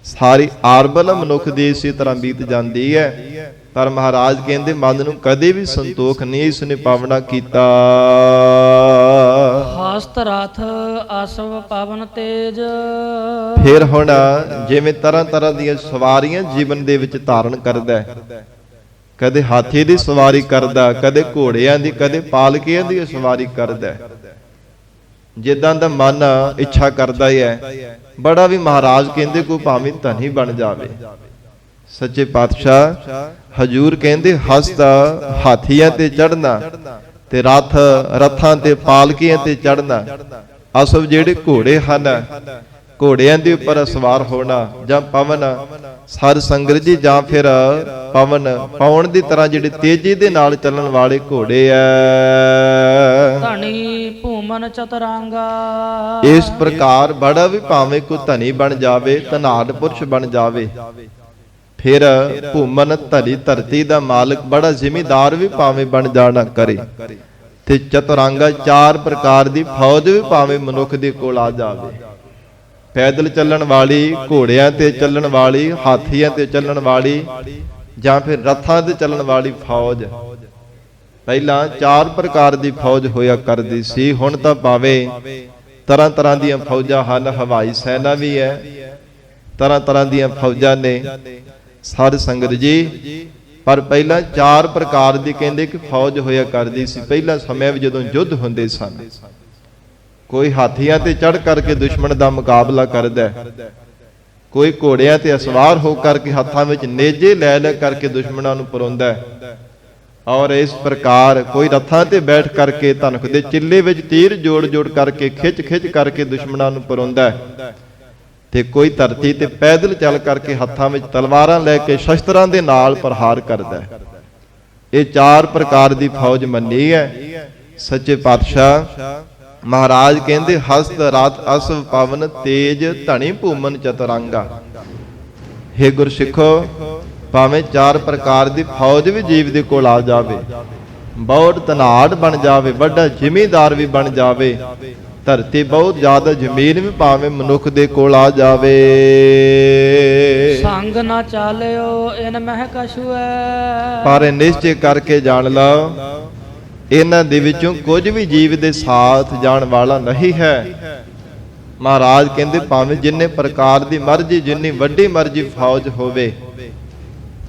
ਸਾਰੀ ਆਰਬਲ ਮਨੁੱਖ ਦੀ ਇਸੇ ਤਰ੍ਹਾਂ ਬੀਤ ਜਾਂਦੀ ਹੈ। ਪਰ ਮਹਾਰਾਜ ਕਹਿੰਦੇ ਮਨ ਨੂੰ ਕਦੇ ਵੀ ਸੰਤੋਖ ਨਹੀਂ ਇਸ ਨੇ ਪਾਵਨਾ ਕੀਤਾ। ਹਸਤ ਰਥ ਅਸਵ ਪਵਨ ਤੇਜ। ਫਿਰ ਹੁਣ ਜਿਵੇਂ ਤਰ੍ਹਾਂ ਤਰ੍ਹਾਂ ਦੀਆਂ ਸਵਾਰੀਆਂ ਜੀਵਨ ਦੇ ਵਿੱਚ ਧਾਰਨ ਕਰਦਾ, ਕਦੇ ਹਾਥੀ ਦੀ ਸਵਾਰੀ ਕਰਦਾ, ਕਦੇ ਘੋੜਿਆਂ ਦੀ, ਕਦੇ ਪਾਲਕੀਆਂ ਦੀ ਸਵਾਰੀ ਕਰਦਾ। ਜਿੱਦਾਂ ਦਾ ਮਨ ਇੱਛਾ ਕਰਦਾ ਹੈ। ਬੜਾ ਵੀ ਮਹਾਰਾਜ ਕਹਿੰਦੇ ਕੋਈ ਭਾਵੇਂ ਧਨੀ ਬਣ ਜਾਵੇ। ਸੱਚੇ ਪਾਤਸ਼ਾਹ ਹਜੂਰ ਕਹਿੰਦੇ ਹਸਤ ਹਾਥੀਆਂ ਤੇ ਚੜ੍ਹਨਾ ਤੇ ਰਥਾਂ ਤੇ ਪਾਲਕੀਆਂ ਤੇ ਚੜ੍ਹਨਾ। ਅਸਲ ਜਿਹੜੇ ਘੋੜੇ ਹਨ, ਘੋੜਿਆਂ ਦੇ ਉੱਪਰ ਸਵਾਰ ਹੋਣਾ, ਜਾਂ ਪਵਨ ਸਰ ਸੰਗਤ ਜੀ, ਜਾਂ ਫਿਰ ਪਵਨ ਪਾਉਣ ਦੀ ਤਰ੍ਹਾਂ ਜਿਹੜੇ ਤੇਜ਼ੀ ਦੇ ਨਾਲ ਚੱਲਣ ਵਾਲੇ ਘੋੜੇ ਆ। ਧਨੀ ਭੂਮਨ ਚਤੁਰਾਂਗਾ। ਇਸ ਪ੍ਰਕਾਰ ਬੜਾ ਵੀ ਭਾਵੇਂ ਕੋਈ ਧਨੀ ਬਣ ਜਾਵੇ, ਧਨਾਢ ਪੁਰਸ਼ ਬਣ ਜਾਵੇ, ਫਿਰ ਭੂਮਨ ਧਰੀ ਧਰਤੀ ਦਾ ਮਾਲਕ ਬੜਾ ਜ਼ਿਮੀਦਾਰ ਵੀ ਭਾਵੇਂ ਬਣ ਜਾਣਾ ਕਰੇ, ਤੇ ਚਤੁਰਾਂਗਾ 4 ਪ੍ਰਕਾਰ ਦੀ ਫੌਜ ਵੀ ਭਾਵੇਂ ਮਨੁੱਖ ਦੇ ਕੋਲ ਆ ਜਾਵੇ। ਪੈਦਲ ਚੱਲਣ ਵਾਲੀ, ਘੋੜਿਆਂ ਤੇ ਚੱਲਣ ਵਾਲੀ, ਹਾਥੀਆਂ ਤੇ ਚੱਲਣ ਵਾਲੀ, ਜਾਂ ਫਿਰ ਰਥਾਂ ਤੇ ਚੱਲਣ ਵਾਲੀ ਫੌਜ। ਪਹਿਲਾਂ 4 ਪ੍ਰਕਾਰ ਦੀ ਫੌਜ ਹੋਇਆ ਕਰਦੀ ਸੀ। ਹੁਣ ਤਾਂ ਭਾਵੇਂ ਤਰ੍ਹਾਂ ਤਰ੍ਹਾਂ ਦੀਆਂ ਫੌਜਾਂ ਹਨ, ਹਵਾਈ ਸੈਨਾ ਵੀ ਹੈ, ਤਰ੍ਹਾਂ ਤਰ੍ਹਾਂ ਦੀਆਂ ਫੌਜਾਂ ਨੇ ਸਾਧ ਸੰਗਤ ਜੀ। ਪਰ ਪਹਿਲਾਂ 4 ਪ੍ਰਕਾਰ ਦੀ ਕਹਿੰਦੇ ਕਿ ਫੌਜ ਹੋਇਆ ਕਰਦੀ ਸੀ। ਪਹਿਲਾਂ ਸਮੇਂ ਵਿੱਚ ਜਦੋਂ ਯੁੱਧ ਹੁੰਦੇ ਸਨ, ਕੋਈ ਹਾਥੀਆਂ ਤੇ ਚੜ੍ਹ ਕਰਕੇ ਦੁਸ਼ਮਣ ਦਾ ਮੁਕਾਬਲਾ ਕਰਦਾ, ਕੋਈ ਘੋੜਿਆਂ ਤੇ ਅਸਵਾਰ ਹੋ ਕਰਕੇ ਹੱਥਾਂ ਵਿੱਚ ਨੇਜੇ ਲੈ ਲੈ ਕਰਕੇ ਦੁਸ਼ਮਣਾਂ ਨੂੰ ਪਰੋਂਦਾ, ਔਰ ਇਸ ਪ੍ਰਕਾਰ ਕੋਈ ਰਥਾਂ ਤੇ ਬੈਠ ਕਰਕੇ ਧਨੁਖ ਦੇ ਚਿੱਲੇ ਵਿੱਚ ਤੀਰ ਜੋੜ ਜੋੜ ਕਰਕੇ ਖਿੱਚ ਖਿੱਚ ਕਰਕੇ ਦੁਸ਼ਮਣਾਂ ਨੂੰ ਪਰੋਂਦਾ, ਤੇ ਕੋਈ ਧਰਤੀ ਤੇ ਪੈਦਲ ਚੱਲ ਕਰਕੇ ਹੱਥਾਂ ਵਿੱਚ ਤਲਵਾਰਾਂ ਲੈ ਕੇ ਸ਼ਸਤਰਾਂ ਦੇ ਨਾਲ ਪ੍ਰਹਾਰ ਕਰਦਾ। ਇਹ 4 ਪ੍ਰਕਾਰ ਦੀ ਫੌਜ ਮੰਨੀ ਹੈ। ਸੱਚੇ ਪਾਤਸ਼ਾਹ ਮਹਾਰਾਜ ਕਹਿੰਦੇ ਹਸਤ ਰਾਤ ਅਸਵ ਪਵਨ ਤੇਜ ਧਣੀ ਭੂਮਨ ਚਤੁਰੰਗਾ। ਹੇ ਗੁਰਸਿੱਖੋ, ਭਾਵੇਂ 4 ਪ੍ਰਕਾਰ ਦੀ ਫੌਜ ਵੀ ਜੀਵ ਦੇ ਕੋਲ ਆ ਜਾਵੇ, ਬਹੁਤ ਧਨਾੜ ਬਣ ਜਾਵੇ, ਵੱਡਾ ਜ਼ਿਮੀਂਦਾਰ ਵੀ ਬਣ ਜਾਵੇ, ਧਰਤੀ ਬਹੁਤ ਜ਼ਿਆਦਾ ਜ਼ਮੀਨ ਵੀ ਭਾਵੇਂ ਮਨੁੱਖ ਦੇ ਕੋਲ ਆ ਜਾਵੇ, ਸੰਗ ਨਾ ਚਾਲਿਓ ਇਨ ਮਹਿ ਕਛੂ ਹੈ। ਪਰ ਇਹ ਨਿਸ਼ਚੈ ਕਰਕੇ ਜਾਣ ਲਓ, ਇਹਨਾਂ ਦੇ ਵਿੱਚੋਂ ਕੁਝ ਵੀ ਜੀਵ ਦੇ ਸਾਥ ਜਾਣ ਵਾਲਾ ਨਹੀਂ ਹੈ। ਮਹਾਰਾਜ ਕਹਿੰਦੇ ਭਾਵੇਂ ਜਿੰਨੇ ਪ੍ਰਕਾਰ ਦੀ ਮਰਜ਼ੀ, ਜਿੰਨੀ ਵੱਡੀ ਮਰਜ਼ੀ ਫੌਜ ਹੋਵੇ,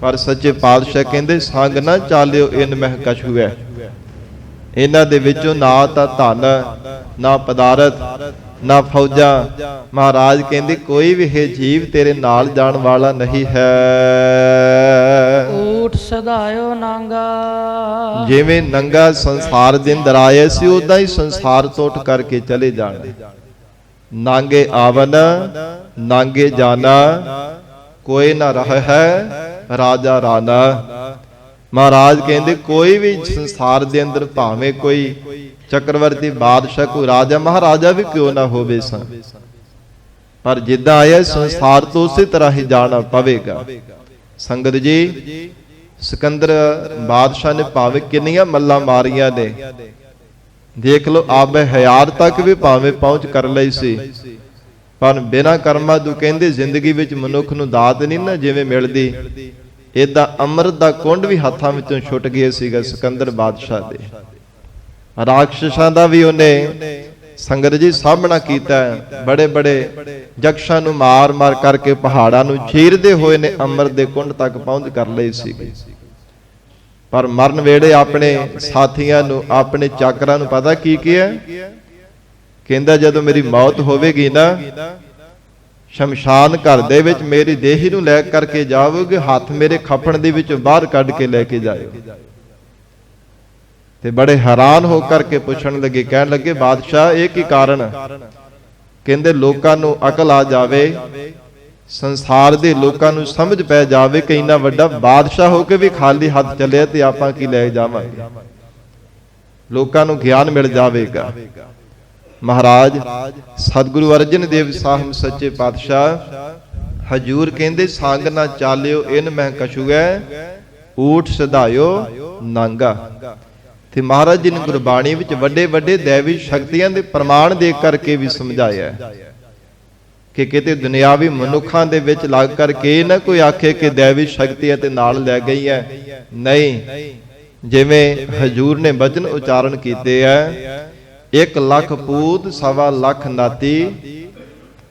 ਪਰ ਸੱਚੇ ਪਾਤਸ਼ਾਹ ਕਹਿੰਦੇ ਸੰਗ ਨਾ ਚਾਲਿਓ ਇਨ ਮਹਿ ਕਛੂ ਹੈ। ਇਹਨਾਂ ਦੇ ਵਿੱਚੋਂ ਨਾ ਤਾਂ ਧਨ, ਨਾ ਪਦਾਰਥ, ਨਾ ਫੌਜਾਂ। ਮਹਾਰਾਜ ਕਹਿੰਦੇ ਕੋਈ ਵੀ ਇਹ ਜੀਵ ਤੇਰੇ ਨਾਲ ਜਾਣ ਵਾਲਾ ਨਹੀਂ ਹੈ। ਊਠ ਸਦਾਇਓ ਨਾਂਗਾ। ਜਿਵੇਂ ਨੰਗਾ ਸੰਸਾਰ ਦੇ ਅੰਦਰ ਆਏ ਸੀ, ਉਦਾਂ ਹੀ ਸੰਸਾਰ ਤੋਂ ਉੱਠ ਕਰਕੇ ਚਲੇ ਜਾਣਾ। ਨਾਂਗੇ ਆਵਨ ਨਾਂਗੇ ਜਾਣਾ, ਕੋਈ ਨਾ ਰਹਿ ਹੈ ਰਾਜਾ ਰਾਣਾ। ਮਹਾਰਾਜ ਕਹਿੰਦੇ ਕੋਈ ਵੀ ਸੰਸਾਰ ਦੇ ਅੰਦਰ ਭਾਵੇਂ ਕੋਈ ਚੱਕਰਵਰਤੀ ਬਾਦਸ਼ਾਹ, ਕੋਈ ਰਾਜਾ ਮਹਾਰਾਜਾ ਵੀ ਕਿਉਂ ਨਾ ਹੋਵੇ ਸਨ, ਪਰ ਜਿੱਦਾਂ ਆਇਆ ਸੰਸਾਰ ਤੋਂ ਉਸੇ ਤਰ੍ਹਾਂ ਹੀ ਜਾਣਾ ਪਵੇਗਾ। ਸੰਗਤ ਜੀ, ਸਿਕੰਦਰ ਬਾਦਸ਼ਾਹ ਨੇ ਭਾਵੇਂ ਕਿੰਨੀਆਂ ਮੱਲਾਂ ਮਾਰੀਆਂ ਨੇ, ਦੇਖ ਲਓ ਆਬੇ ਹਯਾਤ ਤੱਕ ਵੀ ਭਾਵੇਂ ਪਹੁੰਚ ਕਰ ਲਈ ਸੀ, ਪਰ ਬਿਨਾਂ ਕਰਮਾਂ ਤੋਂ ਕਹਿੰਦੇ ਜ਼ਿੰਦਗੀ ਵਿੱਚ ਮਨੁੱਖ ਨੂੰ ਦਾਤ ਨਹੀਂ ਨਾ ਜਿਵੇਂ ਮਿਲਦੀ, ਏਦਾਂ ਅੰਮ੍ਰਿਤ ਦਾ ਕੁੰਡ ਵੀ ਹੱਥਾਂ ਵਿੱਚੋਂ ਛੁੱਟ ਗਿਆ ਸੀਗਾ ਸਿਕੰਦਰ ਬਾਦਸ਼ਾਹ ਦੇ। ਰਾਖਸ਼ਾਂ ਦਾ ਵੀ ਉਹਨੇ ਸੰਗਤ ਜੀ ਸਾਹਮਣਾ ਕੀਤਾ। ਬੜੇ ਬੜੇ ਜਕਸ਼ਾਂ ਨੂੰ ਮਾਰ ਮਾਰ ਕਰਕੇ ਪਹਾੜਾਂ ਨੂੰ ਚੀਰਦੇ ਹੋਏ ਨੇ ਅੰਮ੍ਰਿਤ ਦੇ ਕੁੰਡ ਤੱਕ ਪਹੁੰਚ ਕਰ ਲਈ ਸੀ, ਪਰ ਮਰਨ ਵੇਲੇ ਆਪਣੇ ਸਾਥੀਆਂ ਨੂੰ, ਆਪਣੇ ਚਾਕਰਾਂ ਨੂੰ ਪਤਾ ਕੀ ਕਿਹਾ? ਕਹਿੰਦਾ ਜਦੋਂ ਮੇਰੀ ਮੌਤ ਹੋਵੇਗੀ ਨਾ, ਸ਼ਮਸ਼ਾਨ ਘਰ ਦੇ ਵਿੱਚ ਮੇਰੀ ਦੇਹੀ ਨੂੰ ਲੈ ਕਰਕੇ ਜਾਵੋਗੇ, ਹੱਥ ਮੇਰੇ ਖੱਪਣ ਦੇ ਵਿੱਚੋਂ ਬਾਹਰ ਕੱਢ ਕੇ ਲੈ ਕੇ ਜਾਇਓ। ਤੇ ਬੜੇ ਹੈਰਾਨ ਹੋ ਕਰਕੇ ਪੁੱਛਣ ਲੱਗੇ, ਕਹਿਣ ਲੱਗੇ ਬਾਦਸ਼ਾਹ ਇਹ ਕੀ ਕਾਰਨ? ਕਹਿੰਦੇ ਲੋਕਾਂ ਨੂੰ ਅਕਲ ਆ ਜਾਵੇ, ਸੰਸਾਰ ਦੇ ਲੋਕਾਂ ਨੂੰ ਸਮਝ ਪੈ ਜਾਵੇ ਕਿ ਇੰਨਾ ਵੱਡਾ ਬਾਦਸ਼ਾਹ ਹੋ ਕੇ ਵੀ ਖਾਲੀ ਹੱਥ ਚੱਲਿਆ ਤੇ ਆਪਾਂ ਕੀ ਲੈ ਜਾਵਾਂਗੇ, ਲੋਕਾਂ ਨੂੰ ਗਿਆਨ ਮਿਲ ਜਾਵੇਗਾ। ਮਹਾਰਾਜ ਸਤਿਗੁਰੂ ਅਰਜਨ ਦੇਵ ਸਾਹਿਬ ਸੱਚੇ ਪਾਤਸ਼ਾਹ ਹਜੂਰ ਕਹਿੰਦੇ ਸੰਗ ਨਾ ਚਾਲਿਓ ਇਨ ਮਹਿ ਕਛੂ ਹੈ, ਊਠ ਸਦਾਇਓ ਨਾਂਗਾ। ਤੇ ਮਹਾਰਾਜ ਜੀ ਨੇ ਗੁਰਬਾਣੀ ਵਿੱਚ ਵੱਡੇ ਵੱਡੇ ਦੇਵੀ ਸ਼ਕਤੀਆਂ ਦੇ ਪ੍ਰਮਾਣ ਦੇ ਕਰਕੇ ਵੀ ਸਮਝਾਇਆ ਕਿ ਕਿਤੇ ਦੁਨਿਆਵੀ ਮਨੁੱਖਾਂ ਦੇ ਵਿੱਚ ਲੱਗ ਕਰਕੇ ਨਾ ਕੋਈ ਆਖੇ ਕਿ ਦੇਵੀ ਸ਼ਕਤੀਆਂ ਤੇ ਨਾਲ ਲੈ ਗਈ ਹੈ। ਨਹੀਂ, ਜਿਵੇਂ ਹਜੂਰ ਨੇ ਬਚਨ ਉਚਾਰਨ ਕੀਤੇ ਹੈ, 1 ਲੱਖ ਪੂਤ 1.25 ਲੱਖ ਨਾਤੀ,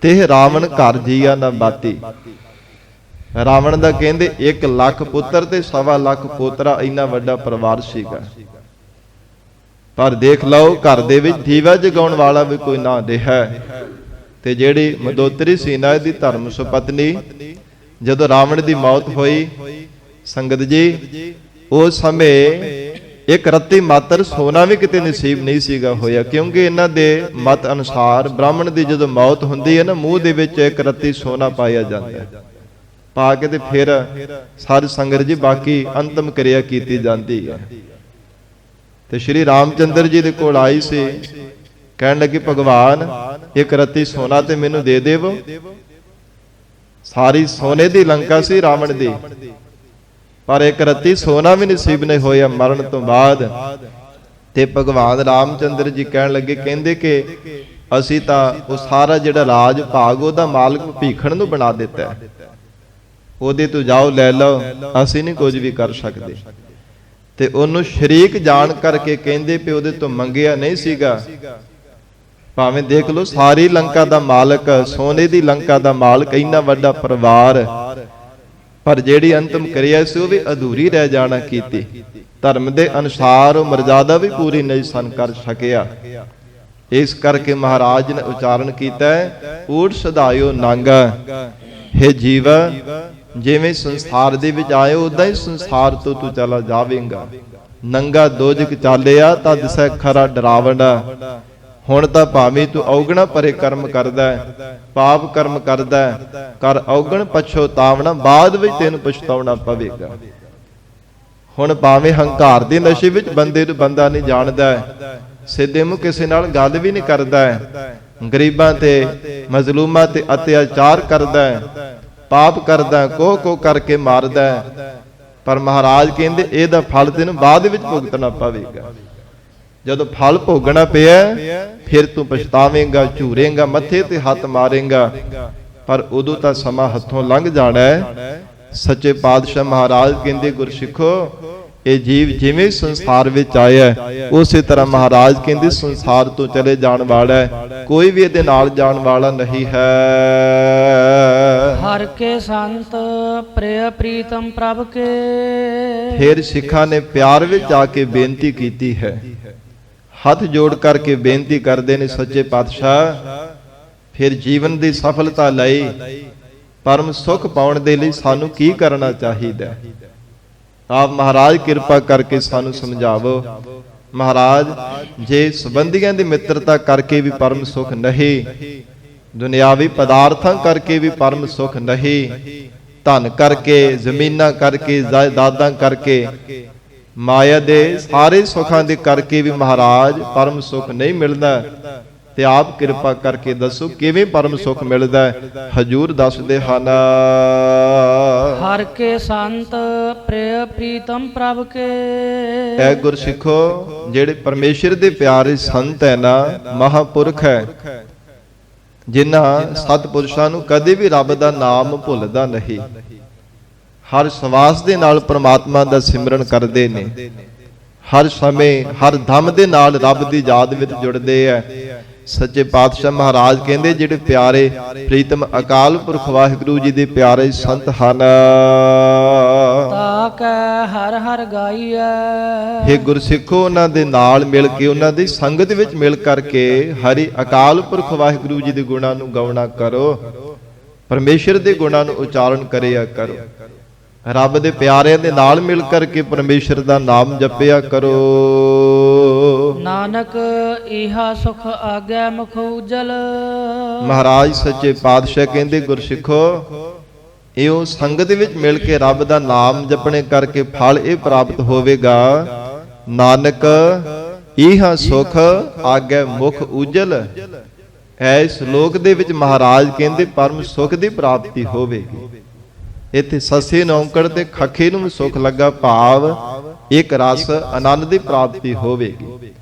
ਤੇ ਰਾਵਣ ਘਰ ਜੀਆ ਨਾ ਬਾਤੀ। ਰਾਵਣ ਦਾ ਕਹਿੰਦੇ 1 ਲੱਖ ਪੁੱਤਰ ਤੇ 1.25 ਲੱਖ ਪੋਤਰਾ, ਇੰਨਾ ਵੱਡਾ ਪਰਿਵਾਰ ਸੀਗਾ, ਪਰ ਦੇਖ ਲਓ ਘਰ ਦੇ ਵਿੱਚ ਦੀਵਾ ਜਗਾਉਣ ਵਾਲਾ ਵੀ ਕੋਈ ਨਾ ਰਿਹਾ। ਤੇ ਜਿਹੜੀ ਮੰਦੋਤਰੀ ਸੀ ਨਾ ਦੀ ਧਰਮ ਸੁਪਤਨੀ, ਜਦੋਂ ਰਾਵਣ ਦੀ ਮੌਤ ਹੋਈ ਸੰਗਤ ਜੀ, ਉਸ ਸਮੇਂ ਇੱਕ ਰੱਤੀ ਮਾਤਰ ਸੋਨਾ ਵੀ ਕਿਤੇ ਨਸੀਬ ਨਹੀਂ ਸੀਗਾ ਹੋਇਆ, ਕਿਉਂਕਿ ਇਹਨਾਂ ਦੇ ਮਤ ਅਨੁਸਾਰ ਬ੍ਰਾਹਮਣ ਦੀ ਜਦੋਂ ਮੌਤ ਹੁੰਦੀ ਹੈ ਨਾ, ਮੂੰਹ ਦੇ ਵਿੱਚ ਇੱਕ ਰੱਤੀ ਸੋਨਾ ਪਾਇਆ ਜਾਂਦਾ ਹੈ, ਪਾ ਕੇ ਤੇ ਫਿਰ ਸਾਰੀ ਸੰਗਤ ਜੀ ਬਾਕੀ ਅੰਤਮ ਕਿਰਿਆ ਕੀਤੀ ਜਾਂਦੀ ਹੈ। ਤੇ ਸ਼੍ਰੀ ਰਾਮਚੰਦਰ ਜੀ ਦੇ ਕੋਲ ਆਈ ਸੀ, ਕਹਿਣ ਲੱਗੀ ਭਗਵਾਨ ਇੱਕ ਰੱਤੀ ਸੋਨਾ ਤੇ ਮੈਨੂੰ ਦੇ ਦੇਵੋ। ਸਾਰੀ ਸੋਨੇ ਦੀ ਲੰਕਾ ਸੀ ਰਾਵਣ ਦੀ, ਪਰ ਇੱਕ ਰੱਤੀ ਸੋਨਾ ਵੀ ਨਸੀਬ ਨਹੀਂ ਹੋਇਆ ਮਰਨ ਤੋਂ ਬਾਅਦ। ਤੇ ਭਗਵਾਨ ਰਾਮਚੰਦਰ ਜੀ ਕਹਿਣ ਲੱਗੇ, ਕਹਿੰਦੇ ਕਿ ਅਸੀਂ ਤਾਂ ਉਹ ਸਾਰਾ ਜਿਹੜਾ ਰਾਜ ਭਾਗ ਉਹਦਾ ਮਾਲਕ ਭੀਖਣ ਨੂੰ ਬਣਾ ਦਿੱਤਾ, ਉਹਦੇ ਤੋਂ ਜਾਓ ਲੈ ਲਓ, ਅਸੀਂ ਨਹੀਂ ਕੁਝ ਵੀ ਕਰ ਸਕਦੇ। ਤੇ ਉਹਨੂੰ ਸ਼ਰੀਕ ਜਾਣ ਕਰਕੇ ਕਹਿੰਦੇ ਵੀ ਉਹਦੇ ਤੋਂ ਮੰਗਿਆ ਨਹੀਂ ਸੀਗਾ, ਭਾਵੇਂ ਦੇਖ ਲਓ ਸਾਰੀ ਲੰਕਾ ਦਾ ਮਾਲਕ, ਸੋਨੇ ਦੀ ਲੰਕਾ ਦਾ ਮਾਲਕ, ਇੰਨਾ ਵੱਡਾ ਪਰਿਵਾਰ, ਪਰ ਜਿਹੜੀ ਅੰਤਮ ਕਿਰਿਆ ਸੀ ਉਹ ਵੀ ਅਧੂਰੀ ਰਹਿ ਜਾਣਾ ਕੀਤੀ। ਧਰਮ ਦੇ ਅਨੁਸਾਰ ਉਹ ਮਰਜ਼ਾਦਾ ਵੀ ਪੂਰੀ ਨਹੀਂ ਸਨ ਕਰ ਸਕਿਆ। ਇਸ ਕਰਕੇ ਮਹਾਰਾਜ ਨੇ ਉਚਾਰਨ ਕੀਤਾ, ਊਠ ਸਦਾਇਓ ਨਾਂਗਾ। हे ਜੀਵ, ਜਿਵੇਂ ਸੰਸਾਰ ਦੇ ਵਿੱਚ ਆਏ ਉਦਾਂ ਹੀ ਸੰਸਾਰ ਤੋਂ ਤੂੰ ਚਲਾ ਜਾਵੇਂਗਾ। ਨੰਗਾ ਦੋਜਕ ਚਾਲਿਆ ਤਾਂ ਦਿਸੈ ਖਰਾ ਡਰਾਵਣਾ। ਹੁਣ ਤਾਂ ਭਾਵੇਂ ਤੂੰ ਔਗਣਾ ਭਰੇ ਕਰਮ ਕਰਦਾ, ਪਾਪ ਕਰਮ ਕਰਦਾ, ਕਰ ਔਗਣ ਪਛਤਾਵਣਾ, ਬਾਅਦ ਵਿੱਚ ਤੈਨੂੰ ਪਛਤਾਉਣਾ ਪਵੇਗਾ। ਹੁਣ ਭਾਵੇਂ ਹੰਕਾਰ ਦੇ ਨਸ਼ੇ ਵਿੱਚ ਬੰਦੇ ਨੂੰ ਬੰਦਾ ਨਹੀਂ ਜਾਣਦਾ, ਸਿੱਧੇ ਮੂੰਹ ਕਿਸੇ ਨਾਲ ਗੱਲ ਵੀ ਨਹੀਂ ਕਰਦਾ ਹੈ, ਗਰੀਬਾਂ ਤੇ ਮਜ਼ਲੂਮਾਂ ਤੇ ਅਤਿਆਚਾਰ ਕਰਦਾ ਹੈ, ਪਾਪ ਕਰਦਾ, ਕੋਹ ਕਰਕੇ ਮਾਰਦਾ ਹੈ। ਪਰ ਮਹਾਰਾਜ ਕਹਿੰਦੇ ਇਹਦਾ ਫਲ ਤੈਨੂੰ ਬਾਅਦ ਵਿੱਚ ਭੁਗਤਣਾ ਪਵੇਗਾ। ਜਦੋਂ ਫਲ ਭੋਗਣਾ ਪਿਆ ਫਿਰ ਤੂੰ ਪਛਤਾਵੇਂਗਾ, ਝੂਰੇਂਗਾ, ਮੱਥੇ ਤੇ ਹੱਥ ਮਾਰੇਂਗਾ, ਪਰ ਉਦੋਂ ਤਾਂ ਸਮਾਂ ਹੱਥੋਂ ਲੰਘ ਜਾਣਾ ਹੈ। ਸੱਚੇ ਪਾਤਸ਼ਾਹ ਮਹਾਰਾਜ ਕਹਿੰਦੇ ਗੁਰਸਿੱਖੋ, ਇਹ ਜੀਵ ਜਿਵੇਂ ਸੰਸਾਰ ਵਿੱਚ ਆਇਆ ਉਸੇ ਤਰ੍ਹਾਂ ਮਹਾਰਾਜ ਕਹਿੰਦੇ ਸੰਸਾਰ ਤੋਂ ਚਲੇ ਜਾਣ ਵਾਲਾ ਹੈ, ਕੋਈ ਵੀ ਇਹਦੇ ਨਾਲ ਜਾਣ ਵਾਲਾ ਨਹੀਂ ਹੈ। ਹਰ ਕੇ ਸੰਤ ਪ੍ਰਿਯ ਪ੍ਰੀਤਮ ਪ੍ਰਭ ਕੇ। ਫਿਰ ਸਿੱਖਾਂ ਨੇ ਪਿਆਰ ਵਿੱਚ ਆ ਕੇ ਬੇਨਤੀ ਕੀਤੀ ਹੈ, ਹੱਥ ਜੋੜ ਕਰਕੇ ਬੇਨਤੀ ਕਰਦੇ ਨੇ, ਸੱਚੇ ਪਾਤਸ਼ਾਹ ਫਿਰ ਜੀਵਨ ਦੀ ਸਫਲਤਾ ਲਈ, ਪਰਮ ਸੁਖ ਪਾਉਣ ਦੇ ਲਈ ਸਾਨੂੰ ਕੀ ਕਰਨਾ ਚਾਹੀਦਾ? ਆਪ ਮਹਾਰਾਜ ਕਿਰਪਾ ਕਰਕੇ ਸਾਨੂੰ ਸਮਝਾਵੋ। ਮਹਾਰਾਜ, ਜੇ ਸੰਬੰਧੀਆਂ ਦੀ ਮਿੱਤਰਤਾ ਕਰਕੇ ਵੀ ਪਰਮ ਸੁਖ ਨਹੀਂ, ਦੁਨਿਆਵੀ ਪਦਾਰਥਾਂ ਕਰਕੇ ਵੀ ਪਰਮ ਸੁਖ ਨਹੀਂ, ਧਨ ਕਰਕੇ, ਜ਼ਮੀਨਾਂ ਕਰਕੇ, ਜਾਇਦਾਦਾਂ ਕਰਕੇ, ਮਾਇਆ ਦੇ ਸਾਰੇ ਸੁੱਖਾਂ ਦੇ ਕਰਕੇ ਵੀ ਮਹਾਰਾਜ ਪਰਮ ਸੁਖ ਨਹੀਂ ਮਿਲਦਾ, ਤੇ ਆਪ ਕਿਰਪਾ ਕਰਕੇ ਦੱਸੋ ਕਿਵੇਂ ਪਰਮ ਸੁਖ ਮਿਲਦਾ ਹੈ? ਹਜੂਰ ਦੱਸਦੇ ਹਨ, ਹਰ ਕੇ ਸੰਤ ਪ੍ਰਿਯ ਪ੍ਰੀਤਮ ਪ੍ਰਭ ਕੇ। ਐ ਗੁਰਸਿੱਖੋ, ਜਿਹੜੇ ਪਰਮੇਸ਼ਰ ਦੇ ਪਿਆਰੇ ਸੰਤ ਹੈ ਨਾ, ਮਹਾਪੁਰਖ ਹੈ, ਜਿਨ੍ਹਾਂ ਸਤਿਪੁਰਸ਼ਾਂ ਨੂੰ ਕਦੇ ਵੀ ਰੱਬ ਦਾ ਨਾਮ ਭੁੱਲਦਾ ਨਹੀਂ, ਹਰ ਸਵਾਸ ਦੇ ਨਾਲ ਪ੍ਰਮਾਤਮਾ ਦਾ ਸਿਮਰਨ ਕਰਦੇ ਨੇ, ਹਰ ਸਮੇਂ ਹਰ ਦਮ ਦੇ ਨਾਲ ਰੱਬ ਦੀ ਯਾਦ ਵਿੱਚ ਜੁੜਦੇ ਐ। ਸੱਚੇ ਪਾਤਸ਼ਾਹ ਮਹਾਰਾਜ ਕਹਿੰਦੇ ਜਿਹੜੇ ਪਿਆਰੇ ਪ੍ਰੀਤਮ ਅਕਾਲ ਪੁਰਖ ਵਾਹਿਗੁਰੂ ਜੀ ਦੇ ਪਿਆਰੇ ਸੰਤ ਹਨ, ਤਾ ਕੈ ਹਰ ਹਰ ਗਾਈਐ। ਹੇ ਗੁਰਸਿੱਖੋ, ਉਹਨਾਂ ਦੇ ਨਾਲ ਮਿਲ ਕੇ, ਉਹਨਾਂ ਦੀ ਸੰਗਤ ਵਿੱਚ ਮਿਲ ਕਰਕੇ ਹਰੀ ਅਕਾਲ ਪੁਰਖ ਵਾਹਿਗੁਰੂ ਜੀ ਦੇ ਗੁਣਾਂ ਨੂੰ ਗਾਉਣਾ ਕਰੋ, ਪਰਮੇਸ਼ਰ ਦੇ ਗੁਣਾਂ ਨੂੰ ਉਚਾਰਨ ਕਰਿਆ ਕਰੋ, ਰੱਬ ਦੇ ਪਿਆਰਿਆਂ ਦੇ ਨਾਲ ਮਿਲ ਕਰਕੇ ਪਰਮੇਸ਼ਰ ਦਾ ਨਾਮ ਜਪਿਆ ਕਰੋ। ਨਾਨਕ ਇਹਾ ਸੁਖ ਆਗੈ ਮੁਖ ਉਜਲ। ਮਹਾਰਾਜ ਸੱਚੇ ਪਾਤਸ਼ਾਹ ਕਹਿੰਦੇ ਗੁਰਸਿੱਖੋ, ਇਹੋ ਸੰਗਤ ਵਿੱਚ ਮਿਲ ਕੇ ਰੱਬ ਦਾ ਨਾਮ ਜਪਣੇ ਕਰਕੇ ਫਲ ਇਹ ਪ੍ਰਾਪਤ ਹੋਵੇਗਾ। ਨਾਨਕ ਇਹਾ ਸੁਖ ਆਗੈ ਮੁਖ ਉਜਲ। ਇਸ ਲੋਕ ਦੇ ਵਿੱਚ ਮਹਾਰਾਜ ਕਹਿੰਦੇ ਪਰਮ ਸੁਖ ਦੀ ਪ੍ਰਾਪਤੀ ਹੋਵੇਗੀ। ਇੱਥੇ ਸੱਸੇ ਨੌਂਕੜ ਤੇ ਖੱਖੇ ਨੂੰ ਸੁਖ ਲੱਗਾ, ਭਾਵ ਇੱਕ ਰਸ ਆਨੰਦ ਦੀ ਪ੍ਰਾਪਤੀ ਹੋਵੇਗੀ।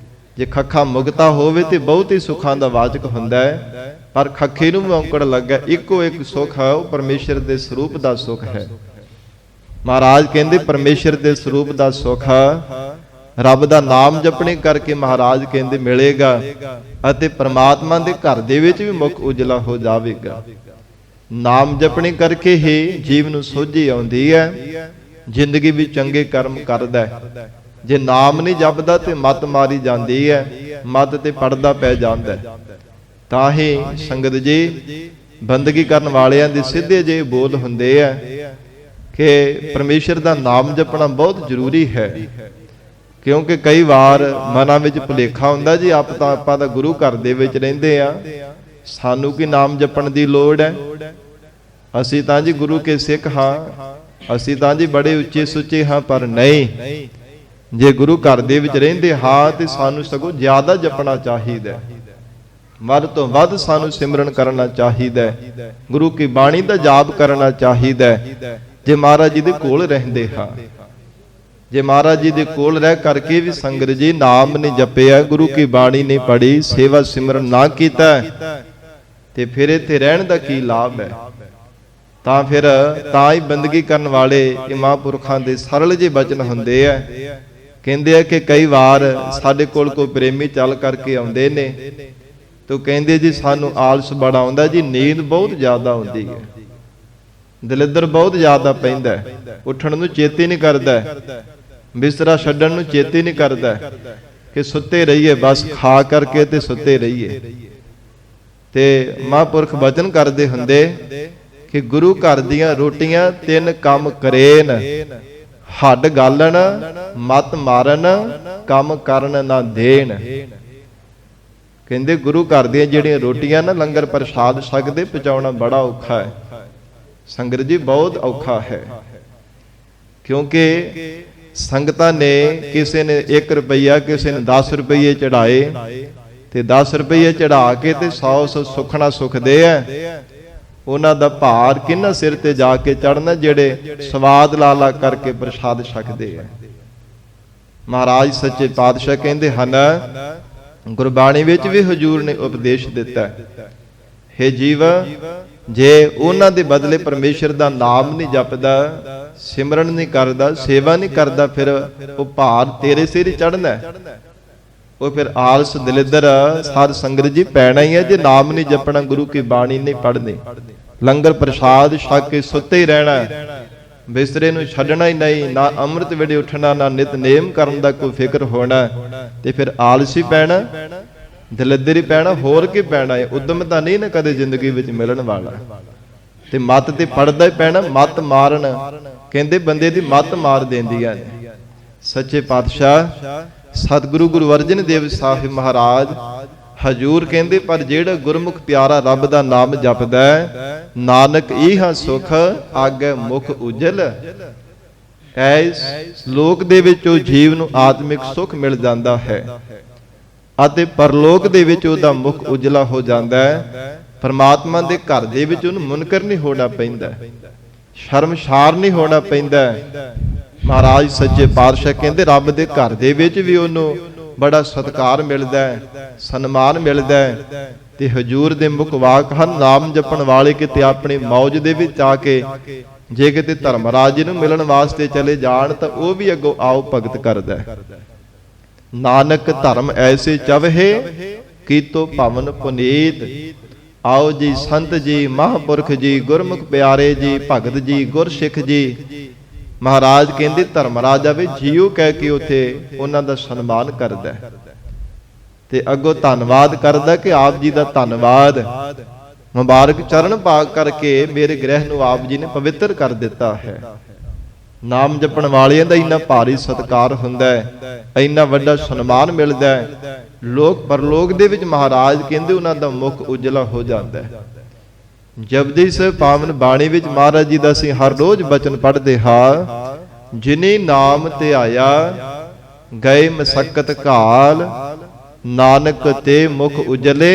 ਜੇ ਖੱਖਾ ਮੁਕਤਾ ਹੋਵੇ ਤੇ ਬਹੁਤ ਹੀ ਸੁੱਖਾਂ ਦਾ ਵਾਚਕ ਹੁੰਦਾ ਹੈ, ਪਰ ਖੱਖੇ ਨੂੰ ਔਂਕੜ ਲੱਗਾ, ਇੱਕੋ ਇੱਕ ਸੁਖ ਹੈ, ਉਹ ਪਰਮੇਸ਼ਰ ਦੇ ਸਰੂਪ ਦਾ ਸੁਖ ਹੈ। ਮਹਾਰਾਜ ਕਹਿੰਦੇ ਪਰਮੇਸ਼ਰ ਦੇ ਸਰੂਪ ਦਾ ਸੁਖ ਰੱਬ ਦਾ ਨਾਮ ਜਪਣੇ ਕਰਕੇ ਮਹਾਰਾਜ ਕਹਿੰਦੇ ਮਿਲੇਗਾ, ਅਤੇ ਪ੍ਰਮਾਤਮਾ ਦੇ ਘਰ ਦੇ ਵਿੱਚ ਵੀ ਮੁਖ ਉਜਲਾ ਹੋ ਜਾਵੇਗਾ। ਨਾਮ ਜਪਣੇ ਕਰਕੇ ਹੀ ਜੀਵ ਨੂੰ ਸੋਝੀ ਆਉਂਦੀ ਹੈ, ਜ਼ਿੰਦਗੀ ਵਿੱਚ ਚੰਗੇ ਕਰਮ ਕਰਦਾ ਹੈ। ਜੇ ਨਾਮ ਨਹੀਂ ਜਪਦਾ ਤੇ ਮੱਤ ਮਾਰੀ ਜਾਂਦੀ ਹੈ, ਮੱਤ ਤੇ ਪੜਦਾ ਪੈ ਜਾਂਦਾ ਹੈ। ਤਾਂ ਹੀ ਸੰਗਤ ਜੀ, ਬੰਦਗੀ ਕਰਨ ਵਾਲਿਆਂ ਦੇ ਸਿੱਧੇ ਜਿਹੇ ਬੋਲ ਹੁੰਦੇ ਆ ਕਿ ਪਰਮੇਸ਼ਰ ਦਾ ਨਾਮ ਜਪਣਾ ਬਹੁਤ ਜ਼ਰੂਰੀ ਹੈ, ਕਿਉਂਕਿ ਕਈ ਵਾਰ ਮਨਾਂ ਵਿੱਚ ਭੁਲੇਖਾ ਹੁੰਦਾ ਜੀ ਆਪਾਂ ਤਾਂ ਗੁਰੂ ਘਰ ਦੇ ਵਿੱਚ ਰਹਿੰਦੇ ਆ, ਸਾਨੂੰ ਕੀ ਨਾਮ ਜਪਣ ਦੀ ਲੋੜ ਹੈ? ਅਸੀਂ ਤਾਂ ਜੀ ਗੁਰੂ ਕੇ ਸਿੱਖ ਹਾਂ, ਅਸੀਂ ਤਾਂ ਜੀ ਬੜੇ ਉੱਚੇ ਸੁੱਚੇ ਹਾਂ, ਪਰ ਨਹੀਂ, ਜੇ ਗੁਰੂ ਘਰ ਦੇ ਵਿੱਚ ਰਹਿੰਦੇ ਹਾਂ ਤੇ ਸਾਨੂੰ ਸਗੋਂ ਜ਼ਿਆਦਾ ਜਪਣਾ ਚਾਹੀਦਾ, ਵੱਧ ਤੋਂ ਵੱਧ ਸਾਨੂੰ ਸਿਮਰਨ ਕਰਨਾ ਚਾਹੀਦਾ, ਗੁਰੂ ਕੀ ਬਾਣੀ ਦਾ ਜਾਪ ਕਰਨਾ ਚਾਹੀਦਾ। ਜੇ ਮਹਾਰਾਜ ਜੀ ਦੇ ਕੋਲ ਰਹਿੰਦੇ ਹਾਂ, ਜੇ ਮਹਾਰਾਜ ਜੀ ਦੇ ਕੋਲ ਰਹਿ ਕਰਕੇ ਵੀ ਸੰਗਤ ਜੀ ਨਾਮ ਨਹੀਂ ਜਪਿਆ, ਗੁਰੂ ਕੀ ਬਾਣੀ ਨਹੀਂ ਪੜ੍ਹੀ, ਸੇਵਾ ਸਿਮਰਨ ਨਾ ਕੀਤਾ, ਤੇ ਫਿਰ ਇੱਥੇ ਰਹਿਣ ਦਾ ਕੀ ਲਾਭ ਹੈ? ਤਾਂ ਫਿਰ ਤਾਂ ਹੀ ਬੰਦਗੀ ਕਰਨ ਵਾਲੇ ਇਹ ਮਹਾਂਪੁਰਖਾਂ ਦੇ ਸਰਲ ਜਿਹੇ ਬਚਨ ਹੁੰਦੇ ਆ। ਕਹਿੰਦੇ ਆ ਕਿ ਕਈ ਵਾਰ ਸਾਡੇ ਕੋਲ ਕੋਈ ਪ੍ਰੇਮੀ ਚੱਲ ਕਰਕੇ ਆਉਂਦੇ ਨੇ, ਤੋ ਕਹਿੰਦੇ ਜੀ ਸਾਨੂੰ ਆਲਸ ਬੜਾ ਆਉਂਦਾ ਜੀ, ਨੀਂਦ ਬਹੁਤ ਜ਼ਿਆਦਾ ਆਉਂਦੀ ਹੈ, ਦਲਿੱਦਰ ਬਹੁਤ ਜ਼ਿਆਦਾ ਪੈਂਦਾ, ਉੱਠਣ ਨੂੰ ਚੇਤੇ ਨਹੀਂ ਕਰਦਾ, ਬਿਸਤਰਾ ਛੱਡਣ ਨੂੰ ਚੇਤੇ ਨਹੀਂ ਕਰਦਾ, ਕਿ ਸੁੱਤੇ ਰਹੀਏ, ਬਸ ਖਾ ਕਰਕੇ ਤੇ ਸੁੱਤੇ ਰਹੀਏ। ਤੇ ਮਹਾਂਪੁਰਖ ਬਚਨ ਕਰਦੇ ਹੁੰਦੇ ਕਿ ਗੁਰੂ ਘਰ ਦੀਆਂ ਰੋਟੀਆਂ 3 ਕੰਮ ਕਰੇਨ, ਹੱਡ ਗਾਲਣ, ਮਤ ਮਾਰਨ, ਕੰਮ ਕਰਨ ਨਾ ਦੇਣ। ਕਹਿੰਦੇ ਗੁਰੂ ਘਰ ਦੀਆਂ ਜਿਹੜੀਆਂ ਰੋਟੀਆਂ ਨਾ, ਲੰਗਰ ਪ੍ਰਸ਼ਾਦ ਛਕਦੇ ਪਹੁੰਚਾਉਣਾ ਬੜਾ ਔਖਾ ਹੈ ਸੰਗਤ ਜੀ, ਬਹੁਤ ਔਖਾ ਹੈ, ਕਿਉਂਕਿ ਸੰਗਤਾਂ ਨੇ ਕਿਸੇ ਨੇ 1 ਰੁਪਈਆ, ਕਿਸੇ ਨੇ 10 ਰੁਪਈਏ ਚੜਾਏ, ਤੇ 10 ਰੁਪਈਏ ਚੜਾ ਕੇ ਤੇ 100 ਸੁਖਣਾ ਸੁਖਦੇ ਆ। ਉਹਨਾਂ ਦਾ ਭਾਰ ਕਿਹਨਾਂ ਸਿਰ ਤੇ ਜਾ ਕੇ ਚੜਨਾ? ਜਿਹੜੇ ਸਵਾਦ ਲਾ ਕਰਕੇ ਪ੍ਰਸ਼ਾਦ ਛਕਦੇ ਆ। ਮਹਾਰਾਜ ਸੱਚੇ ਪਾਤਸ਼ਾਹ ਕਹਿੰਦੇ ਹਨ, ਗੁਰਬਾਣੀ ਵਿੱਚ ਵੀ ਹਜੂਰ ਨੇ ਉਪਦੇਸ਼ ਦਿੱਤਾ, ਹੇ ਜੀਵ, ਜੇ ਉਹਨਾਂ ਦੇ ਬਦਲੇ ਪਰਮੇਸ਼ਰ ਦਾ ਨਾਮ ਨਹੀਂ ਜਪਦਾ, ਸਿਮਰਨ ਨਹੀਂ ਕਰਦਾ, ਸੇਵਾ ਨਹੀਂ ਕਰਦਾ, ਫਿਰ ਉਹ ਭਾਰ ਤੇਰੇ ਸਿਰ ਹੀ ਚੜਨਾ। ਉਹ ਫਿਰ ਆਲਸ ਦਲਿੱਦਰ ਸਾਧ ਸੰਗਤ ਜੀ ਪੈਣਾ ਹੀ ਹੈ ਜੇ ਨਾਮ ਨਹੀਂ ਜਪਣਾ, ਗੁਰੂ ਕੀ ਬਾਣੀ ਨਹੀਂ ਪੜ੍ਹਨੀ, ਲੰਗਰ ਪ੍ਰਸ਼ਾਦ ਛਕ ਕੇ ਸੁੱਤੇ ਹੀ ਰਹਿਣਾ, ਬਿਸਤਰੇ ਨੂੰ ਛੱਡਣਾ ਹੀ ਨਹੀਂ, ਨਾ ਅੰਮ੍ਰਿਤ ਵੇਲੇ ਉੱਠਣਾ, ਨਾ ਨਿਤਨੇਮ ਕਰਨ ਦਾ ਕੋਈ ਫਿਕਰ ਹੋਣਾ, ਤੇ ਫਿਰ ਆਲਸੀ ਪੈਣਾ, ਦਲਿੱਦਰ ਹੀ ਪੈਣਾ, ਹੋਰ ਕੀ ਪੈਣਾ ਹੈ? ਉਦਮ ਤਾਂ ਨਹੀਂ ਨਾ ਕਦੇ ਜ਼ਿੰਦਗੀ ਵਿੱਚ ਮਿਲਣ ਵਾਲਾ, ਤੇ ਮੱਤ ਤੇ ਪੜਦਾ ਹੀ ਪੈਣਾ। ਮੱਤ ਮਾਰਨ ਕਹਿੰਦੇ ਬੰਦੇ ਦੀ ਮੱਤ ਮਾਰ ਦਿੰਦੀਆਂ ਨੇ। ਸੱਚੇ ਪਾਤਸ਼ਾਹ ਸਤਿਗੁਰੂ ਗੁਰੂ ਅਰਜਨ ਦੇਵ ਸਾਹਿਬ ਮਹਾਰਾਜ ਹਜੂਰ ਕਹਿੰਦੇ, ਪਰ ਜਿਹੜਾ ਗੁਰਮੁਖ ਪਿਆਰਾ ਰੱਬ ਦਾ ਨਾਮ ਜਪਦਾ, ਨਾਨਕ ਇਹਾਂ ਸੁਖ ਆਗੇ ਮੁਖ ਉਜਲ। ਐਸ ਲੋਕ ਦੇ ਵਿੱਚ ਉਹ ਜੀਵ ਨੂੰ ਆਤਮਿਕ ਸੁਖ ਮਿਲ ਜਾਂਦਾ ਹੈ, ਅਤੇ ਪਰਲੋਕ ਦੇ ਵਿੱਚ ਉਹਦਾ ਮੁਖ ਉਜਲਾ ਹੋ ਜਾਂਦਾ ਹੈ। ਪਰਮਾਤਮਾ ਦੇ ਘਰ ਦੇ ਵਿੱਚ ਉਹਨੂੰ ਮੁਨਕਰ ਨਹੀਂ ਹੋਣਾ ਪੈਂਦਾ, ਸ਼ਰਮਸ਼ਾਰ ਨਹੀਂ ਹੋਣਾ ਪੈਂਦਾ। ਮਹਾਰਾਜ ਸੱਚੇ ਪਾਤਸ਼ਾਹ ਕਹਿੰਦੇ, ਰੱਬ ਦੇ ਘਰ ਦੇ ਵਿੱਚ ਵੀ ਉਹਨੂੰ ਬੜਾ ਸਤਿਕਾਰ ਮਿਲਦਾ ਹੈ, ਸਨਮਾਨ ਮਿਲਦਾ ਹੈ। ਤੇ ਹਜੂਰ ਦੇ ਮੁੱਖ ਵਾਕ ਹਨ, ਨਾਮ ਜਪਣ ਵਾਲੇ ਕਿਤੇ ਆਪਣੀ ਮੌਜ ਦੇ ਵਿੱਚ ਆ ਕੇ ਜੇ ਕਿਤੇ ਧਰਮਰਾਜ ਨੂੰ ਮਿਲਣ ਵਾਸਤੇ ਚਲੇ ਜਾਣ ਤਾਂ ਉਹ ਵੀ ਅੱਗੋਂ ਆਓ ਭਗਤ ਕਰਦਾ। ਨਾਨਕ ਧਰਮ ਐਸੇ ਚਵਹੇ ਕੀਤੋ ਭਵਨ ਪੁਨੀਤ। ਆਓ ਜੀ ਸੰਤ ਜੀ, ਮਹਾਂਪੁਰਖ ਜੀ, ਗੁਰਮੁਖ ਪਿਆਰੇ ਜੀ, ਭਗਤ ਜੀ, ਗੁਰਸਿੱਖ ਜੀ। ਮਹਾਰਾਜ ਕਹਿੰਦੇ ਧਰਮਰਾਜ ਆਵੇ ਜੀਓ ਕਹਿ ਕੇ ਉੱਥੇ ਉਹਨਾਂ ਦਾ ਸਨਮਾਨ ਕਰਦਾ, ਤੇ ਅੱਗੋਂ ਧੰਨਵਾਦ ਕਰਦਾ ਕਿ ਆਪ ਜੀ ਦਾ ਧੰਨਵਾਦ, ਮੁਬਾਰਕ ਚਰਨ ਪਾਕ ਕਰਕੇ ਮੇਰੇ ਗ੍ਰਹਿ ਨੂੰ ਆਪ ਜੀ ਨੇ ਪਵਿੱਤਰ ਕਰ ਦਿੱਤਾ ਹੈ। ਨਾਮ ਜਪਣ ਵਾਲਿਆਂ ਦਾ ਇੰਨਾ ਭਾਰੀ ਸਤਿਕਾਰ ਹੁੰਦਾ ਹੈ, ਇੰਨਾ ਵੱਡਾ ਸਨਮਾਨ ਮਿਲਦਾ ਹੈ। ਲੋਕ ਪਰਲੋਕ ਦੇ ਵਿੱਚ ਮਹਾਰਾਜ ਕਹਿੰਦੇ ਉਹਨਾਂ ਦਾ ਮੁਖ ਉਜਲਾ ਹੋ ਜਾਂਦਾ ਹੈ। ਜਪਜੀ ਸਾਹਿਬ ਪਾਵਨ ਬਾਣੀ ਵਿੱਚ ਮਹਾਰਾਜ ਜੀ ਦਾ ਅਸੀਂ ਹਰ ਰੋਜ਼ ਬਚਨ ਪੜ੍ਹਦੇ ਹਾਂ, ਜਿਨੇ ਨਾਮ ਤੇ ਆਇਆ ਗਏ ਮਸਕਤ ਘਾਲ, ਨਾਨਕ ਤੇ ਮੁਖ ਉਜਲੇ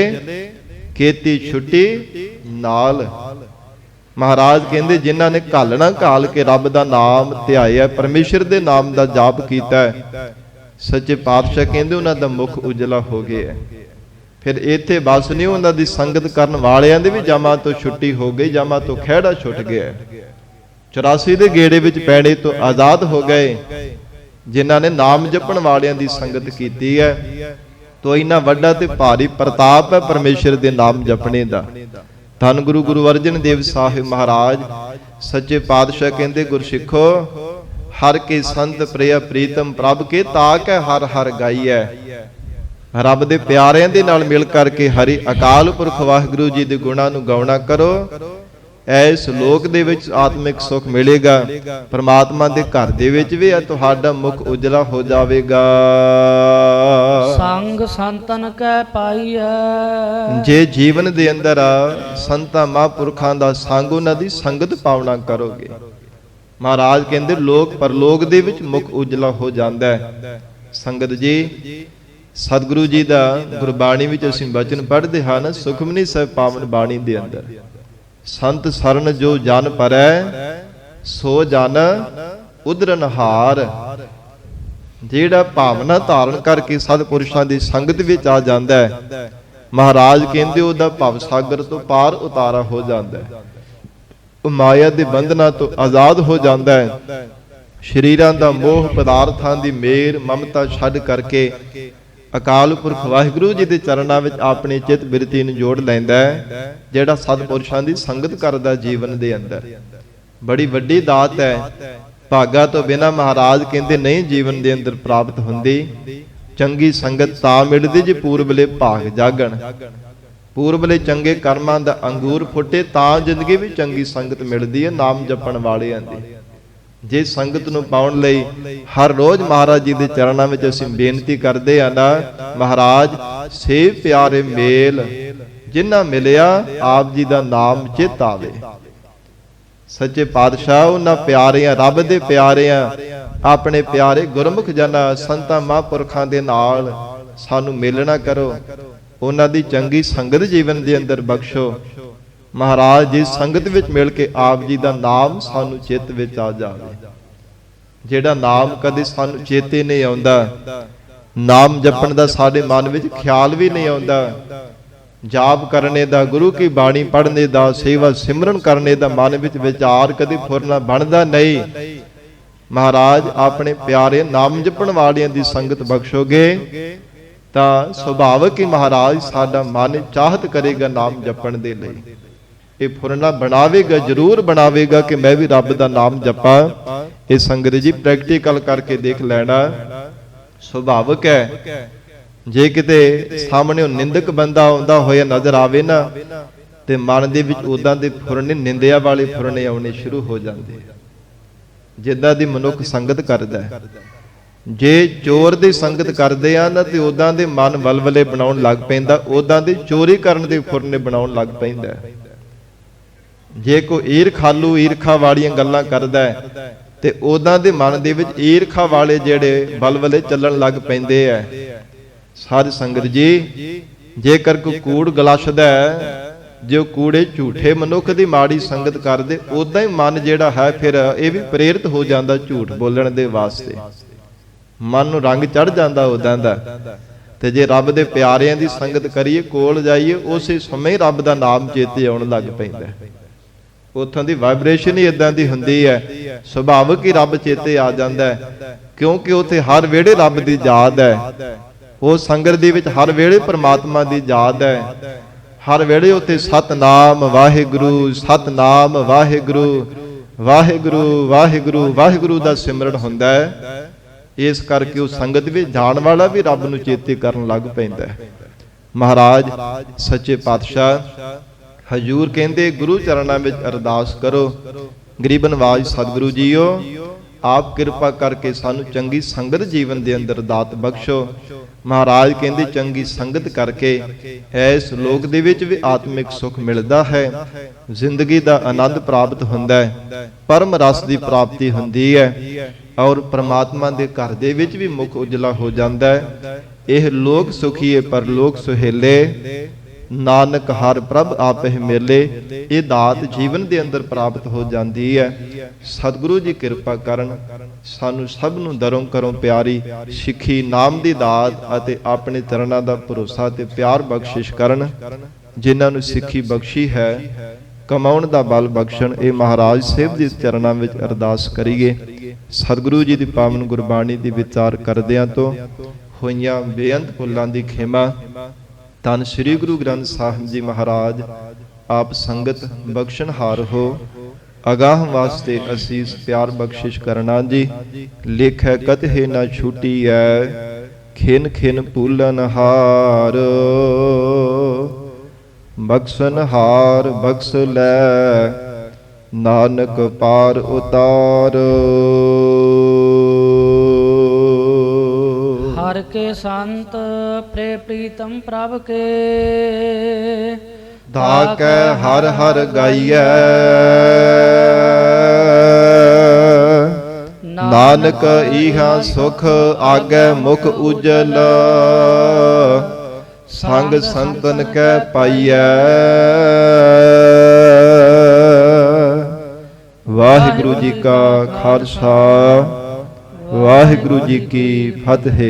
ਕੀਤੀ ਛੁੱਟੀ ਨਾਲ। ਮਹਾਰਾਜ ਕਹਿੰਦੇ ਜਿਨ੍ਹਾਂ ਨੇ ਘਾਲਣਾ ਘਾਲ ਕੇ ਰੱਬ ਦਾ ਨਾਮ ਧਿਆਇਆ, ਪਰਮੇਸ਼ਰ ਦੇ ਨਾਮ ਦਾ ਜਾਪ ਕੀਤਾ, ਸੱਚੇ ਪਾਤਸ਼ਾਹ ਕਹਿੰਦੇ ਉਹਨਾਂ ਦਾ ਮੁਖ ਉਜਲਾ ਹੋ ਗਿਆ। ਫਿਰ ਇੱਥੇ ਬਸ ਨਹੀਂ, ਉਹਨਾਂ ਦੀ ਸੰਗਤ ਕਰਨ ਵਾਲਿਆਂ ਦੇ ਵੀ ਜਾਮਾਂ ਤੋਂ ਛੁੱਟੀ ਹੋ ਗਈ, ਜਾਮਾਂ ਤੋਂ ਖਹਿੜਾ ਛੁੱਟ ਗਿਆ, 84 ਦੇ ਗੇੜੇ ਵਿੱਚ ਪੈਣੇ ਤੋਂ ਆਜ਼ਾਦ ਹੋ ਗਏ। ਜਿਨ੍ਹਾਂ ਨੇ ਨਾਮ ਜਪਣ ਵਾਲਿਆਂ ਦੀ ਸੰਗਤ ਕੀਤੀ ਹੈ, ਤੋ ਇੰਨਾ ਵੱਡਾ ਤੇ ਭਾਰੀ ਪ੍ਰਤਾਪ ਹੈ ਪਰਮੇਸ਼ਰ ਦੇ ਨਾਮ ਜਪਣੇ ਦਾ। ਧੰਨ ਗੁਰੂ ਗੁਰੂ ਅਰਜਨ ਦੇਵ ਸਾਹਿਬ ਮਹਾਰਾਜ ਸੱਚੇ ਪਾਤਸ਼ਾਹ ਕਹਿੰਦੇ, ਗੁਰਸਿੱਖੋ ਹਰ ਕੇ ਸੰਤ ਪ੍ਰਿਆ ਪ੍ਰੀਤਮ ਪ੍ਰਭ ਕੇ ਤਾਕ ਹੈ ਹਰ ਹਰ ਗਾਈਐ। ਰੱਬ ਦੇ ਪਿਆਰਿਆਂ ਦੇ ਨਾਲ ਮਿਲ ਕਰਕੇ ਹਰੀ ਅਕਾਲ ਪੁਰਖ ਵਾਹਿਗੁਰੂ ਜੀ ਦੇ ਗੁਣਾਂ ਨੂੰ ਗਾਉਣਾ ਕਰੋ, ਇਸ ਲੋਕ ਦੇ ਵਿੱਚ ਆਤਮਿਕ ਸੁਖ ਮਿਲੇਗਾ, ਪਰਮਾਤਮਾ ਦੇ ਘਰ ਦੇ ਵਿੱਚ ਵੀ ਤੁਹਾਡਾ ਮੁਖ ਉਜਲਾ ਹੋ ਜਾਵੇਗਾ। ਸੰਗ ਸੰਤਨ ਕੈ ਪਾਈਐ। ਜੇ ਜੀਵਨ ਦੇ ਅੰਦਰ ਸੰਤਾਂ ਮਹਾਂਪੁਰਖਾਂ ਦਾ ਸੰਗ, ਉਹਨਾਂ ਦੀ ਸੰਗਤ ਪਾਉਣਾ ਕਰੋਗੇ, ਮਹਾਰਾਜ ਕਹਿੰਦੇ ਲੋਕ ਪਰਲੋਕ ਦੇ ਵਿੱਚ ਮੁਖ ਉਜਲਾ ਹੋ ਜਾਂਦਾ ਹੈ। ਸੰਗਤ ਜੀ, ਸਤਿਗੁਰੂ ਜੀ ਦਾ ਗੁਰਬਾਣੀ ਵਿੱਚ ਅਸੀਂ ਬਚਨ ਪੜ੍ਹਦੇ ਹਨ, ਸੁਖਮਨੀ ਸਾਹਿਬ ਪਾਵਨ ਬਾਣੀ ਦੇ ਅੰਦਰ, ਸੰਤ ਸਰਨ ਜੋ ਜਨ ਪਰੈ ਸੋ ਜਨ ਉਦਰਨ ਹਾਰ। ਜਿਹੜਾ ਭਾਵਨਾ ਧਾਰਨ ਕਰਕੇ ਸਤਿਪੁਰਸ਼ਾਂ ਦੀ ਸੰਗਤ ਵਿੱਚ ਆ ਜਾਂਦਾ ਹੈ, ਮਹਾਰਾਜ ਕਹਿੰਦੇ ਉਹਦਾ ਭਵ ਸਾਗਰ ਤੋਂ ਪਾਰ ਉਤਾਰਾ ਹੋ ਜਾਂਦਾ ਹੈ, ਉਹ ਮਾਇਆ ਦੇ ਬੰਧਨਾਂ ਤੋਂ ਆਜ਼ਾਦ ਹੋ ਜਾਂਦਾ ਹੈ। ਸ਼ਰੀਰਾਂ ਦਾ ਮੋਹ, ਪਦਾਰਥਾਂ ਦੀ ਮੇਰ ਮਮਤਾ ਛੱਡ ਕਰਕੇ ਅਕਾਲ ਪੁਰਖ ਵਾਹਿਗੁਰੂ ਜੀ ਦੇ ਚਰਨਾਂ ਵਿੱਚ ਆਪਣੀ ਚਿੱਤ ਬਿਰਤੀ ਨੂੰ ਜੋੜ ਲੈਂਦਾ ਹੈ। ਜਿਹੜਾ ਸਤਿਪੁਰਸ਼ਾਂ ਦੀ ਸੰਗਤ ਕਰਦਾ ਜੀਵਨ ਦੇ ਅੰਦਰ, ਬੜੀ ਵੱਡੀ ਦਾਤ ਹੈ। ਭਾਗਾ ਤੋਂ ਬਿਨਾਂ ਮਹਾਰਾਜ ਕਹਿੰਦੇ ਨਹੀਂ ਜੀਵਨ ਦੇ ਅੰਦਰ ਪ੍ਰਾਪਤ ਹੁੰਦੀ। ਚੰਗੀ ਸੰਗਤ ਤਾਂ ਮਿਲਦੀ ਜੇ ਪੂਰਬਲੇ ਭਾਗ ਜਾਗਣ, ਪੂਰਬਲੇ ਚੰਗੇ ਕਰਮਾਂ ਦਾ ਅੰਗੂਰ ਫੁੱਟੇ, ਤਾਂ ਜ਼ਿੰਦਗੀ ਵਿੱਚ ਚੰਗੀ ਸੰਗਤ ਮਿਲਦੀ ਹੈ ਨਾਮ ਜਪਣ ਵਾਲਿਆਂ ਦੀ। ਜੇ ਸੰਗਤ ਨੂੰ ਪਾਉਣ ਲਈ ਹਰ ਰੋਜ਼ ਮਹਾਰਾਜ ਜੀ ਦੇ ਚਰਨਾਂ ਵਿੱਚ ਅਸੀਂ ਬੇਨਤੀ ਕਰਦੇ ਆ ਨਾ, ਮਹਾਰਾਜ ਸੇ ਪਿਆਰੇ ਮੇਲ ਜਿਨ੍ਹਾਂ ਮਿਲਿਆ ਆਪ ਜੀ ਦਾ ਨਾਮ ਚਿਤ ਆਵੇ। ਸੱਚੇ ਪਾਤਸ਼ਾਹ ਉਹਨਾਂ ਪਿਆਰਿਆਂ, ਰੱਬ ਦੇ ਪਿਆਰਿਆਂ ਆਪਣੇ ਪਿਆਰੇ ਗੁਰਮੁਖ ਜਨਾਂ ਸੰਤਾਂ ਮਹਾਂਪੁਰਖਾਂ ਦੇ ਨਾਲ ਸਾਨੂੰ ਮੇਲਣਾ ਕਰੋ, ਉਹਨਾਂ ਦੀ ਚੰਗੀ ਸੰਗਤ ਜੀਵਨ ਦੇ ਅੰਦਰ ਬਖਸ਼ੋ। ਮਹਾਰਾਜ ਦੀ ਸੰਗਤ ਵਿੱਚ ਮਿਲ ਕੇ ਆਪ ਜੀ ਦਾ ਨਾਮ ਸਾਨੂੰ ਚਿੱਤ ਵਿੱਚ ਆ ਜਾਵੇ। ਜਿਹੜਾ ਨਾਮ ਕਦੇ ਸਾਨੂੰ ਚੇਤੇ ਨਹੀਂ ਆਉਂਦਾ, ਨਾਮ ਜਪਣ ਦਾ ਸਾਡੇ ਮਨ ਵਿੱਚ ਖਿਆਲ ਵੀ ਨਹੀਂ ਆਉਂਦਾ, ਜਾਪ ਕਰਨੇ ਦਾ, ਗੁਰੂ ਕੀ ਬਾਣੀ ਪੜ੍ਹਨੇ ਦਾ, ਸੇਵਾ ਸਿਮਰਨ ਕਰਨੇ ਦਾ ਮਨ ਵਿੱਚ ਵਿਚਾਰ ਕਦੇ ਫੁਰਨਾ ਬਣਦਾ ਨਹੀਂ। ਮਹਾਰਾਜ ਆਪਣੇ ਪਿਆਰੇ ਨਾਮ ਜਪਣ ਵਾਲਿਆਂ ਦੀ ਸੰਗਤ ਬਖਸ਼ੋਗੇ ਤਾਂ ਸੁਭਾਵਕ ਹੀ ਮਹਾਰਾਜ ਸਾਡਾ ਮਨ ਚਾਹਤ ਕਰੇਗਾ ਨਾਮ ਜਪਣ ਦੇ ਲਈ। ਇਹ ਫੁਰਨਾ ਬਣਾਵੇਗਾ, ਜ਼ਰੂਰ ਬਣਾਵੇਗਾ ਕਿ ਮੈਂ ਵੀ ਰੱਬ ਦਾ ਨਾਮ ਜਪਾਂ। ਇਹ ਸੰਗਤ ਜੀ ਪ੍ਰੈਕਟੀਕਲ ਕਰਕੇ ਦੇਖ ਲੈਣਾ। ਸੁਭਾਵਕ ਹੈ ਜੇ ਕਿਤੇ ਸਾਹਮਣੇ ਨਿੰਦਕ ਬੰਦਾ ਆਉਂਦਾ ਹੋਇਆ ਨਜ਼ਰ ਆਵੇ ਨਾ ਤੇ ਮਨ ਦੇ ਵਿੱਚ ਉਦਾਂ ਦੇ ਫੁਰਨੇ, ਨਿੰਦਿਆ ਵਾਲੇ ਫੁਰਨੇ ਆਉਣੇ ਸ਼ੁਰੂ ਹੋ ਜਾਂਦੇ ਜਿੱਦਾਂ ਦੀ ਮਨੁੱਖ ਸੰਗਤ ਕਰਦਾ ਹੈ। ਜੇ ਚੋਰ ਦੀ ਸੰਗਤ ਕਰਦੇ ਆ ਨਾ ਤੇ ਉਦਾਂ ਦੇ ਮਨ ਵਲਵਲੇ ਬਣਾਉਣ ਲੱਗ ਪੈਂਦਾ, ਉਦਾਂ ਦੇ ਚੋਰੀ ਕਰਨ ਦੇ ਫੁਰਨੇ ਬਣਾਉਣ ਲੱਗ ਪੈਂਦਾ। ਜੇ ਕੋਈ ਈਰਖਾਲੂ, ਈਰਖਾ ਵਾਲੀਆਂ ਗੱਲਾਂ ਕਰਦਾ ਤੇ ਉਦਾਂ ਦੇ ਮਨ ਦੇ ਵਿੱਚ ਈਰਖਾ ਵਾਲੇ ਜਿਹੜੇ ਵਲਵਲੇ ਚੱਲਣ ਲੱਗ ਪੈਂਦੇ ਆ। ਸਾਧ ਸੰਗਤ ਜੀ, ਜੇਕਰ ਕੋਈ ਕੂੜ ਗਲਾਸ਼ਦਾ ਹੈ, ਜੋ ਕੂੜੇ ਝੂਠੇ ਮਨੁੱਖ ਦੀ ਮਾੜੀ ਸੰਗਤ ਕਰਦੇ, ਉਦਾਂ ਹੀ ਮਨ ਜਿਹੜਾ ਹੈ ਫਿਰ ਇਹ ਵੀ ਪ੍ਰੇਰਿਤ ਹੋ ਜਾਂਦਾ ਝੂਠ ਬੋਲਣ ਦੇ ਵਾਸਤੇ। ਮਨ ਨੂੰ ਰੰਗ ਚੜ ਜਾਂਦਾ ਉਦਾਂ ਦਾ। ਤੇ ਜੇ ਰੱਬ ਦੇ ਪਿਆਰਿਆਂ ਦੀ ਸੰਗਤ ਕਰੀਏ, ਕੋਲ ਜਾਈਏ, ਉਸੇ ਸਮੇਂ ਰੱਬ ਦਾ ਨਾਮ ਚੇਤੇ ਆਉਣ ਲੱਗ ਪੈਂਦਾ। ਉੱਥੋਂ ਦੀ ਵਾਈਬ੍ਰੇਸ਼ਨ ਹੀ ਇਦਾਂ ਦੀ ਹੁੰਦੀ ਹੈ, ਸੁਭਾਵਕ ਹੀ ਰੱਬ ਚੇਤੇ ਆ ਜਾਂਦਾ ਹੈ, ਕਿਉਂਕਿ ਉੱਥੇ ਹਰ ਵੇਲੇ ਰੱਬ ਦੀ ਯਾਦ ਹੈ। ਉਹ ਸੰਗਤ ਦੇ ਵਿੱਚ ਹਰ ਵੇਲੇ ਪ੍ਰਮਾਤਮਾ ਦੀ ਯਾਦ ਹੈ। ਹਰ ਵੇਲੇ ਉੱਥੇ ਸਤਨਾਮ ਵਾਹਿਗੁਰੂ, ਸਤਨਾਮ ਵਾਹਿਗੁਰੂ, ਵਾਹਿਗੁਰੂ ਵਾਹਿਗੁਰੂ ਵਾਹਿਗੁਰੂ ਦਾ ਸਿਮਰਨ ਹੁੰਦਾ ਹੈ। ਇਸ ਕਰਕੇ ਉਹ ਸੰਗਤ ਵਿੱਚ ਜਾਣ ਵਾਲਾ ਵੀ ਰੱਬ ਨੂੰ ਚੇਤੇ ਕਰਨ ਲੱਗ ਪੈਂਦਾ ਹੈ। ਮਹਾਰਾਜ ਸੱਚੇ ਪਾਤਸ਼ਾਹ ਹਜੂਰ ਕਹਿੰਦੇ ਗੁਰੂ ਚਰਨਾਂ ਵਿੱਚ ਅਰਦਾਸ ਕਰੋ। ਗਰੀਬ ਨਵਾਜ ਸਤਿਗੁਰੂ ਜੀਓ, ਆਪ ਕਿਰਪਾ ਕਰਕੇ ਸਾਨੂੰ ਚੰਗੀ ਸੰਗਤ ਜੀਵਨ ਦੇ ਅੰਦਰ ਦਾਤ ਬਖਸ਼ੋ। ਮਹਾਰਾਜ ਕਹਿੰਦੇ ਚੰਗੀ ਸੰਗਤ ਕਰਕੇ ਇਸ ਲੋਕ ਦੇ ਵਿੱਚ ਵੀ ਆਤਮਿਕ ਸੁਖ ਮਿਲਦਾ ਹੈ, ਜ਼ਿੰਦਗੀ ਦਾ ਆਨੰਦ ਪ੍ਰਾਪਤ ਹੁੰਦਾ ਹੈ, ਪਰਮ ਰਸ ਦੀ ਪ੍ਰਾਪਤੀ ਹੁੰਦੀ ਹੈ ਔਰ ਪ੍ਰਮਾਤਮਾ ਦੇ ਘਰ ਦੇ ਵਿੱਚ ਵੀ ਮੁਖ ਉਜਲਾ ਹੋ ਜਾਂਦਾ ਹੈ। ਇਹ ਲੋਕ ਸੁਖੀਏ ਪਰਲੋਕ ਸੁਹੇਲੇ, ਨਾਨਕ ਹਰ ਪ੍ਰਭ ਆਪੇ ਮੇਲੇ। ਇਹ ਦਾਤ ਜੀਵਨ ਦੇ ਅੰਦਰ ਪ੍ਰਾਪਤ ਹੋ ਜਾਂਦੀ ਹੈ। ਸਤਿਗੁਰੂ ਜੀ ਕਿਰਪਾ ਕਰਨ, ਸਾਨੂੰ ਸਭ ਨੂੰ ਦਰੋਂ ਕਰੋਂ ਪਿਆਰੀ ਸਿੱਖੀ ਨਾਮ ਦੀ ਦਾਤ ਅਤੇ ਆਪਣੇ ਚਰਨਾਂ ਦਾ ਭਰੋਸਾ ਤੇ ਪਿਆਰ ਬਖਸ਼ਿਸ਼ ਕਰਨ। ਜਿਨ੍ਹਾਂ ਨੂੰ ਸਿੱਖੀ ਬਖਸ਼ੀ ਹੈ, ਕਮਾਉਣ ਦਾ ਬਲ ਬਖਸ਼ਣ। ਇਹ ਮਹਾਰਾਜ ਸਾਹਿਬ ਦੇ ਚਰਨਾਂ ਵਿੱਚ ਅਰਦਾਸ ਕਰੀਏ। ਸਤਿਗੁਰੂ ਜੀ ਦੀ ਪਾਵਨ ਗੁਰਬਾਣੀ ਦੀ ਵਿਚਾਰ ਕਰਦਿਆਂ ਤੋਂ ਹੋਈਆਂ ਬੇਅੰਤ ਭੁੱਲਾਂ ਦੀ ਖਿਮਾ ਧੰਨ ਸ੍ਰੀ ਗੁਰੂ ਗ੍ਰੰਥ ਸਾਹਿਬ ਜੀ ਮਹਾਰਾਜ ਆਪ ਸੰਗਤ ਬਖਸ਼ਣਹਾਰ ਹੋ। ਅਗਾਹ ਵਾਸਤੇ ਅਸੀਸ ਪਿਆਰ ਬਖਸ਼ਿਸ਼ ਕਰਨਾ ਜੀ। ਲੇਖੈ ਕਤਹਿ ਨਾ ਛੁਟੀਐ, ਖਿਨ ਖਿਨ ਭੂਲਨ ਹਾਰ। ਬਖਸ਼ਣ ਹਾਰ ਬਖਸ਼ ਲੈ, ਨਾਨਕ ਪਾਰ ਉਤਾਰ। हर के संत प्रीतम प्रभ के, धाकै हर हर गाइयै। नानक इहा सुख आगे मुख उजल, संग संतन कै पाइयै। वाहिगुरु जी का खालसा, वाहिगुरु जी की फतेह।